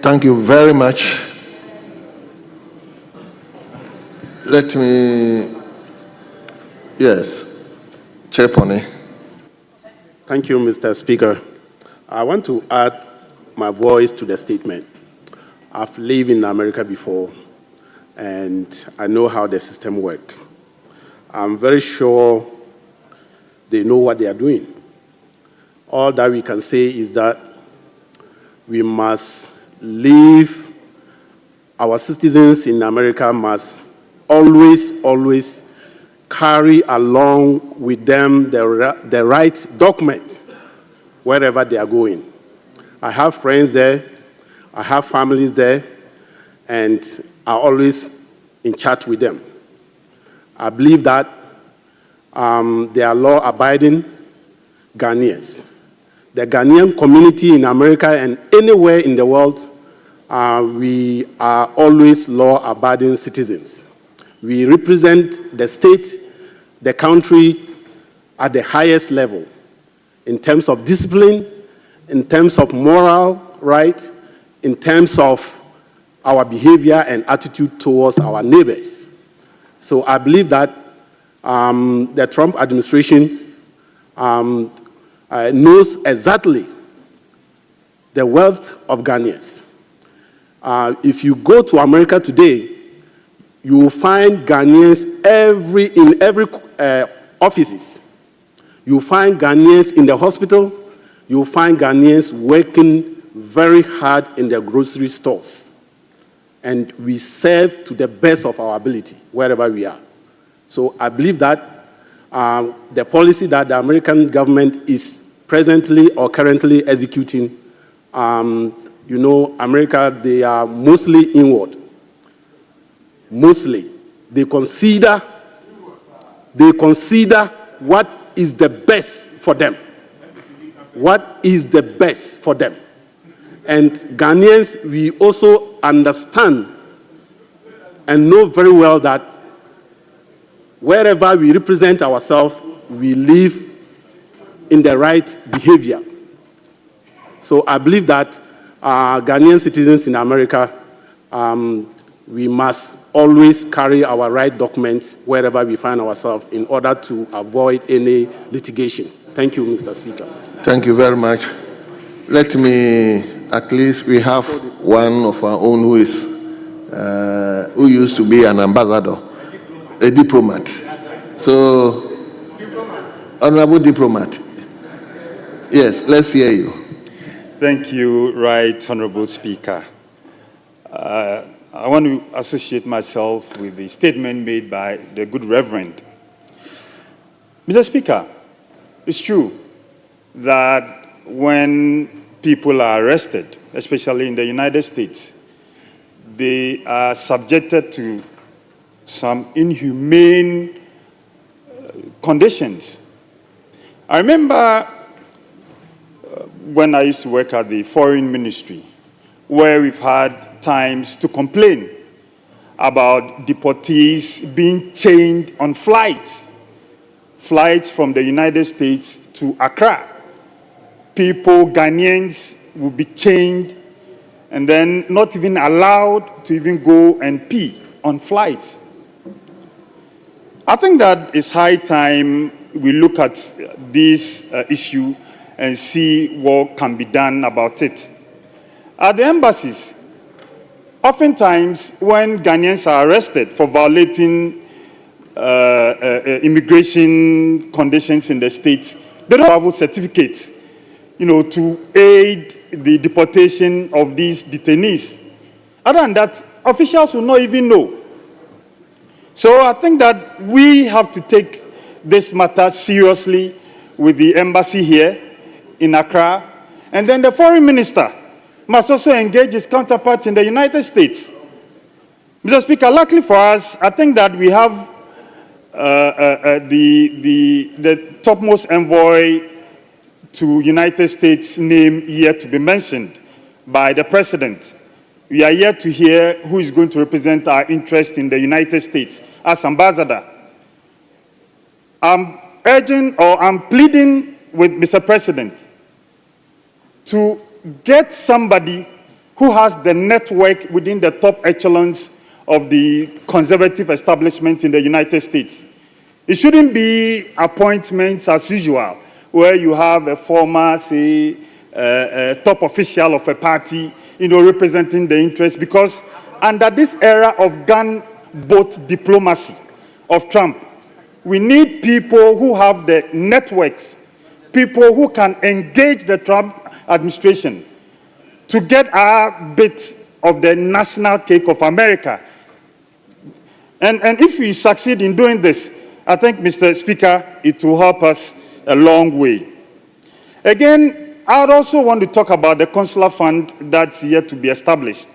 Thank you very much. Let me, yes, Chair Pony. Thank you, Mr. Speaker. I want to add my voice to the statement. I've lived in America before, and I know how the system works. I'm very sure they know what they are doing. All that we can say is that we must leave, our citizens in America must always carry along with them the right document wherever they are going. I have friends there, I have families there, and I'm always in chat with them. I believe that they are law-abiding Ghanaians. The Ghanaian community in America and anywhere in the world, we are always law-abiding citizens. We represent the state, the country at the highest level in terms of discipline, in terms of moral right, in terms of our behavior and attitude towards our neighbors. So I believe that the Trump administration knows exactly the wealth of Ghanaians. If you go to America today, you will find Ghanaians in every offices. You will find Ghanaians in the hospital. You will find Ghanaians working very hard in the grocery stores. And we serve to the best of our ability wherever we are. So I believe that the policy that the American government is presently or currently executing, you know, America, they are mostly inward. Mostly. They consider what is the best for them. What is the best for them. And Ghanaians, we also understand and know very well that wherever we represent ourselves, we live in the right behavior. So I believe that Ghanaian citizens in America, we must always carry our right documents wherever we find ourselves in order to avoid any litigation. Thank you, Mr. Speaker. Thank you very much. Let me, at least we have one of our own who is, who used to be an ambassador, a diplomat. So, honorable diplomat. Yes, let's hear you. Thank you, Right Honorable Speaker. I want to associate myself with the statement made by the good Reverend. Mr. Speaker, it's true that when people are arrested, especially in the United States, they are subjected to some inhumane conditions. I remember when I used to work at the Foreign Ministry, where we've had times to complain about deportees being chained on flights from the United States to Accra. People, Ghanaians, will be chained and then not even allowed to even go and pee on flights. I think that it's high time we look at this issue and see what can be done about it. At the embassies, oftentimes when Ghanaians are arrested for violating immigration conditions in the States, they don't have certificates, you know, to aid the deportation of these detainees. Other than that, officials will not even know. So I think that we have to take this matter seriously with the embassy here in Accra, and then the foreign minister must also engage his counterparts in the United States. Mr. Speaker, luckily for us, I think that we have the topmost envoy to United States name yet to be mentioned by the President. We are yet to hear who is going to represent our interest in the United States as ambassador. I'm urging or I'm pleading with Mr. President to get somebody who has the network within the top echelons of the conservative establishment in the United States. It shouldn't be appointments as usual, where you have a former, say, top official of a party, you know, representing the interest, because under this era of gun boat diplomacy of Trump. We need people who have the networks, people who can engage the Trump administration to get our bit of the national cake of America. And if we succeed in doing this, I think, Mr. Speaker, it will help us a long way. Again, I would also want to talk about the consular fund that's yet to be established.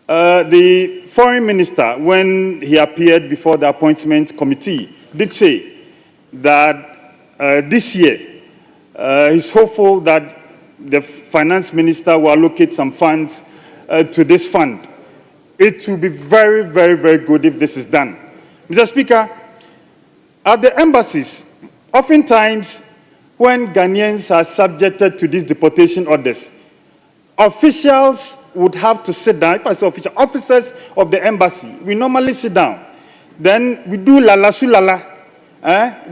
The foreign minister, when he appeared before the appointment committee, did say that this year he's hopeful that the finance minister will allocate some funds to this fund. It will be very, very, very good if this is done. Mr. Speaker, at the embassies, oftentimes when Ghanaians are subjected to these deportation orders, officials would have to sit down. If I say official, officers of the embassy, we normally sit down. Then we do lala sulala. I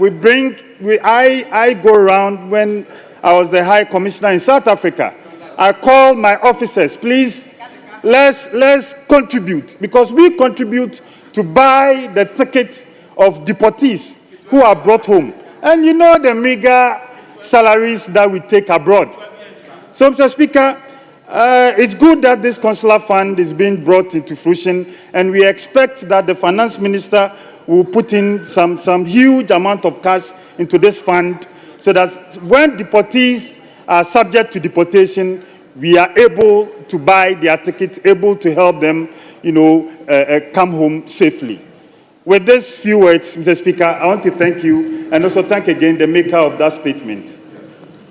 go around when I was the High Commissioner in South Africa. I call my officers, please, let's contribute, because we contribute to buy the tickets of deportees who are brought home. And you know the meager salaries that we take abroad. So, Mr. Speaker, it's good that this consular fund is being brought into fruition, and we expect that the finance minister will put in some huge amount of cash into this fund, so that when deportees are subject to deportation, we are able to buy their tickets, able to help them, come home safely. With these few words, Mr. Speaker, I want to thank you and also thank again the maker of that statement.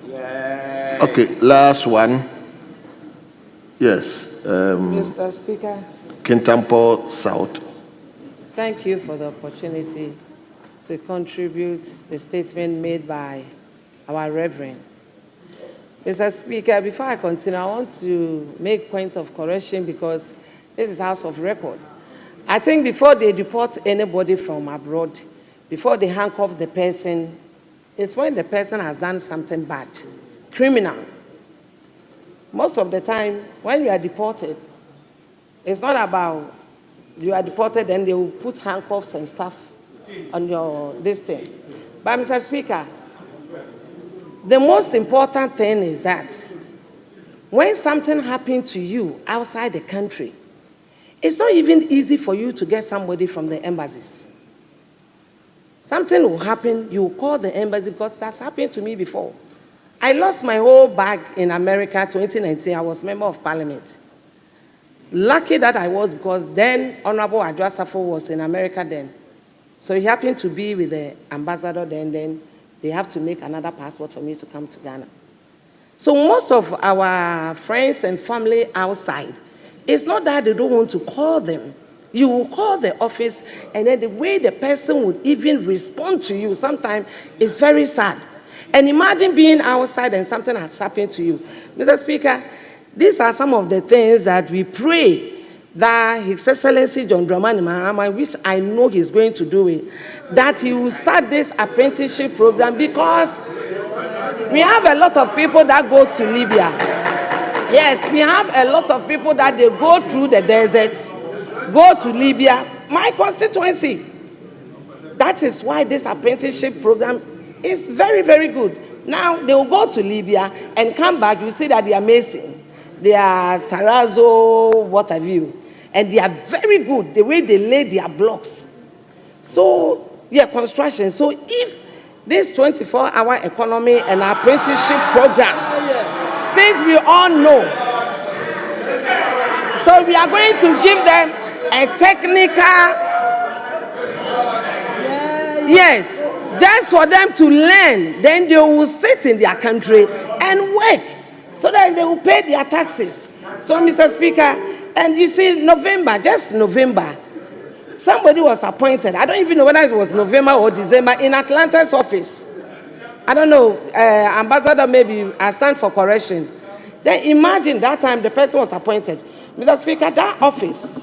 Okay, last one. Yes. Mr. Speaker. Kintampo South. Thank you for the opportunity to contribute the statement made by our Reverend. Mr. Speaker, before I continue, I want to make point of correction because this is House of Record. I think before they deport anybody from abroad, before they handcuff the person, it's when the person has done something bad, criminal. Most of the time, when you are deported, it's not about you are deported and they will put handcuffs and stuff on your this thing. But Mr. Speaker, the most important thing is that when something happened to you outside the country, it's not even easy for you to get somebody from the embassies. Something will happen, you will call the embassy, because that's happened to me before. I lost my whole bag in America 2019. I was member of parliament. Lucky that I was, because then Honorable Adwa Safo was in America then. So he happened to be with the ambassador then they have to make another passport for me to come to Ghana. So most of our friends and family outside, it's not that they don't want to call them. You will call the office, and then the way the person would even respond to you sometimes is very sad. And imagine being outside and something has happened to you. Mr. Speaker, these are some of the things that we pray that His Excellency John Dramani Mahama, which I know he's going to do it, that he will start this apprenticeship program, because we have a lot of people that go to Libya. Yes, we have a lot of people that they go through the deserts, go to Libya, my constituency. That is why this apprenticeship program is very, very good. Now, they will go to Libya and come back, you see that they are amazing. They are terrazzo, what have you. And they are very good, the way they lay their blocks. So, yeah, construction. So if this 24-hour economy and apprenticeship program, since we all know, so we are going to give them a technical, yes, just for them to learn, then they will sit in their country and work, so that they will pay their taxes. So, Mr. Speaker, and you see, November, just November, somebody was appointed. I don't even know whether it was November or December in Atlanta's office. I don't know, Ambassador, maybe I stand for correction. Then imagine that time the person was appointed. Mr. Speaker, that office,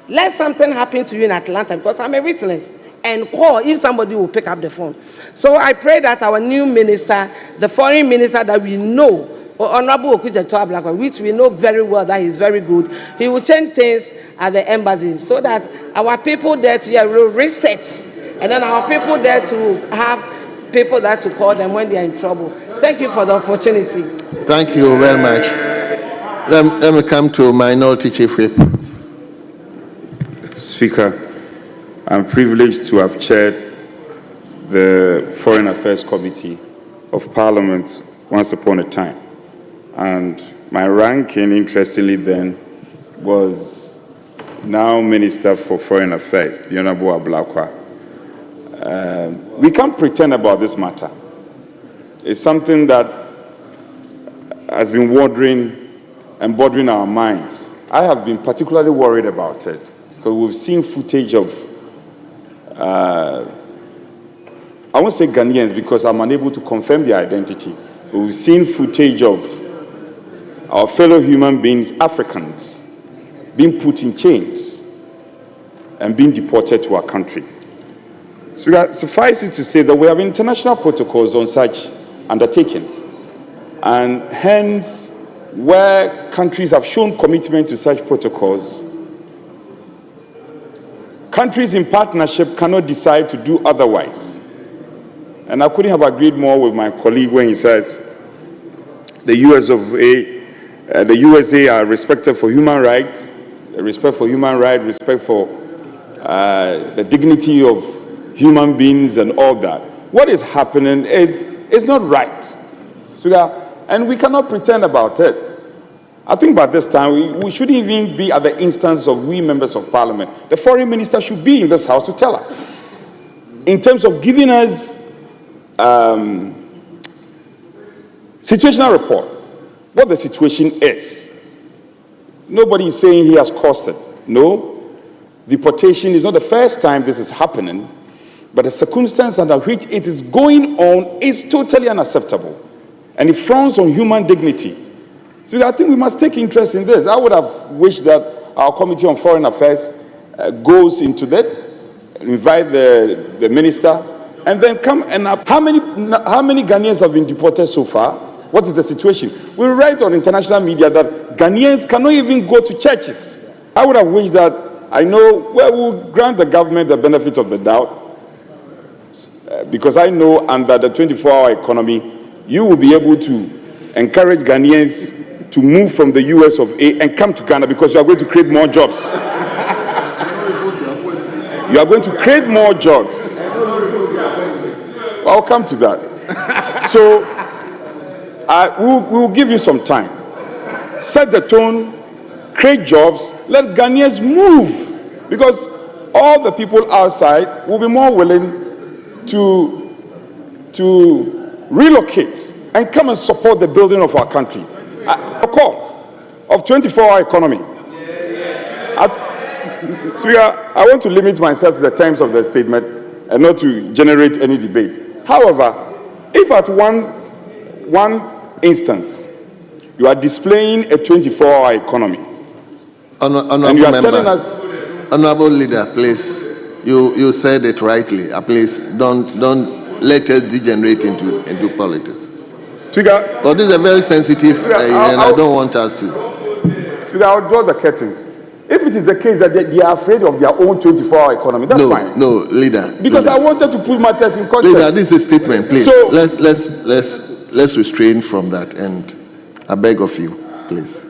let something happen to you in Atlanta, because I'm a witness, and call if somebody will pick up the phone. So I pray that our new minister, the foreign minister that we know, Honorable Okujeto Ablakwa, which we know very well that he's very good. He will change things at the embassy so that our people there will reset, and then our people there to have people that to call them when they are in trouble. Thank you for the opportunity. Thank you very much. Let me come to Minority Chief Whip. Speaker, I'm privileged to have chaired the Foreign Affairs Committee of Parliament once upon a time. And my ranking, interestingly then, was now Minister for Foreign Affairs, the Honorable Ablakwa. We can't pretend about this matter. It's something that has been wandering and bothering our minds. I have been particularly worried about it because we've seen footage of, I won't say Ghanaians because I'm unable to confirm their identity. We've seen footage of our fellow human beings, Africans, being put in chains and being deported to our country. So suffice it to say that we have international protocols on such undertakings. And hence, where countries have shown commitment to such protocols, countries in partnership cannot decide to do otherwise. And I couldn't have agreed more with my colleague when he says the USA are respected for human rights, respect for human rights, respect for the dignity of human beings and all that. What is happening is not right. And we cannot pretend about it. I think by this time, we shouldn't even be at the instance of we members of parliament. The foreign minister should be in this house to tell us, in terms of giving us situational report, what the situation is. Nobody is saying he has caused it. No, deportation is not the first time this is happening, but the circumstance under which it is going on is totally unacceptable. And it frowns on human dignity. So I think we must take interest in this. I would have wished that our Committee on Foreign Affairs goes into that, invite the minister, and then come and how many Ghanaians have been deported so far? What is the situation? We write on international media that Ghanaians cannot even go to churches. I would have wished that, I know, we'll grant the government the benefit of the doubt, because I know under the 24-hour economy, you will be able to encourage Ghanaians to move from the US of A and come to Ghana because you are going to create more jobs. You are going to create more jobs. I'll come to that. So we'll give you some time. Set the tone, create jobs, let Ghanaians move, because all the people outside will be more willing to relocate and come and support the building of our country. A call of 24-hour economy. Speaker, I want to limit myself to the terms of the statement and not to generate any debate. However, if at one instance you are displaying a 24-hour economy, and you are telling us, Honorable Leader, please, you said it rightly. Please don't let us degenerate into politics. Speaker, but this is a very sensitive, and I don't want us to. Speaker, I'll draw the curtains. If it is the case that they are afraid of their own 24-hour economy, that's fine. No, Leader. Because leader. I wanted to put matters in context. Leader, this is a statement, please. So, let's restrain from that, and I beg of you, please.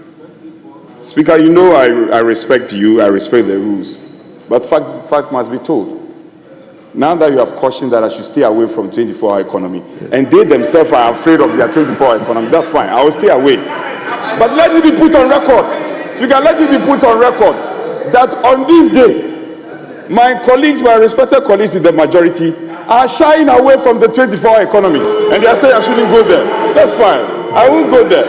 Speaker, you know I respect you, I respect the rules, but fact must be told. Now that you have cautioned that I should stay away from 24-hour economy, and they themselves are afraid of their 24-hour economy, that's fine. I will stay away. But let it be put on record. Speaker, let it be put on record that on this day, my colleagues, my respected colleagues in the majority, are shying away from the 24-hour economy. And they are saying I shouldn't go there. That's fine. I won't go there.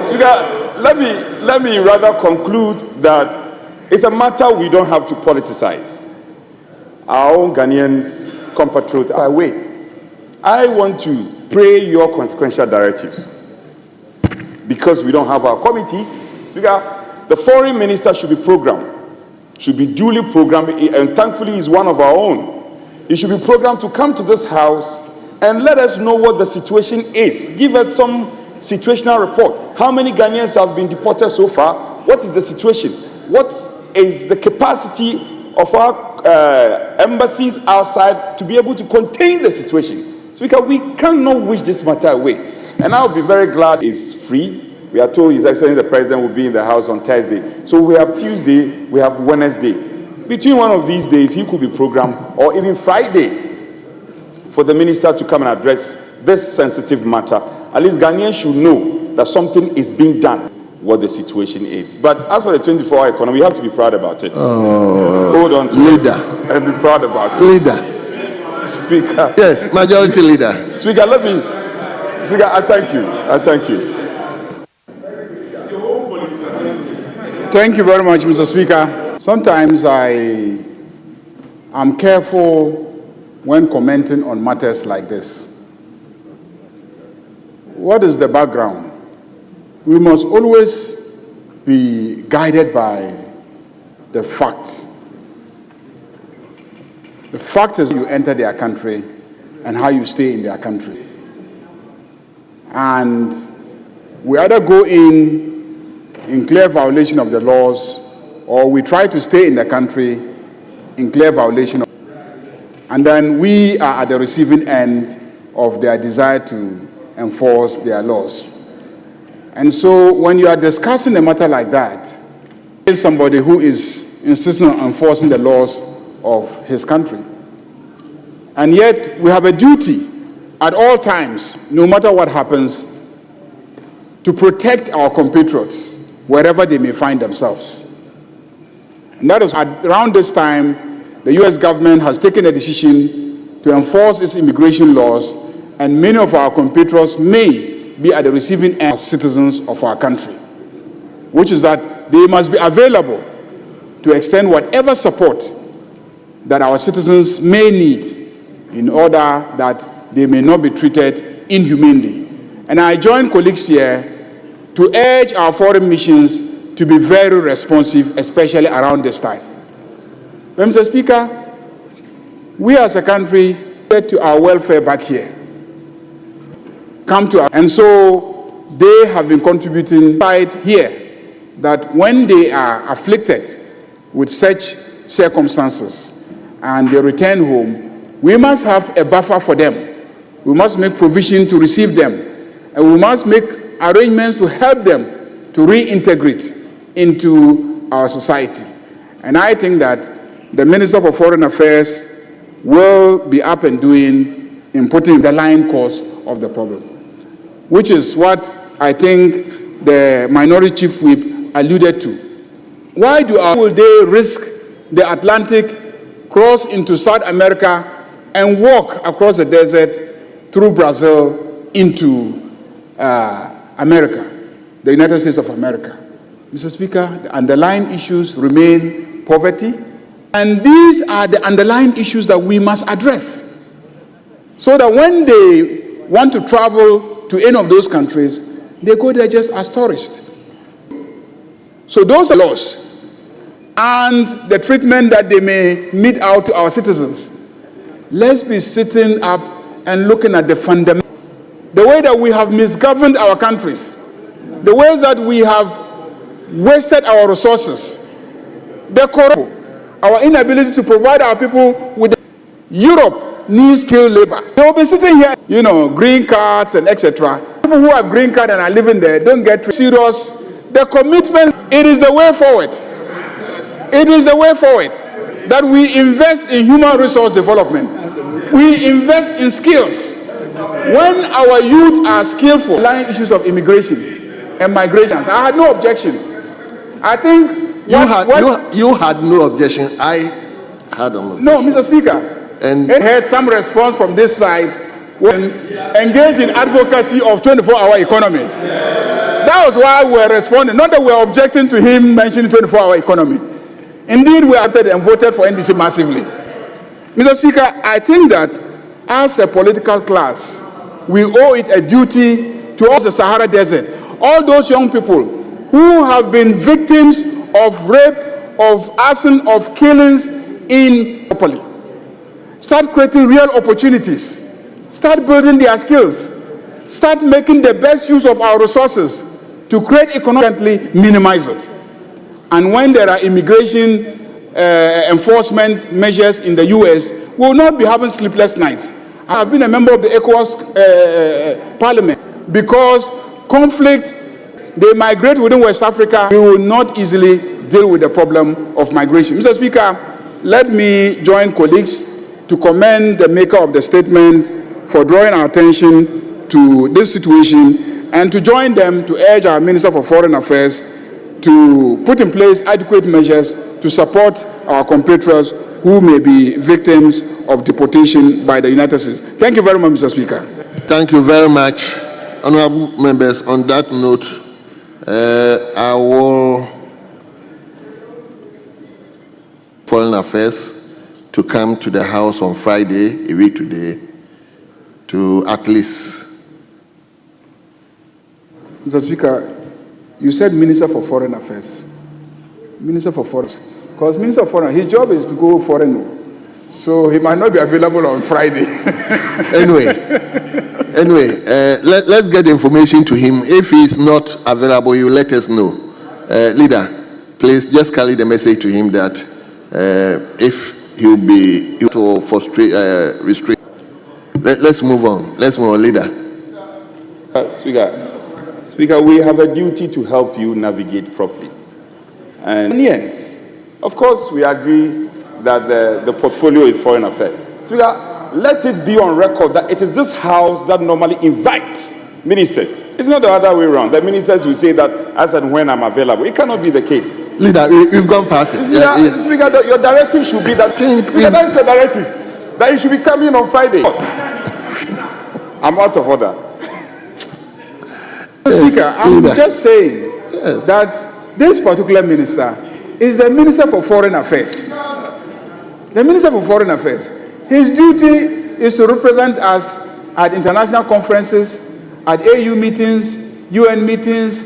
Speaker, let me rather conclude that it's a matter we don't have to politicize. Our own Ghanaians, compatriots are away. I want to pray your consequential directives. Because we don't have our committees, Speaker, the foreign minister should be programmed, should be duly programmed, and thankfully he's one of our own. He should be programmed to come to this house and let us know what the situation is. Give us some situational report. How many Ghanaians have been deported so far? What is the situation? What is the capacity of our embassies outside to be able to contain the situation? Speaker, we cannot wish this matter away. And I'll be very glad it's free. We are told His Excellency the President will be in the House on Thursday. So we have Tuesday, we have Wednesday. Between one of these days, he could be programmed, or even Friday, for the minister to come and address this sensitive matter. At least Ghanaians should know that something is being done, what the situation is. But as for the 24-hour economy, we have to be proud about it. Hold on to leader. It and be proud about it. Leader. Speaker. Yes, majority leader. Speaker, Speaker, I thank you. I thank you. Thank you very much, Mr. Speaker. Sometimes I am careful when commenting on matters like this. What is the background? We must always be guided by the facts. The fact is you enter their country and how you stay in their country. And we either go in clear violation of the laws, or we try to stay in the country in clear violation of, and then we are at the receiving end of their desire to enforce their laws. And so when you are discussing a matter like that, there's somebody who is insisting on enforcing the laws of his country. And yet we have a duty at all times, no matter what happens, to protect our compatriots wherever they may find themselves. And that is around this time, the US government has taken a decision to enforce its immigration laws, and many of our compatriots may be at the receiving end as citizens of our country, which is that they must be available to extend whatever support that our citizens may need in order that they may not be treated inhumanely. And I join colleagues here to urge our foreign missions to be very responsive, especially around this time. Mr. Speaker, we as a country get to our welfare back here. And so they have been contributing right here that when they are afflicted with such circumstances and they return home, we must have a buffer for them. We must make provision to receive them, and we must make arrangements to help them to reintegrate into our society. And I think that the Minister for Foreign Affairs will be up and doing in putting the line cause of the problem, which is what I think the Minority Chief Whip alluded to. Why will they risk the Atlantic, cross into South America, and walk across the desert through Brazil into America, the United States of America? Mr. Speaker, the underlying issues remain poverty, and these are the underlying issues that we must address, so that when they want to travel to any of those countries, they go there just as tourists. So those are laws and the treatment that they may mete out to our citizens. Let's be sitting up and looking at the fundamental, the way that we have misgoverned our countries, the way that we have wasted our resources, the corruption, our inability to provide our people with Europe needs skilled labor. They will be sitting here, green cards and etc. People who have green card and are living there don't get serious. The commitment, it is the way forward. It is the way forward that we invest in human resource development. We invest in skills. When our youth are skillful, line issues of immigration and migrations, I had no objection. I think you had no objection. I had no objection. No, Mr. Speaker. And I had some response from this side when engaged in advocacy of 24-hour economy. That was why we were responding. Not that we are objecting to him mentioning 24-hour economy. Indeed, we acted and voted for NDC massively. Mr. Speaker, I think that as a political class, we owe it a duty to all the Sahara Desert, all those young people who have been victims of rape, of arson, of killings in properly. Start creating real opportunities. Start building their skills. start making the best use of our resources to create economically, minimize it. And when there are immigration enforcement measures in the US, we will not be having sleepless nights. I have been a member of the ECOWAS Parliament because conflict, they migrate within West Africa. We will not easily deal with the problem of migration. Mr. Speaker, let me join colleagues to commend the maker of the statement for drawing our attention to this situation and to join them to urge our Minister for Foreign Affairs to put in place adequate measures to support our compatriots who may be victims of deportation by the United States. Thank you very much, Mr. Speaker. Thank you very much. Honorable members, on that note, I will Foreign Affairs to come to the House on Friday, a week today, to at least. Mr. Speaker, you said Minister for Foreign Affairs. Minister for Foreign Affairs. Because Minister of Foreign, his job is to go foreign. So he might not be available on Friday. Anyway, let's get the information to him. If he's not available, you let us know. Leader, please just carry the message to him that if he'll be to frustrate, restrict. Let's move on. Let's move on, Leader. Speaker, we have a duty to help you navigate properly. And in the end, of course, we agree that the portfolio is foreign affairs. Speaker, let it be on record that it is this House that normally invites ministers. It's not the other way around. The ministers will say that as and when I'm available. It cannot be the case. Leader, we've gone past it. Speaker, your directive should be that. Speaker, that's your directive. That you should be coming on Friday. I'm out of order. Speaker, I'm just saying that this particular minister is the Minister for Foreign Affairs. The Minister for Foreign Affairs. His duty is to represent us at international conferences, at AU meetings, UN meetings,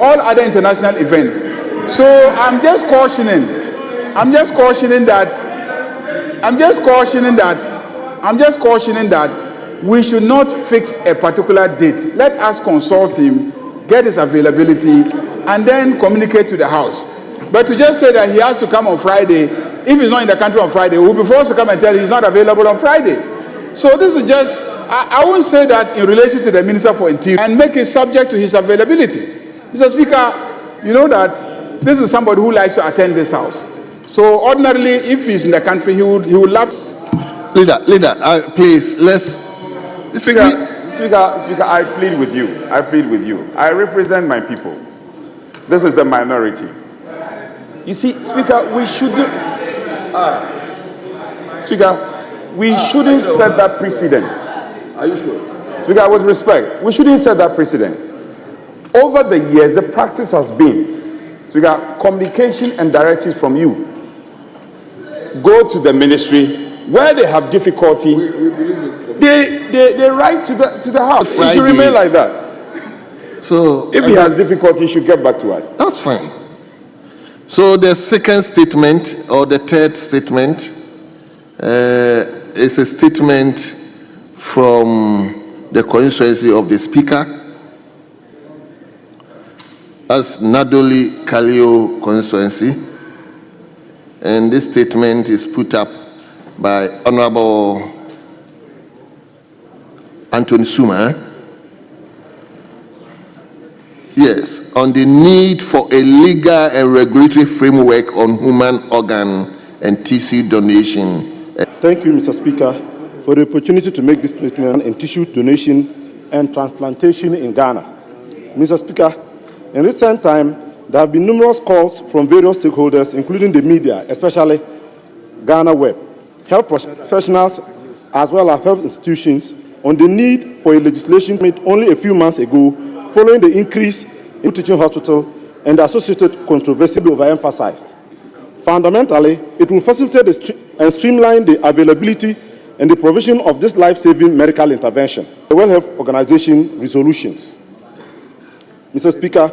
all other international events. So I'm just cautioning that we should not fix a particular date. Let us consult him, get his availability, and then communicate to the House. But to just say that he has to come on Friday, if he's not in the country on Friday, we'll be forced to come and tell him he's not available on Friday. So this is just, I won't say that in relation to the Minister for Interior and make it subject to his availability. Mr. Speaker, you know that this is somebody who likes to attend this House. So ordinarily, if he's in the country, he would love. Leader, please, let's. Speaker, I plead with you. I represent my people. This is the minority. You see, Speaker, we shouldn't. We shouldn't set that precedent. Are you sure? Speaker, with respect, we shouldn't set that precedent. Over the years, the practice has been, Speaker, communication and directives from you go to the ministry. Where they have difficulty, they write to the House. It should remain like that. So if he has difficulty, he should get back to us. That's fine. So the second statement or the third statement is a statement from the constituency of the Speaker as Nadoli Kalio constituency, and this statement is put up by Honorable Anthony Suma. Yes, on the need for a legal and regulatory framework on human organ and tissue donation. Thank you, Mr. Speaker, for the opportunity to make this statement on tissue donation and transplantation in Ghana. Mr. Speaker, in recent time, there have been numerous calls from various stakeholders, including the media, especially Ghana Web, health professionals, as well as health institutions, on the need for a legislation made only a few months ago following the increase in teaching hospital and the associated controversy overemphasized. Fundamentally, it will facilitate and streamline the availability and the provision of this life-saving medical intervention. The World Health Organization resolutions. Mr. Speaker,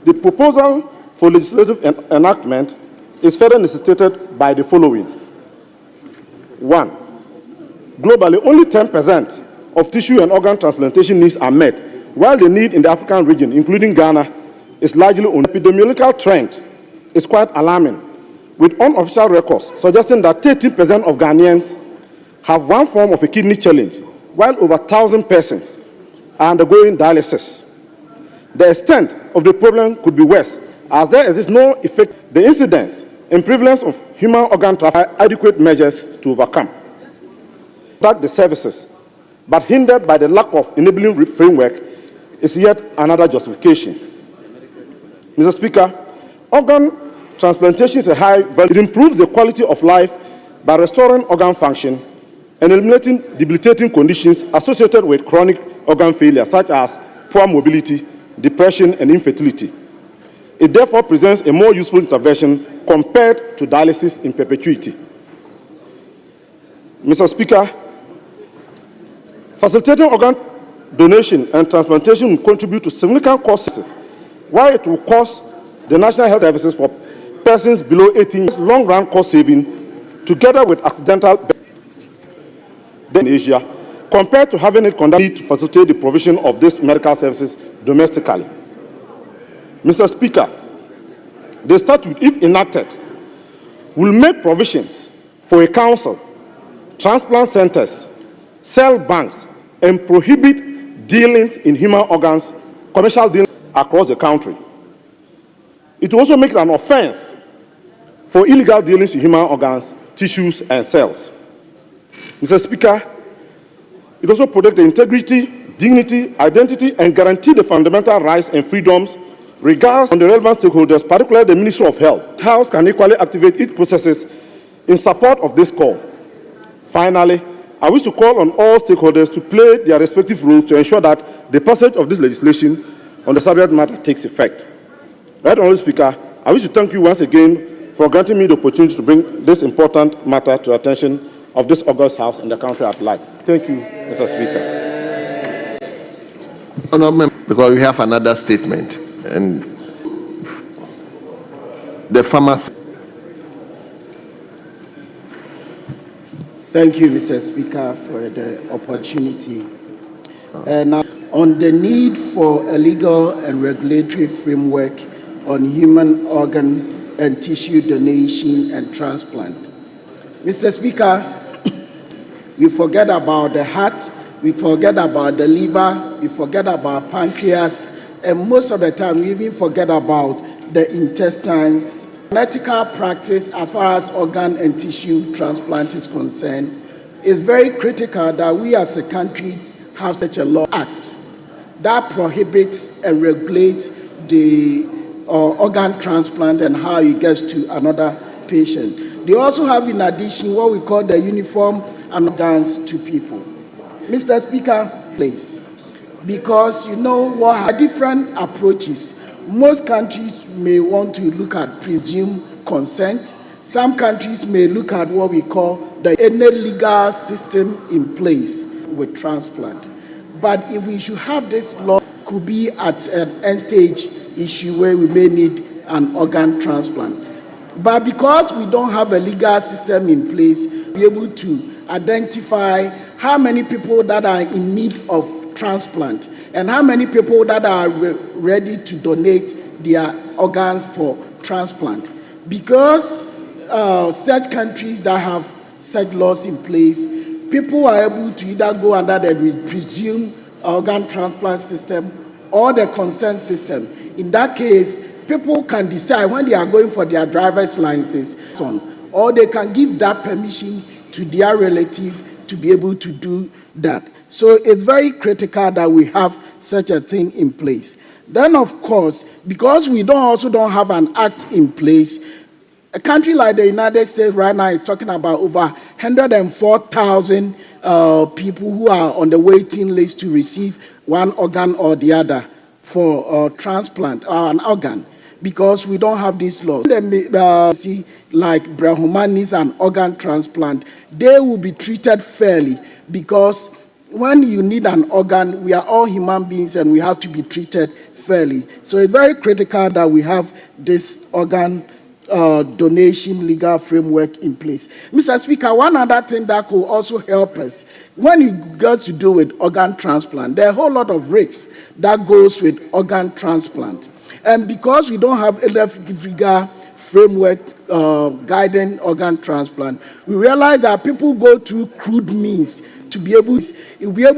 the proposal for legislative enactment is further necessitated by the following. 1. Globally, only 10% of tissue and organ transplantation needs are met, while the need in the African region, including Ghana, is largely on. The epidemiological trend is quite alarming, with unofficial records suggesting that 13% of Ghanaians have one form of a kidney challenge, while over 1,000 persons are undergoing dialysis. The extent of the problem could be worse, as there exists no effect. The incidence and prevalence of human organ trafficking are adequate measures to overcome. That the services, but hindered by the lack of enabling framework, is yet another justification. Mr. Speaker, organ transplantation is a high value. It improves the quality of life by restoring organ function and eliminating debilitating conditions associated with chronic organ failure, such as poor mobility, depression, and infertility. It therefore presents a more useful intervention compared to dialysis in perpetuity. Mr. Speaker, facilitating organ donation and transplantation will contribute to significant costs, while it will cost the National Health Services for persons below 18 years long-run cost saving, together with accidental death in Asia, compared to having it conducted to facilitate the provision of these medical services domestically. Mr. Speaker, the statute, if enacted, will make provisions for a council, transplant centers, cell banks, and prohibit dealings in human organs, commercial dealings across the country. It will also make it an offense for illegal dealings in human organs, tissues, and cells. Mr. Speaker, it also protects the integrity, dignity, identity, and guarantee the fundamental rights and freedoms regardless of the relevant stakeholders, particularly the Ministry of Health. The House can equally activate its processes in support of this call. Finally, I wish to call on all stakeholders to play their respective roles to ensure that the passage of this legislation on the subject matter takes effect. Right, Honourable Speaker, I wish to thank you once again for granting me the opportunity to bring this important matter to the attention of this august House and the country at large. Thank you, Mr. Speaker. Because we have another statement, and the pharmacy. Thank you, Mr. Speaker, for the opportunity. Now, on the need for a legal and regulatory framework on human organ and tissue donation and transplant. Mr. Speaker, we forget about the heart, we forget about the liver, we forget about pancreas, and most of the time we even forget about the intestines. Ethical practice as far as organ and tissue transplant is concerned is very critical that we as a country have such a law act that prohibits and regulates the organ transplant and how it gets to another patient. They also have in addition what we call the uniform and organs to people. Mr. Speaker, please, because you know what are different approaches. Most countries may want to look at presumed consent. Some countries may look at what we call the innate legal system in place with transplant. But if we should have this law, could be at an end stage issue where we may need an organ transplant. But because we don't have a legal system in place, be able to identify how many people that are in need of transplant and how many people that are ready to donate their organs for transplant. Because such countries that have such laws in place, people are able to either go under the presumed organ transplant system or the consent system. In that case, people can decide when they are going for their driver's licenses, or they can give that permission to their relative to be able to do that. So it's very critical that we have such a thing in place. Then, of course, because we also don't have an act in place, a country like the United States right now is talking about over 104,000 people who are on the waiting list to receive one organ or the other for transplant or an organ, because we don't have these laws. Like Brahumanis and organ transplant, they will be treated fairly, because when you need an organ, we are all human beings and we have to be treated fairly. So it's very critical that we have this organ donation legal framework in place. Mr. Speaker, one other thing that could also help us When you get to do with organ transplant, there are a whole lot of risks that goes with organ transplant. And because we don't have a legal framework guiding organ transplant, we realize that people go through crude means to be able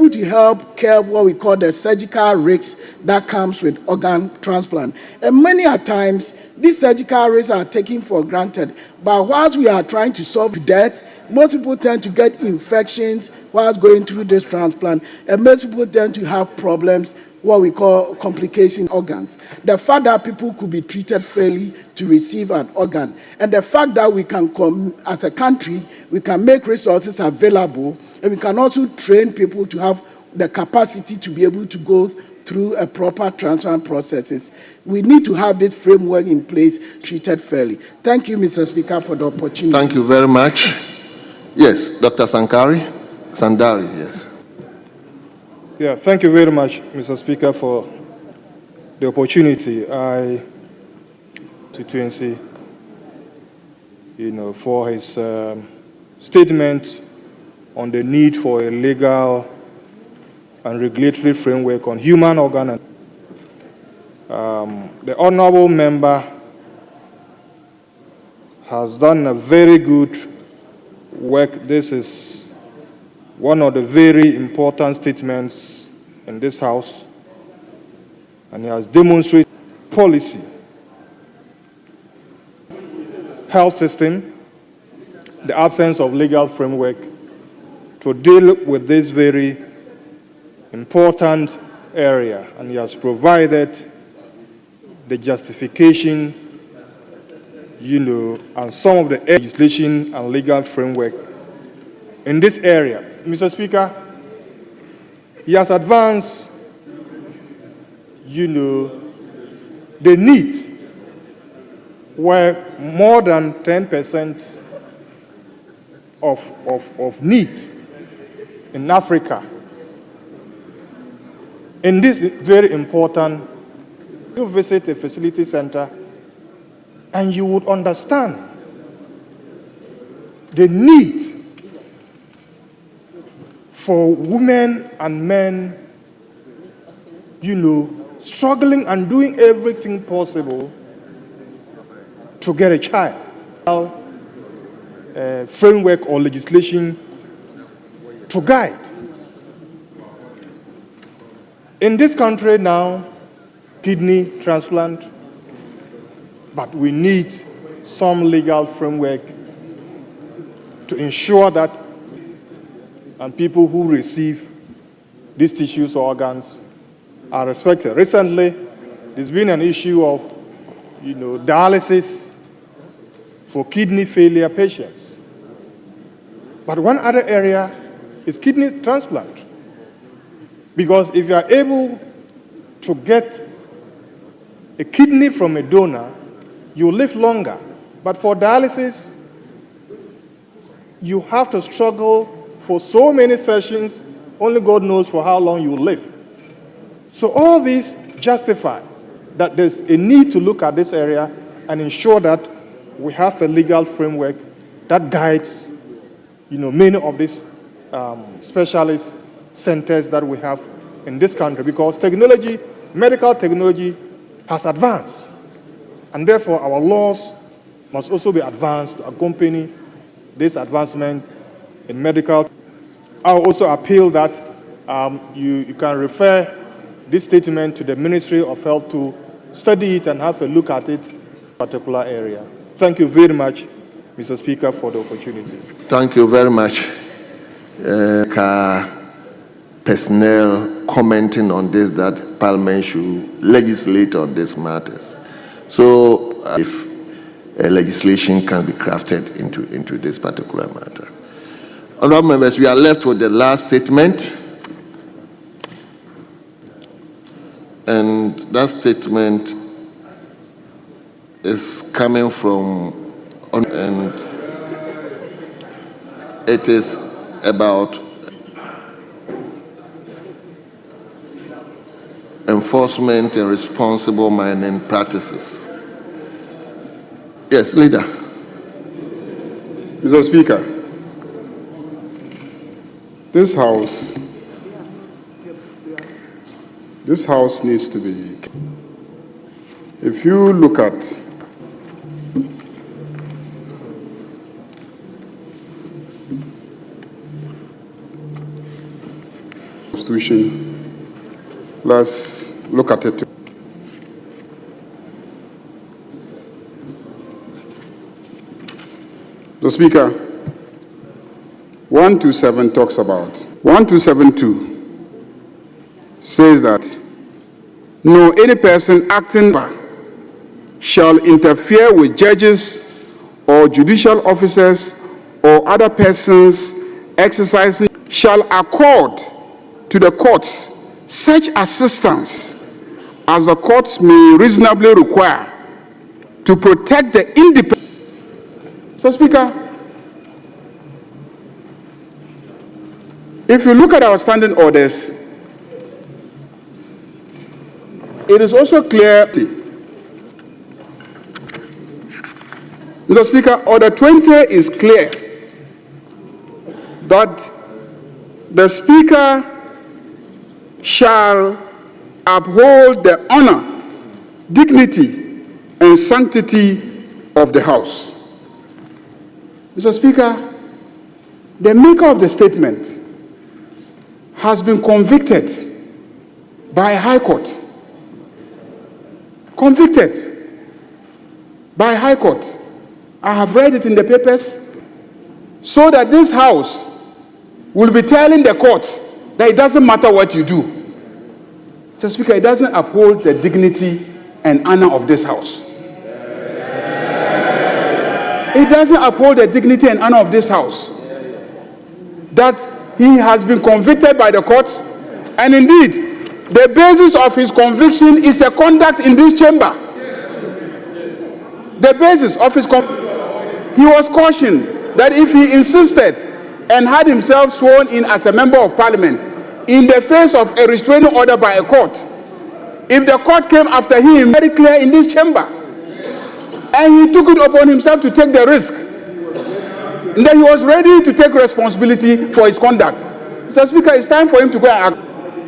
to help curb what we call the surgical risks that comes with organ transplant. And many a times, these surgical risks are taken for granted. But whilst we are trying to solve death, most people tend to get infections whilst going through this transplant, and most people tend to have problems, what we call complication organs. The fact that people could be treated fairly to receive an organ, and the fact that we can come as a country, we can make resources available, and we can also train people to have the capacity to be able to go through a proper transplant processes. We need to have this framework in place, treated fairly. Thank you, Mr. Speaker, for the opportunity. Thank you very much. Yes, Dr. Sandari, yes. Yeah, thank you very much, Mr. Speaker, for the opportunity. Constituency, for his statement on the need for a legal and regulatory framework on human organ. The honorable member has done a very good work. This is one of the very important statements in this House, and he has demonstrated policy, health system, the absence of legal framework to deal with this very important area, and he has provided the justification, and some of the legislation and legal framework in this area. Mr. Speaker, he has advanced, the need where more than 10% of need in Africa. In this very important, you visit the facility center and you would understand the need for women and men, struggling and doing everything possible to get a child. Framework or legislation to guide. In this country now, kidney transplant, but we need some legal framework to ensure that and people who receive these tissues or organs are respected. Recently, there's been an issue of, dialysis for kidney failure patients. But one other area is kidney transplant. Because if you are able to get a kidney from a donor, you live longer. But for dialysis, you have to struggle for so many sessions, only God knows for how long you will live. So all these justify that there's a need to look at this area and ensure that we have a legal framework that guides, many of these specialist centers that we have in this country, because technology, medical technology has advanced. And therefore, our laws must also be advanced to accompany this advancement in medical. I will also appeal that you can refer this statement to the Ministry of Health to study it and have a look at it in a particular area. Thank you very much, Mr. Speaker, for the opportunity. Thank you very much. Personnel commenting on this, that Parliament should legislate on these matters. So if legislation can be crafted into this particular matter. Honourable members, we are left with the last statement. And that statement is coming from, and it is about enforcement and responsible mining practices. Yes, Leader. Mr. Speaker, This house needs to be. If you look at Constitution, let's look at it. The Speaker, 127 talks about 1272 says that no any person acting shall interfere with judges or judicial officers or other persons exercising shall accord to the courts such assistance as the courts may reasonably require to protect the independence. So, Speaker, if you look at our standing orders, it is also clear. Mr. Speaker, Order 20 is clear that the Speaker shall uphold the honor, dignity, and sanctity of the House. Mr. Speaker, the maker of the statement has been convicted by a High Court. Convicted by a High Court. I have read it in the papers, so that this House will be telling the courts that it doesn't matter what you do. Mr. Speaker, it doesn't uphold the dignity and honor of this House. It doesn't uphold the dignity and honor of this House. That he has been convicted by the courts, and indeed, the basis of his conviction is a conduct in this chamber. The basis of his he was cautioned that if he insisted and had himself sworn in as a member of Parliament in the face of a restraining order by a court, if the court came after him, very clear in this chamber, and he took it upon himself to take the risk, and then he was ready to take responsibility for his conduct. Mr. Speaker, it's time for him to go and act.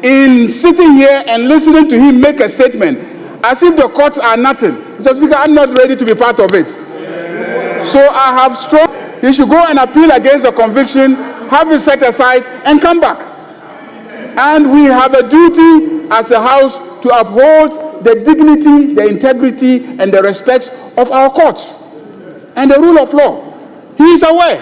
In sitting here and listening to him make a statement as if the courts are nothing, Mr. Speaker, I'm not ready to be part of it. So I have strong. He should go and appeal against the conviction, have it set aside, and come back. And we have a duty as a House to uphold the dignity, the integrity, and the respect of our courts and the rule of law. He is aware.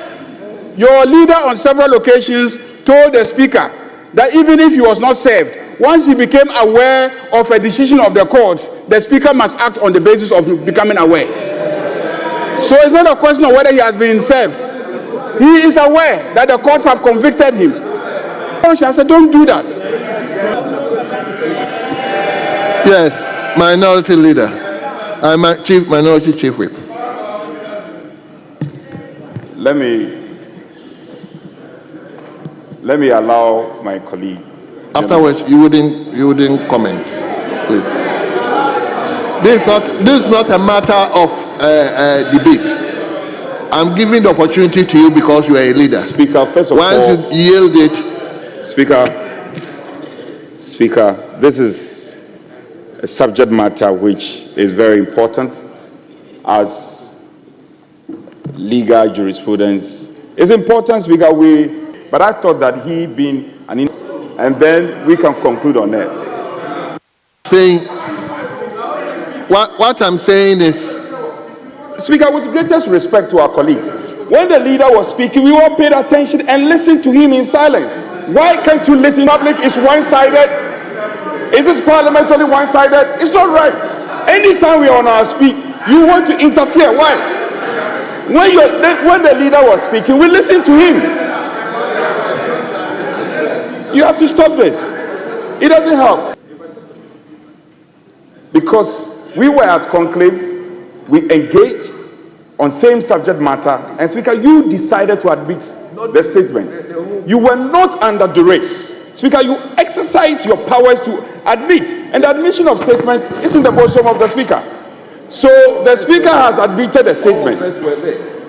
Your leader on several occasions told the Speaker that even if he was not served, once he became aware of a decision of the court, the Speaker must act on the basis of becoming aware. So it's not a question of whether he has been served. He is aware that the courts have convicted him. I said, don't do that. Yes, Minority Leader. I'm a Minority Chief Whip. Let me allow my colleague. Afterwards, you wouldn't comment, please. This is not a matter of debate. I'm giving the opportunity to you because you are a leader. Speaker, first of all, once you yield it. Speaker, this is a subject matter which is very important, as legal jurisprudence is important, Speaker. But I thought that he being and then we can conclude on that. Saying what I'm saying is, Speaker, with greatest respect to our colleagues, when the leader was speaking, we all paid attention and listened to him in silence. Why can't you listen? Public is one-sided. Is this parliamentary one-sided? It's not right. Anytime we are on our speak, you want to interfere. Why? When the leader was speaking, we listened to him. You have to stop this. It doesn't help. Because we were at conclave, we engaged on same subject matter, and Speaker, you decided to admit the statement. You were not under duress. Speaker, you exercised your powers to admit, and the admission of statement is in the bosom of the Speaker. So the Speaker has admitted the statement,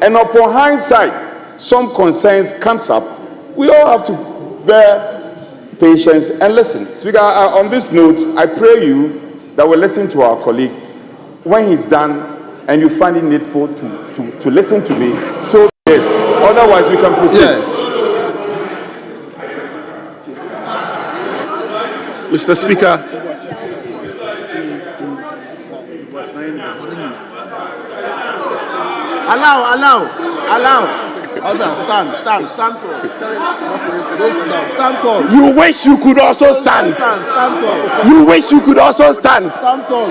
and upon hindsight, some concerns comes up. We all have to bear patience and listen. Speaker, on this note, I pray you that we'll listen to our colleague when he's done and you find it needful to listen to me. So otherwise we can proceed. Yes. Mr. Speaker, allow. Stand tall. Stand tall. you wish you could also stand. Stand tall. You wish you could also stand. Stand tall.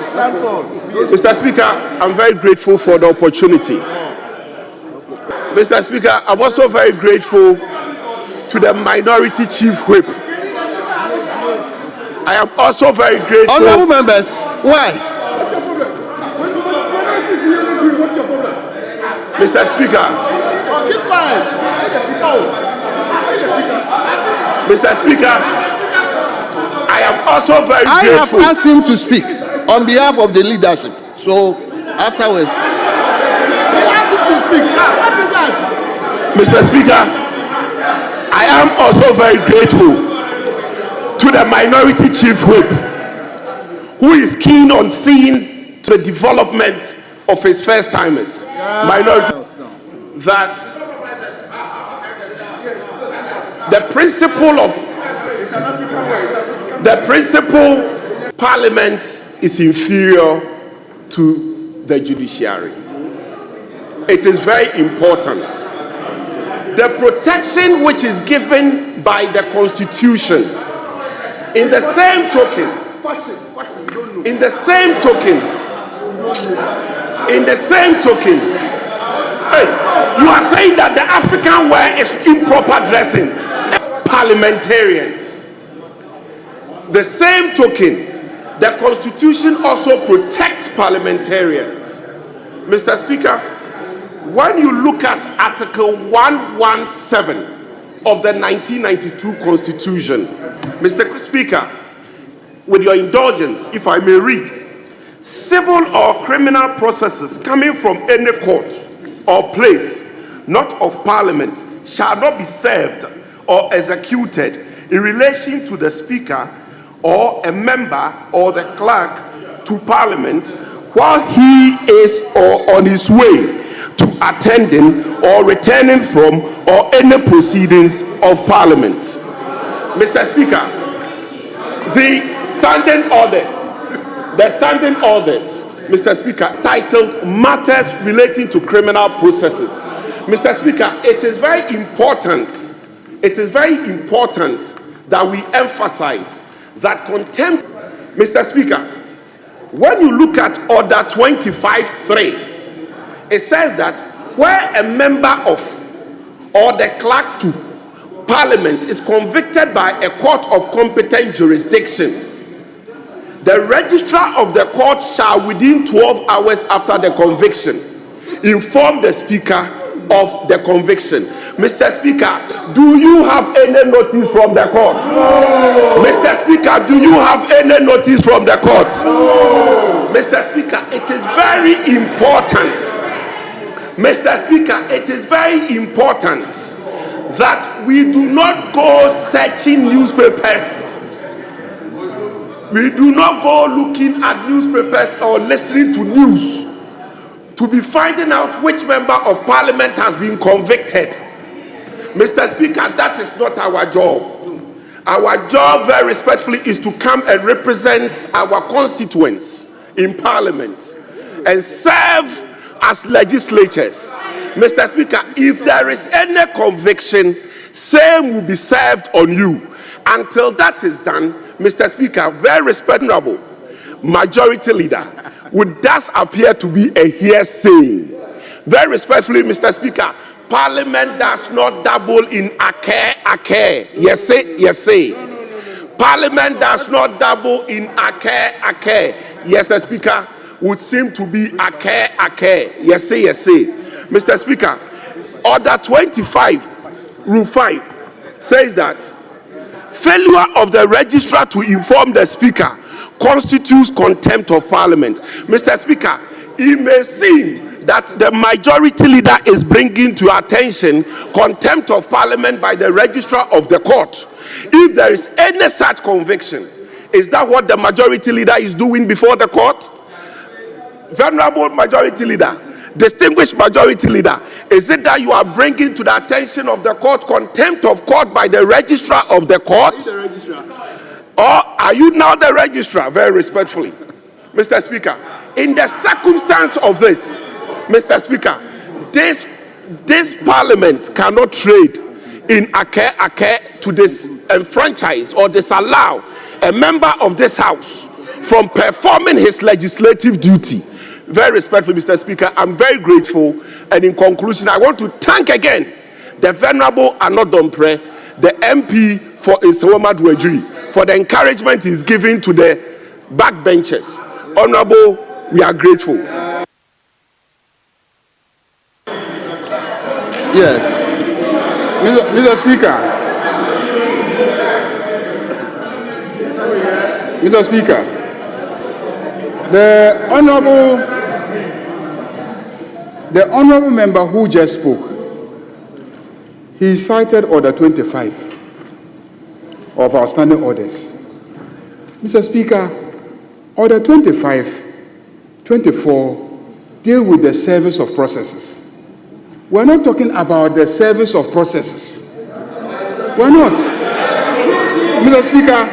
Mr. Speaker, I'm very grateful for the opportunity. Mr. Speaker, I'm also very grateful to the Minority Chief Whip. I am also very grateful. Honorable members, why? Mr. Speaker. Keep quiet. Mr. Speaker, I am also very I grateful. have asked him to speak on behalf of the leadership. So afterwards. He asked him to speak. What is that? Mr. Speaker, I am also very grateful to the Minority Chief Whip, who is keen on seeing to the development of his first timers. Minority, that the principle Parliament is inferior to the judiciary. It is very important. The protection which is given by the Constitution, in the same token, hey, you are saying that the African wear is improper dressing. Parliamentarians. The same token, the Constitution also protects parliamentarians. Mr. Speaker, when you look at Article 117 of the 1992 Constitution, Mr. Speaker, with your indulgence, if I may read, civil or criminal processes coming from any court or place not of Parliament shall not be served or executed in relation to the Speaker or a member or the clerk to Parliament while he is or on his way to attending or returning from or any proceedings of Parliament. Mr. Speaker, the standing orders, Mr. Speaker, titled Matters Relating to Criminal Processes. Mr. Speaker, it is very important that we emphasize that contempt. Mr. Speaker, when you look at Order 25.3, it says that where a member of or the clerk to Parliament is convicted by a court of competent jurisdiction, the registrar of the court shall within 12 hours after the conviction inform the Speaker of the conviction. Mr. Speaker, do you have any notice from the court? No. Mr. Speaker, do you have any notice from the court? No. Mr. Speaker, it is very important. Mr. Speaker, it is very important that we do not go searching newspapers. We do not go looking at newspapers or listening to news to be finding out which member of Parliament has been convicted. Mr. Speaker, that is not our job. Our job, very respectfully, is to come and represent our constituents in Parliament and serve as legislators. Mr. Speaker, if there is any conviction, same will be served on you. Until that is done, Mr. Speaker, very respectable Majority Leader, would thus appear to be a hearsay. Very respectfully, Mr. Speaker, Parliament does not dabble in ake. Yes, say. Parliament does not dabble in ake. Yes, the Speaker, would seem to be ake. Yes, say. Mr. Speaker, Order 25, Rule 5 says that failure of the registrar to inform the Speaker constitutes contempt of Parliament. Mr. Speaker, it may seem that the majority leader is bringing to attention contempt of parliament by the registrar of the court. If there is any such conviction, is that what the majority leader is doing before the court? Venerable majority leader, distinguished majority leader, is it that you are bringing to the attention of the court contempt of court by the registrar of the court? Or are you now the registrar? Very respectfully, Mr. Speaker, in the circumstance of this, Mr. Speaker, this parliament cannot trade in ake to disenfranchise or disallow a member of this house from performing his legislative duty. Very respectfully, Mr. Speaker, I'm very grateful. And in conclusion, I want to thank again the Venerable Anodompre, the MP for Isawama Dwejiri, for the encouragement he's giving to the backbenchers. Honorable, we are grateful. Yes. Mr. Speaker, the honorable member who just spoke, he cited Order 25 of our standing orders. Mr. Speaker, Order 25, 24 deal with the service of processes. We're not talking about the service of processes. We're not. Mr. Speaker,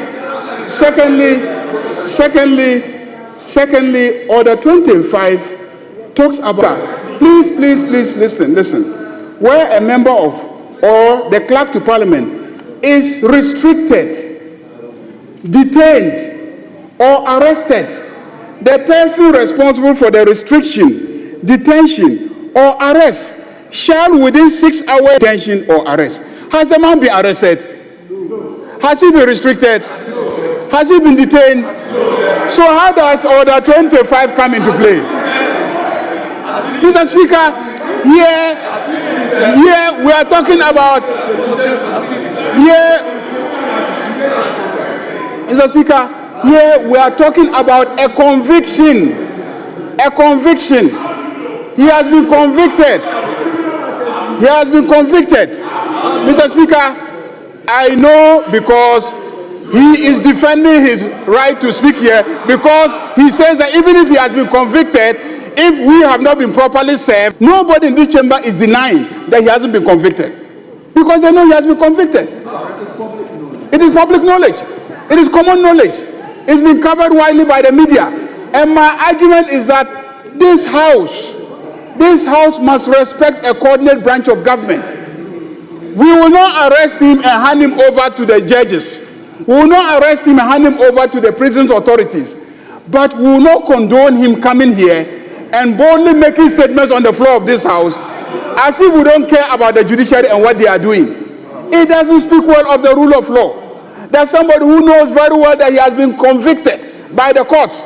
secondly, Order 25 talks about, please listen. Where a member of or the clerk to parliament is restricted, detained, or arrested, the person responsible for the restriction, detention, or arrest shall within 6 hours detention or arrest. Has the man been arrested? Has he been restricted? Has he been detained? So how does Order 25 come into play? Mr. Speaker, here we are talking about Mr. Speaker, here we are talking about a conviction. A conviction. He has been convicted. He has been convicted. Mr. Speaker, I know because he is defending his right to speak here, because he says that even if he has been convicted, if we have not been properly served, nobody in this chamber is denying that he hasn't been convicted, because they know he has been convicted. It is public knowledge. It is common knowledge. It's been covered widely by the media. And my argument is that this house must respect a coordinate branch of government. We will not arrest him and hand him over to the judges. We will not arrest him and hand him over to the prisons authorities. But we will not condone him coming here and boldly making statements on the floor of this house as if we don't care about the judiciary and what they are doing. It doesn't speak well of the rule of law. There's somebody who knows very well that he has been convicted by the courts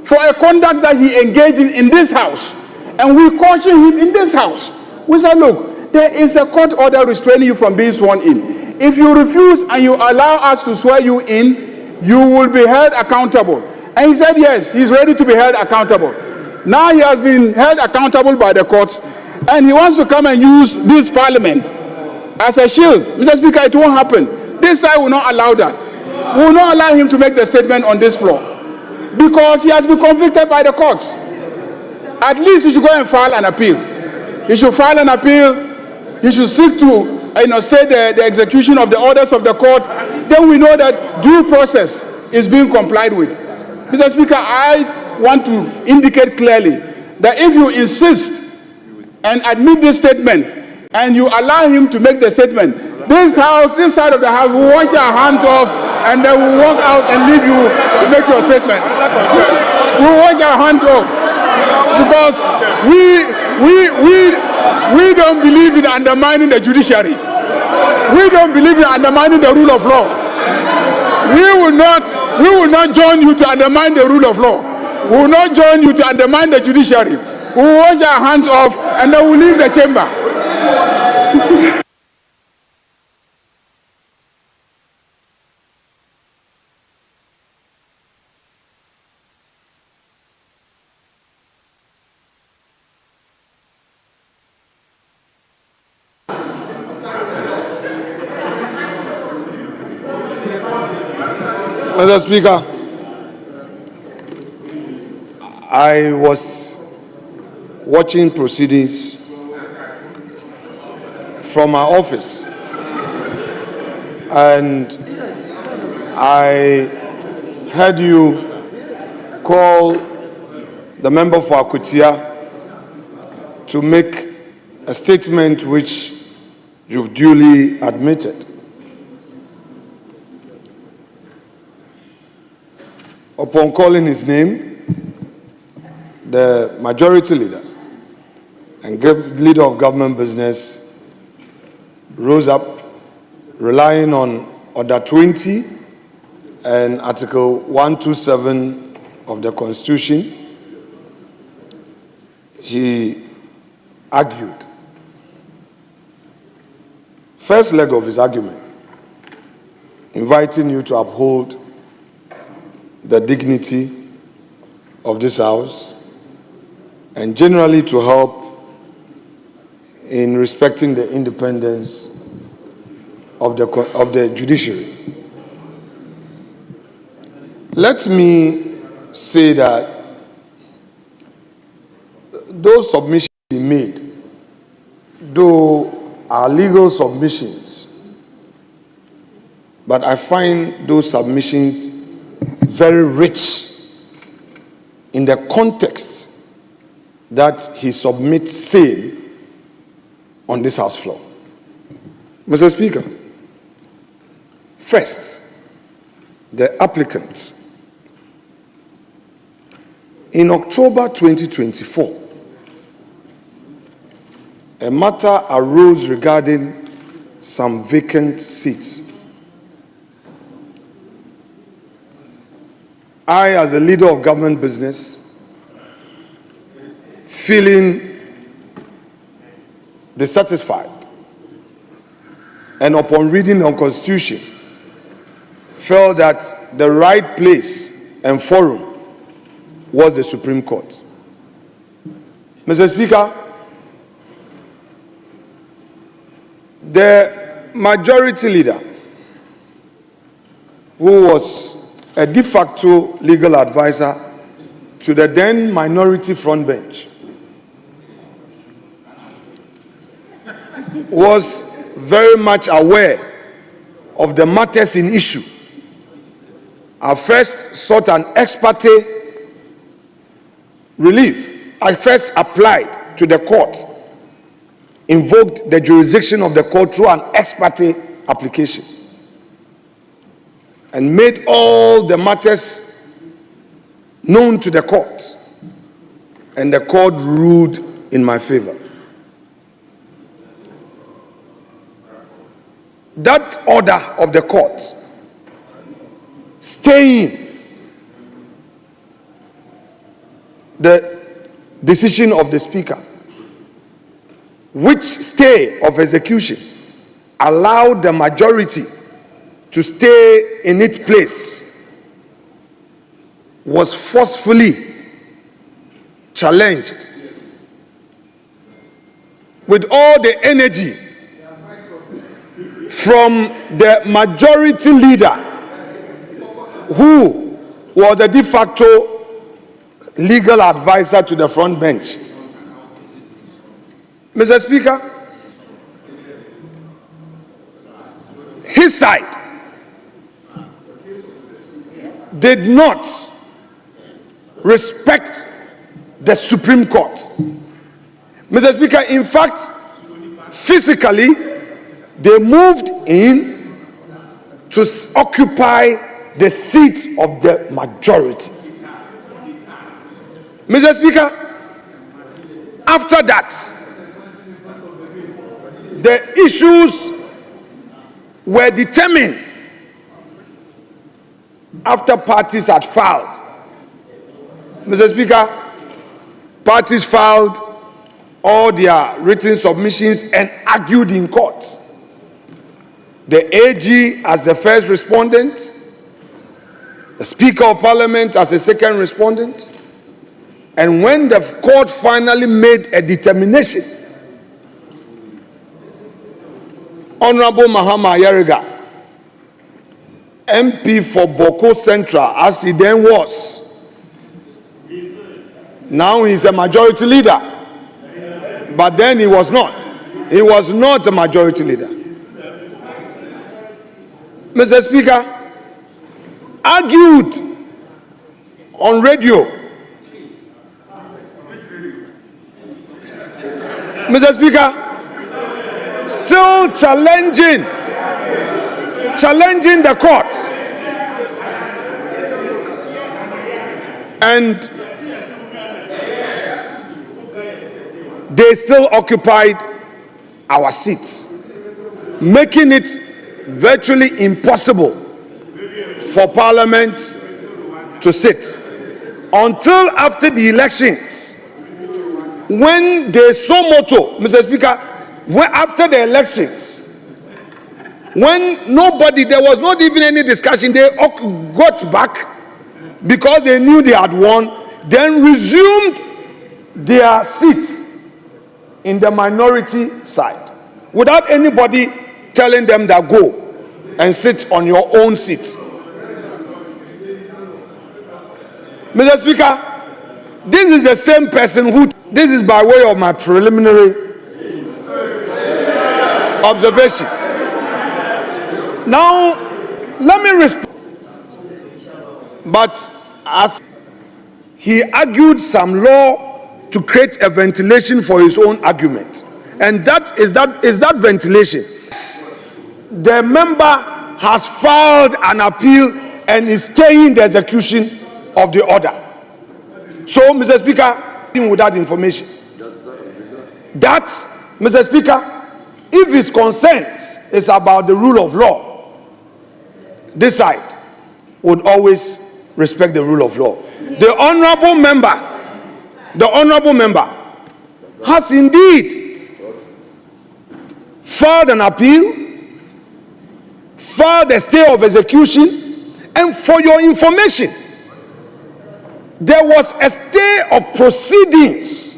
for a conduct that he engaged in this house. And we caution him in this house. We say, look, there is a court order restraining you from being sworn in. If you refuse and you allow us to swear you in, you will be held accountable. And he said, yes, he's ready to be held accountable. Now he has been held accountable by the courts, and he wants to come and use this parliament as a shield. Mr. Speaker, it won't happen. This side will not allow that. We will not allow him to make the statement on this floor, because he has been convicted by the courts. At least he should go and file an appeal. He should file an appeal. He should seek to stay the execution of the orders of the court. Then we know that due process is being complied with. Mr. Speaker, I want to indicate clearly that if you insist and admit this statement and you allow him to make the statement, this side of the house will wash our hands off and then we'll walk out and leave you to make your statements. We'll wash our hands off because we don't believe in undermining the judiciary. We don't believe in undermining the rule of law. We will not join you to undermine the rule of law. We will not join you to undermine the judiciary. We will wash our hands off and then we'll leave the chamber. Mr. Speaker, I was watching proceedings from my office, and I heard you call the member for Akutia to make a statement which you've duly admitted. Upon calling his name, the majority leader and leader of government business rose up, relying on Order 20 and Article 127 of the Constitution. He argued. First leg of his argument, inviting you to uphold the dignity of this House and generally to help in respecting the independence of the judiciary. Let me say that those submissions he made, though are legal submissions, but I find those submissions very rich in the context that he submits same on this House floor. Mr. Speaker, first, the applicant. In October 2024, a matter arose regarding some vacant seats. I, as a leader of government business, feeling dissatisfied, and upon reading the Constitution, felt that the right place and forum was the Supreme Court. Mr. Speaker, the majority leader, who was a de facto legal advisor to the then minority front bench, was very much aware of the matters in issue. I first sought an ex parte relief. I first applied to the court, invoked the jurisdiction of the court through an ex parte application, and made all the matters known to the court, and the court ruled in my favor. That order of the court staying the decision of the Speaker, which stay of execution allowed the majority to stay in its place, was forcefully challenged with all the energy from the majority leader, who was the de facto legal advisor to the front bench. Mr. Speaker, his side did not respect the Supreme Court. Mr. Speaker, in fact, physically, they moved in to occupy the seat of the majority. Mr. Speaker, after that, the issues were determined after parties had filed. Mr. Speaker, parties filed all their written submissions and argued in court. The AG as the first respondent, the Speaker of Parliament as a second respondent, and when the court finally made a determination, Honorable Mahama Ayariga MP for Boko Central, as he then was. Now he's a majority leader. But then he was not. He was not a majority leader. Mr. Speaker, argued on radio. Mr. Speaker, still challenging the courts. And they still occupied our seats, making it virtually impossible for Parliament to sit until after the elections, when they so moto, Mr. Speaker, after the elections, when there was not even any discussion, they got back because they knew they had won, then resumed their seats in the minority side without anybody telling them that go and sit on your own seat. Mr. Speaker, this is the same person who, this is by way of my preliminary observation. Now, let me respond. But as he argued some law to create a ventilation for his own argument, and that is that ventilation. The member has filed an appeal and is staying the execution of the order. So, Mr. Speaker, with that information, that, Mr. Speaker, if his concerns is about the rule of law, this side would always respect the rule of law. The honorable member has indeed filed an appeal, filed a stay of execution, and for your information, there was a stay of proceedings.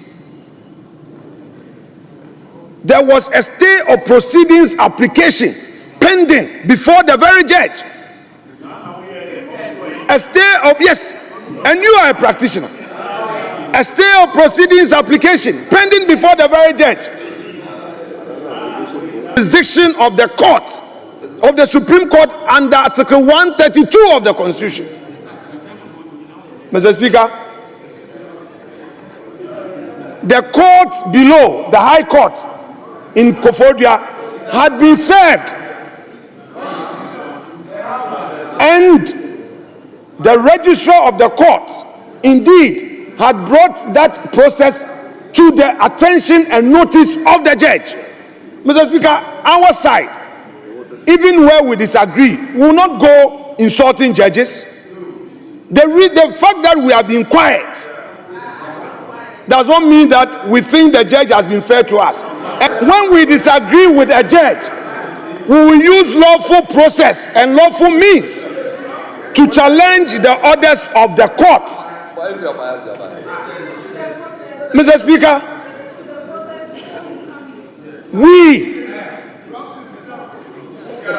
There was a stay of proceedings application pending before the very judge. A stay of, yes, and you are a practitioner. A stay of proceedings application pending before the very judge. Jurisdiction of the court, of the Supreme Court, under Article 132 of the Constitution. Mr. Speaker, the court below, the High Court in Koforidua, had been served, and the registrar of the court indeed had brought that process to the attention and notice of the judge. Mr. Speaker, our side, even where we disagree, we will not go insulting judges. The fact that we have been quiet does not mean that we think the judge has been fair to us. And when we disagree with a judge, we will use lawful process and lawful means to challenge the orders of the court. Mr. Speaker, we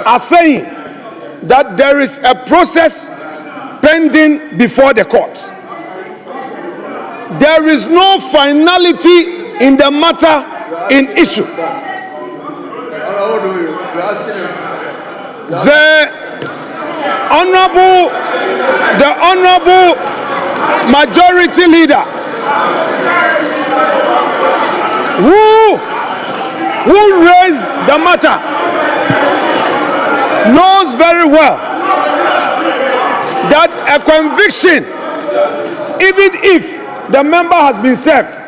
are saying that there is a process pending before the court. There is no finality in the matter in issue. The honorable majority leader who raised the matter knows very well that a conviction, even if the member has been served,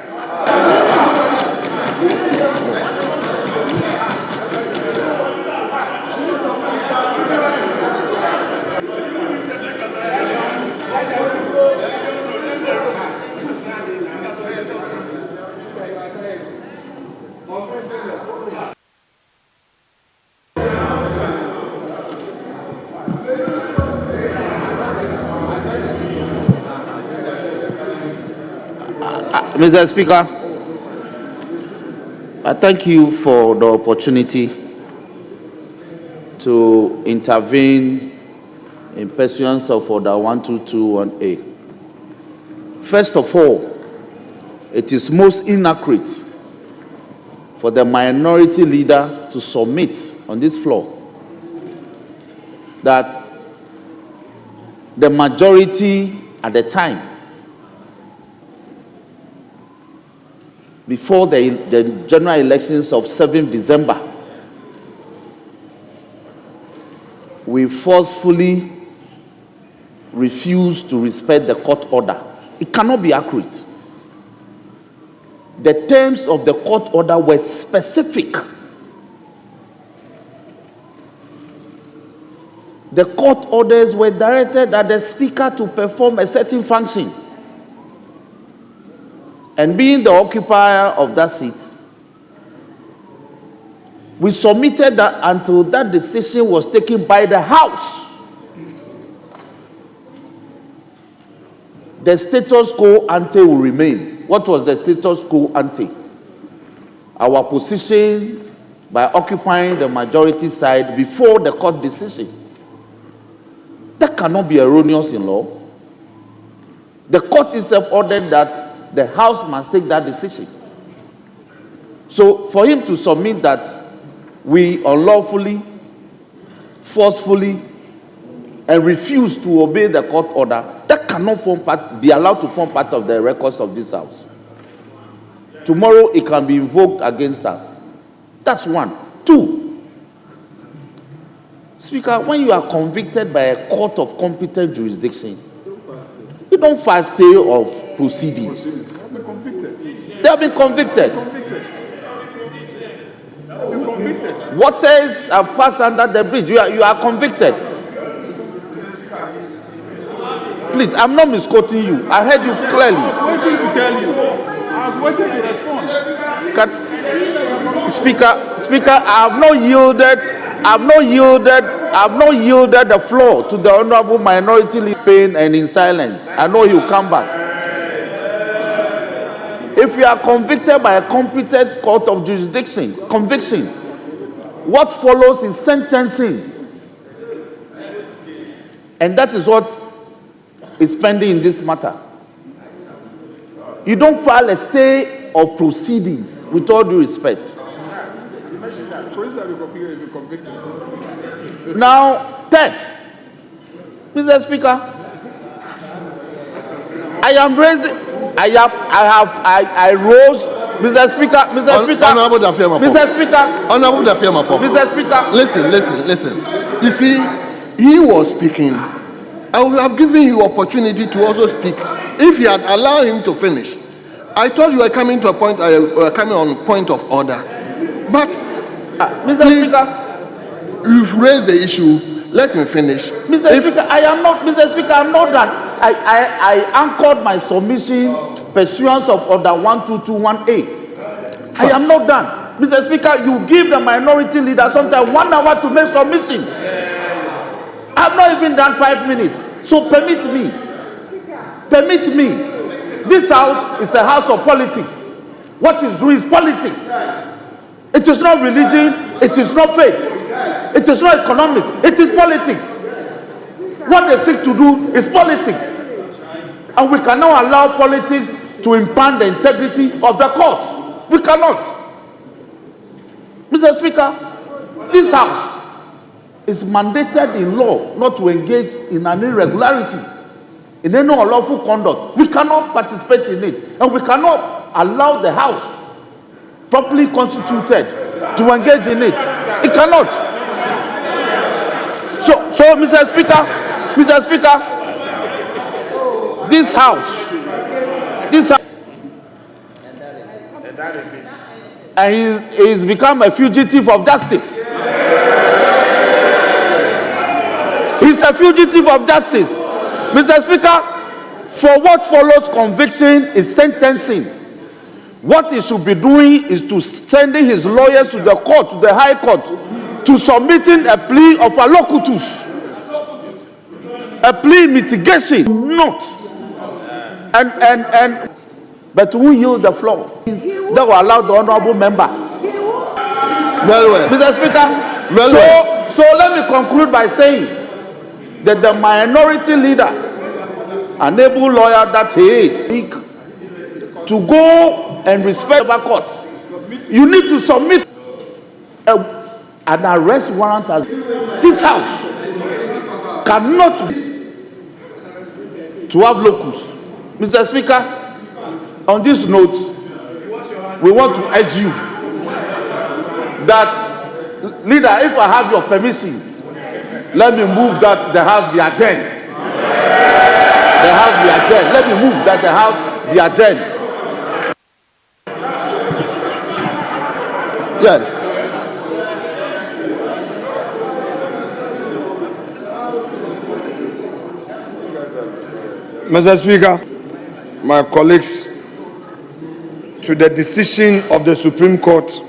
Mr. Speaker, I thank you for the opportunity to intervene in pursuance of Order 1221A. First of all, it is most inaccurate for the minority leader to submit on this floor that the majority at the time, before the general elections of 7th December, we forcefully refused to respect the court order. It cannot be accurate. The terms of the court order were specific. The court orders were directed at the speaker to perform a certain function. And being the occupier of that seat, we submitted that until that decision was taken by the House. The status quo ante will remain. What was the status quo ante? Our position by occupying the majority side before the court decision. That cannot be erroneous in law. The court itself ordered that the House must take that decision. So for him to submit that we unlawfully, forcefully, and refuse to obey the court order, that cannot be allowed to form part of the records of this House. Tomorrow it can be invoked against us. That's one. Two, Speaker, when you are convicted by a court of competent jurisdiction, you don't file stay of proceedings. They have been convicted. Waters have passed under the bridge. You are convicted. Please, I'm not misquoting you. I heard you clearly. I was waiting to tell you. I was waiting to respond. Speaker, I have not yielded the floor to the honorable minority leader Spain and in silence. I know he'll come back. If you are convicted by a competent court of jurisdiction, conviction, what follows is sentencing. And that is what is pending in this matter. You don't file a stay of proceedings, with all due respect. Now, third, Mr. Speaker, I rose, Mr. Speaker, Listen. You see, he was speaking. I would have given you opportunity to also speak if you had allowed him to finish. I thought you were coming to a point. Coming on point of order, but Mr. please, Speaker, you've raised the issue. Let me finish. Mr. Speaker, I'm not done. I anchored my submission pursuant of Order 1221A. I am not done. Mr. Speaker, you give the minority leader sometimes 1 hour to make submissions. I've not even done 5 minutes. So permit me. This house is a house of politics. What is doing is politics. It is not religion. It is not faith. It is not economics. It is politics. What they seek to do is politics. And we cannot allow politics to impugn the integrity of the courts. We cannot. Mr. Speaker, this house is mandated in law not to engage in an irregularity, in any unlawful conduct. We cannot participate in it. And we cannot allow the house, properly constituted, to engage in it. It cannot. So Mr. Speaker, this house, and he's become a fugitive of justice. He's a fugitive of justice. Mr. Speaker, for what follows conviction is sentencing. What he should be doing is to sending his lawyers to the court, to the High Court, to submitting a plea of allocutus, a plea mitigation, not. But who yield the floor? That will allow the honorable member. Very well. Mr. Speaker, so let me conclude by saying that the minority leader, an able lawyer that he is, to go and respect the court, you need to submit an arrest warrant. As this house cannot to have locus. Mr. Speaker, on this note, we want to urge you that, leader, if I have your permission, let me move that the house be adjourned. The house be adjourned. Let me move that the house be adjourned. Yes. Mr. Speaker, my colleagues, to the decision of the Supreme Court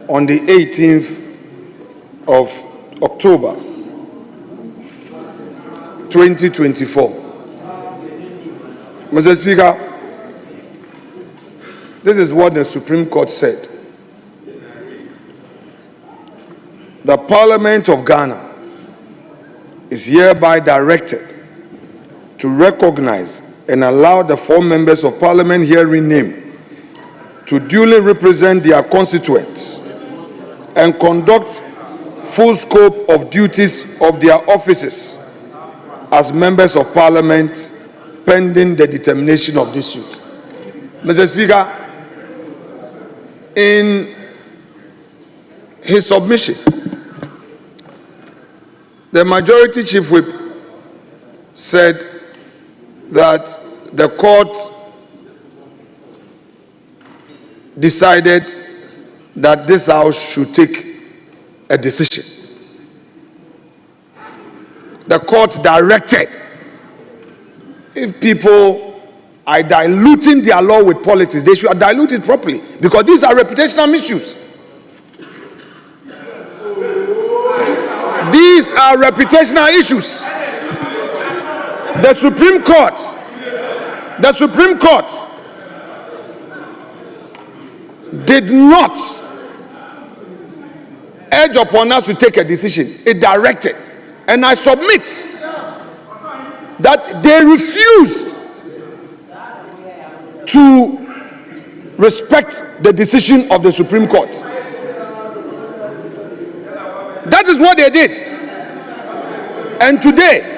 on the 18th of October 2024. Mr. Speaker, this is what the Supreme Court said. The Parliament of Ghana is hereby directed to recognize and allow the 4 members of Parliament herein named to duly represent their constituents and conduct full scope of duties of their offices as members of Parliament pending the determination of this suit. Mr. Speaker, in his submission, the Majority Chief Whip said that the court decided that this house should take a decision. The court directed, if people are diluting their law with politics, they should dilute it properly, because these are reputational issues. These are reputational issues. The Supreme Court did not urge upon us to take a decision. It directed. And I submit that they refused to respect the decision of the Supreme Court. That is what they did. And today,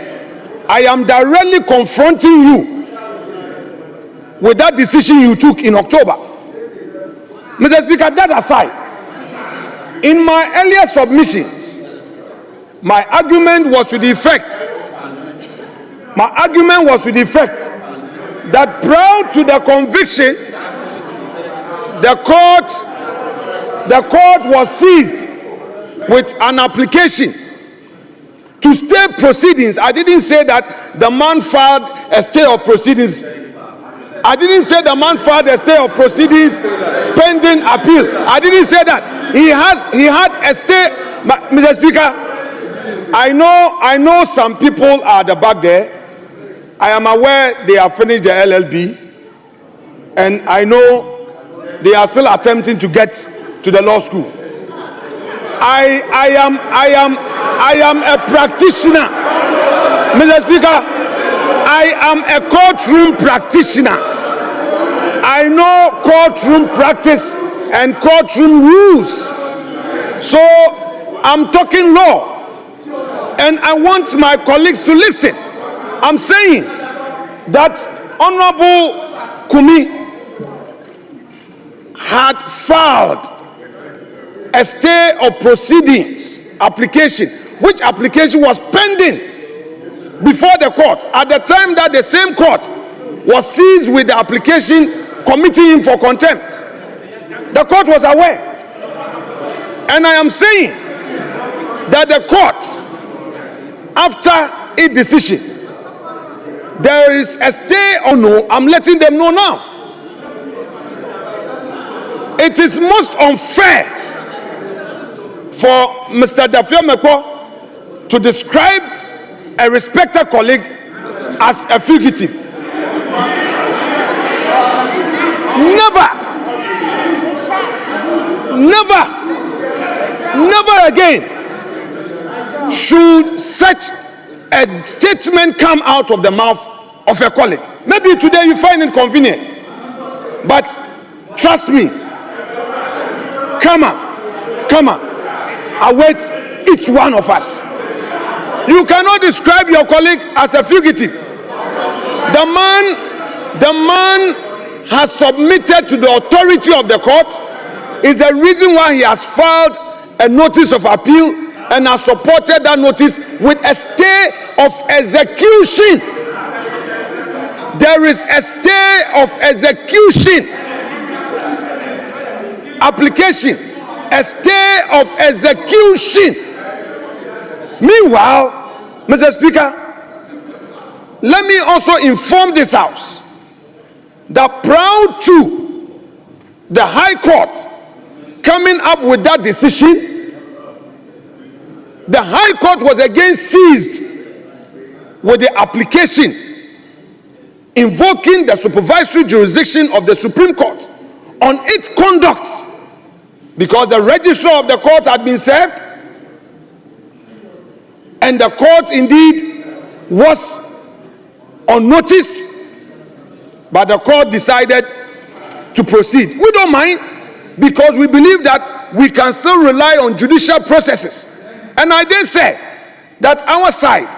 I am directly confronting you with that decision you took in October. Mr. Speaker, that aside, in my earlier submissions, my argument was to the effect that prior to the conviction, the court was seized with an application to stay proceedings. I didn't say that the man filed a stay of proceedings. I didn't say the man filed a stay of proceedings pending appeal. I didn't say that. He had a stay. Mr. Speaker, I know some people are at the back there. I am aware they have finished their LLB, and I know they are still attempting to get to the law school. I am a practitioner. Mr. Speaker, I am a courtroom practitioner. I know courtroom practice and courtroom rules. So I'm talking law. And I want my colleagues to listen. I'm saying that Honorable Kumi had filed a stay of proceedings application, which application was pending before the court at the time that the same court was seized with the application committing him for contempt. The court was aware. And I am saying that the court, after its decision, there is a stay or no. I'm letting them know now. It is most unfair for Mr. Dafio Meko to describe a respected colleague as a fugitive. Never again should such a statement come out of the mouth of a colleague. Maybe today you find it convenient, but trust me, come on, await each one of us. You cannot describe your colleague as a fugitive. The man has submitted to the authority of the court. Is the reason why he has filed a notice of appeal and has supported that notice with a stay of execution. There is a stay of execution application, a stay of execution. Meanwhile, Mr. Speaker, let me also inform this House that prior to the High Court coming up with that decision, the High Court was again seized with the application invoking the supervisory jurisdiction of the Supreme Court on its conduct, because the registrar of the court had been served and the court indeed was on notice, but the court decided to proceed. We don't mind, because we believe that we can still rely on judicial processes. And I did say that our side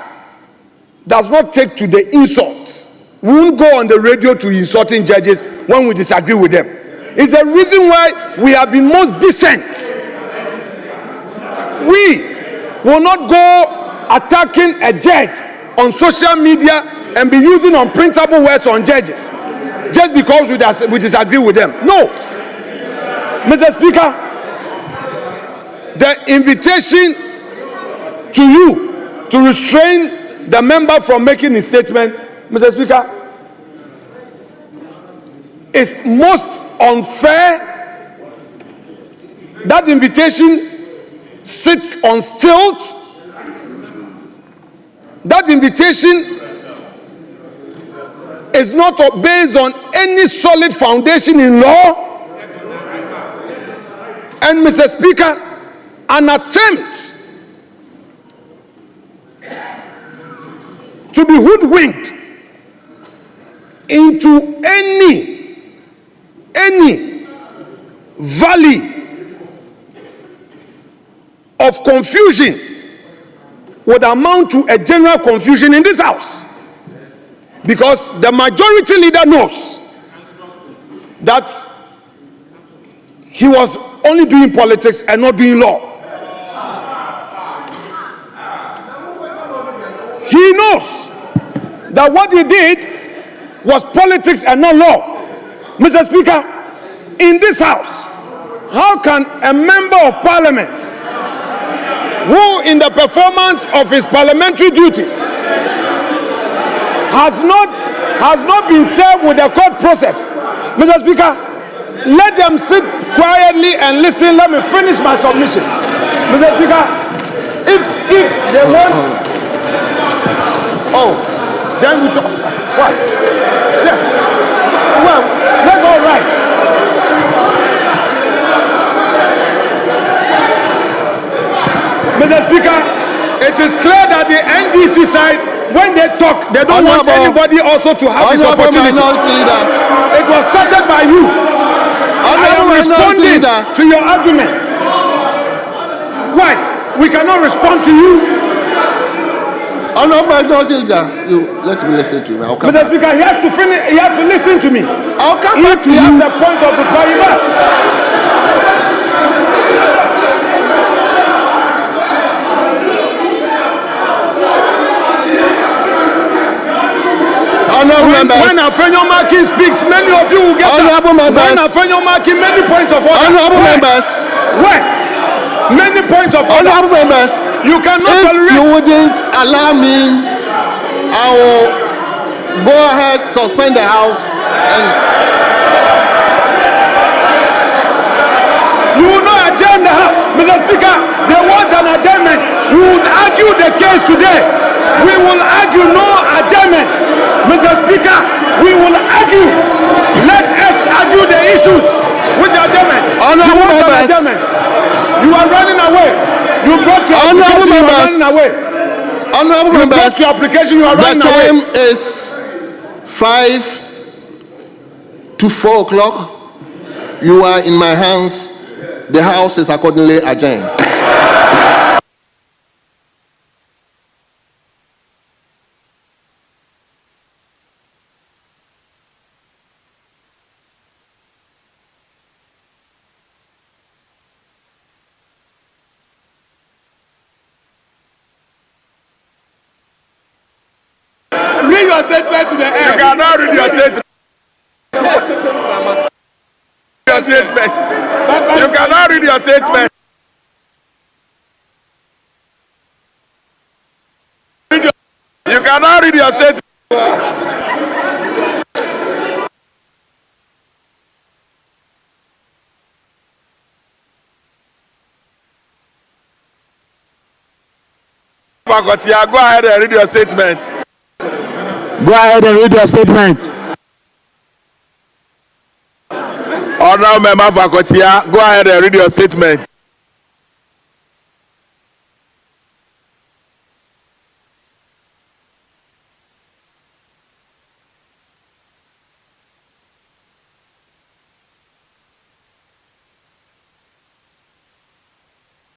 does not take to the insults. We won't go on the radio to insulting judges when we disagree with them. It's the reason why we have been most decent. We will not go attacking a judge on social media and be using unprintable words on judges just because we disagree with them. No. Mr. Speaker, the invitation to you to restrain the member from making a statement, Mr. Speaker, is most unfair. That invitation sits on stilts. That invitation is not based on any solid foundation in law. And Mr. Speaker, an attempt to be hoodwinked into any valley of confusion would amount to a general confusion in this House, because the majority leader knows that he was only doing politics and not doing law. He knows that what he did was politics and not law. Mr. Speaker, in this House, how can a member of Parliament who in the performance of his parliamentary duties has not been served with the court process? Mr. Speaker, let them sit quietly and listen. Let me finish my submission. Mr. Speaker, if they want, then we should. What? Yes. Well, that's all right. Mr. Speaker, it is clear that the NDC side, when they talk, they don't want anybody also to have this opportunity. It was started by you. I am responding to your argument. Why? We cannot respond to you. You let me listen to me. Mr. Speaker, he has to finish. He has to listen to me. I'll come back to you. He has a point of reply. He must. When Afenyo Maki speaks, many of you will get that. When Afenyo Maki, many points of order. Honorable members. Where? Many points of order. Honorable members. You cannot tolerate. If you wouldn't allow me, I will go ahead, suspend the House, and you will not adjourn the House, Mr. Speaker. They want an adjournment. We will argue the case today. We will argue no adjournment, Mr. Speaker. We will argue. Let us argue the issues with the adjournment. Honorable members. You are running away. You brought your application, you are running away. Honorable You members, got your application, you are the running time away. is 5 to 4 o'clock. You are in my hands. The House is accordingly adjourned. Read your statement to the end. You cannot read your statement. Your statement. You cannot read your statement. You cannot read your statement. Fakotia, go ahead and read your statement. Go ahead and read your statement. Honorable Member Fakotia, go ahead and read your statement.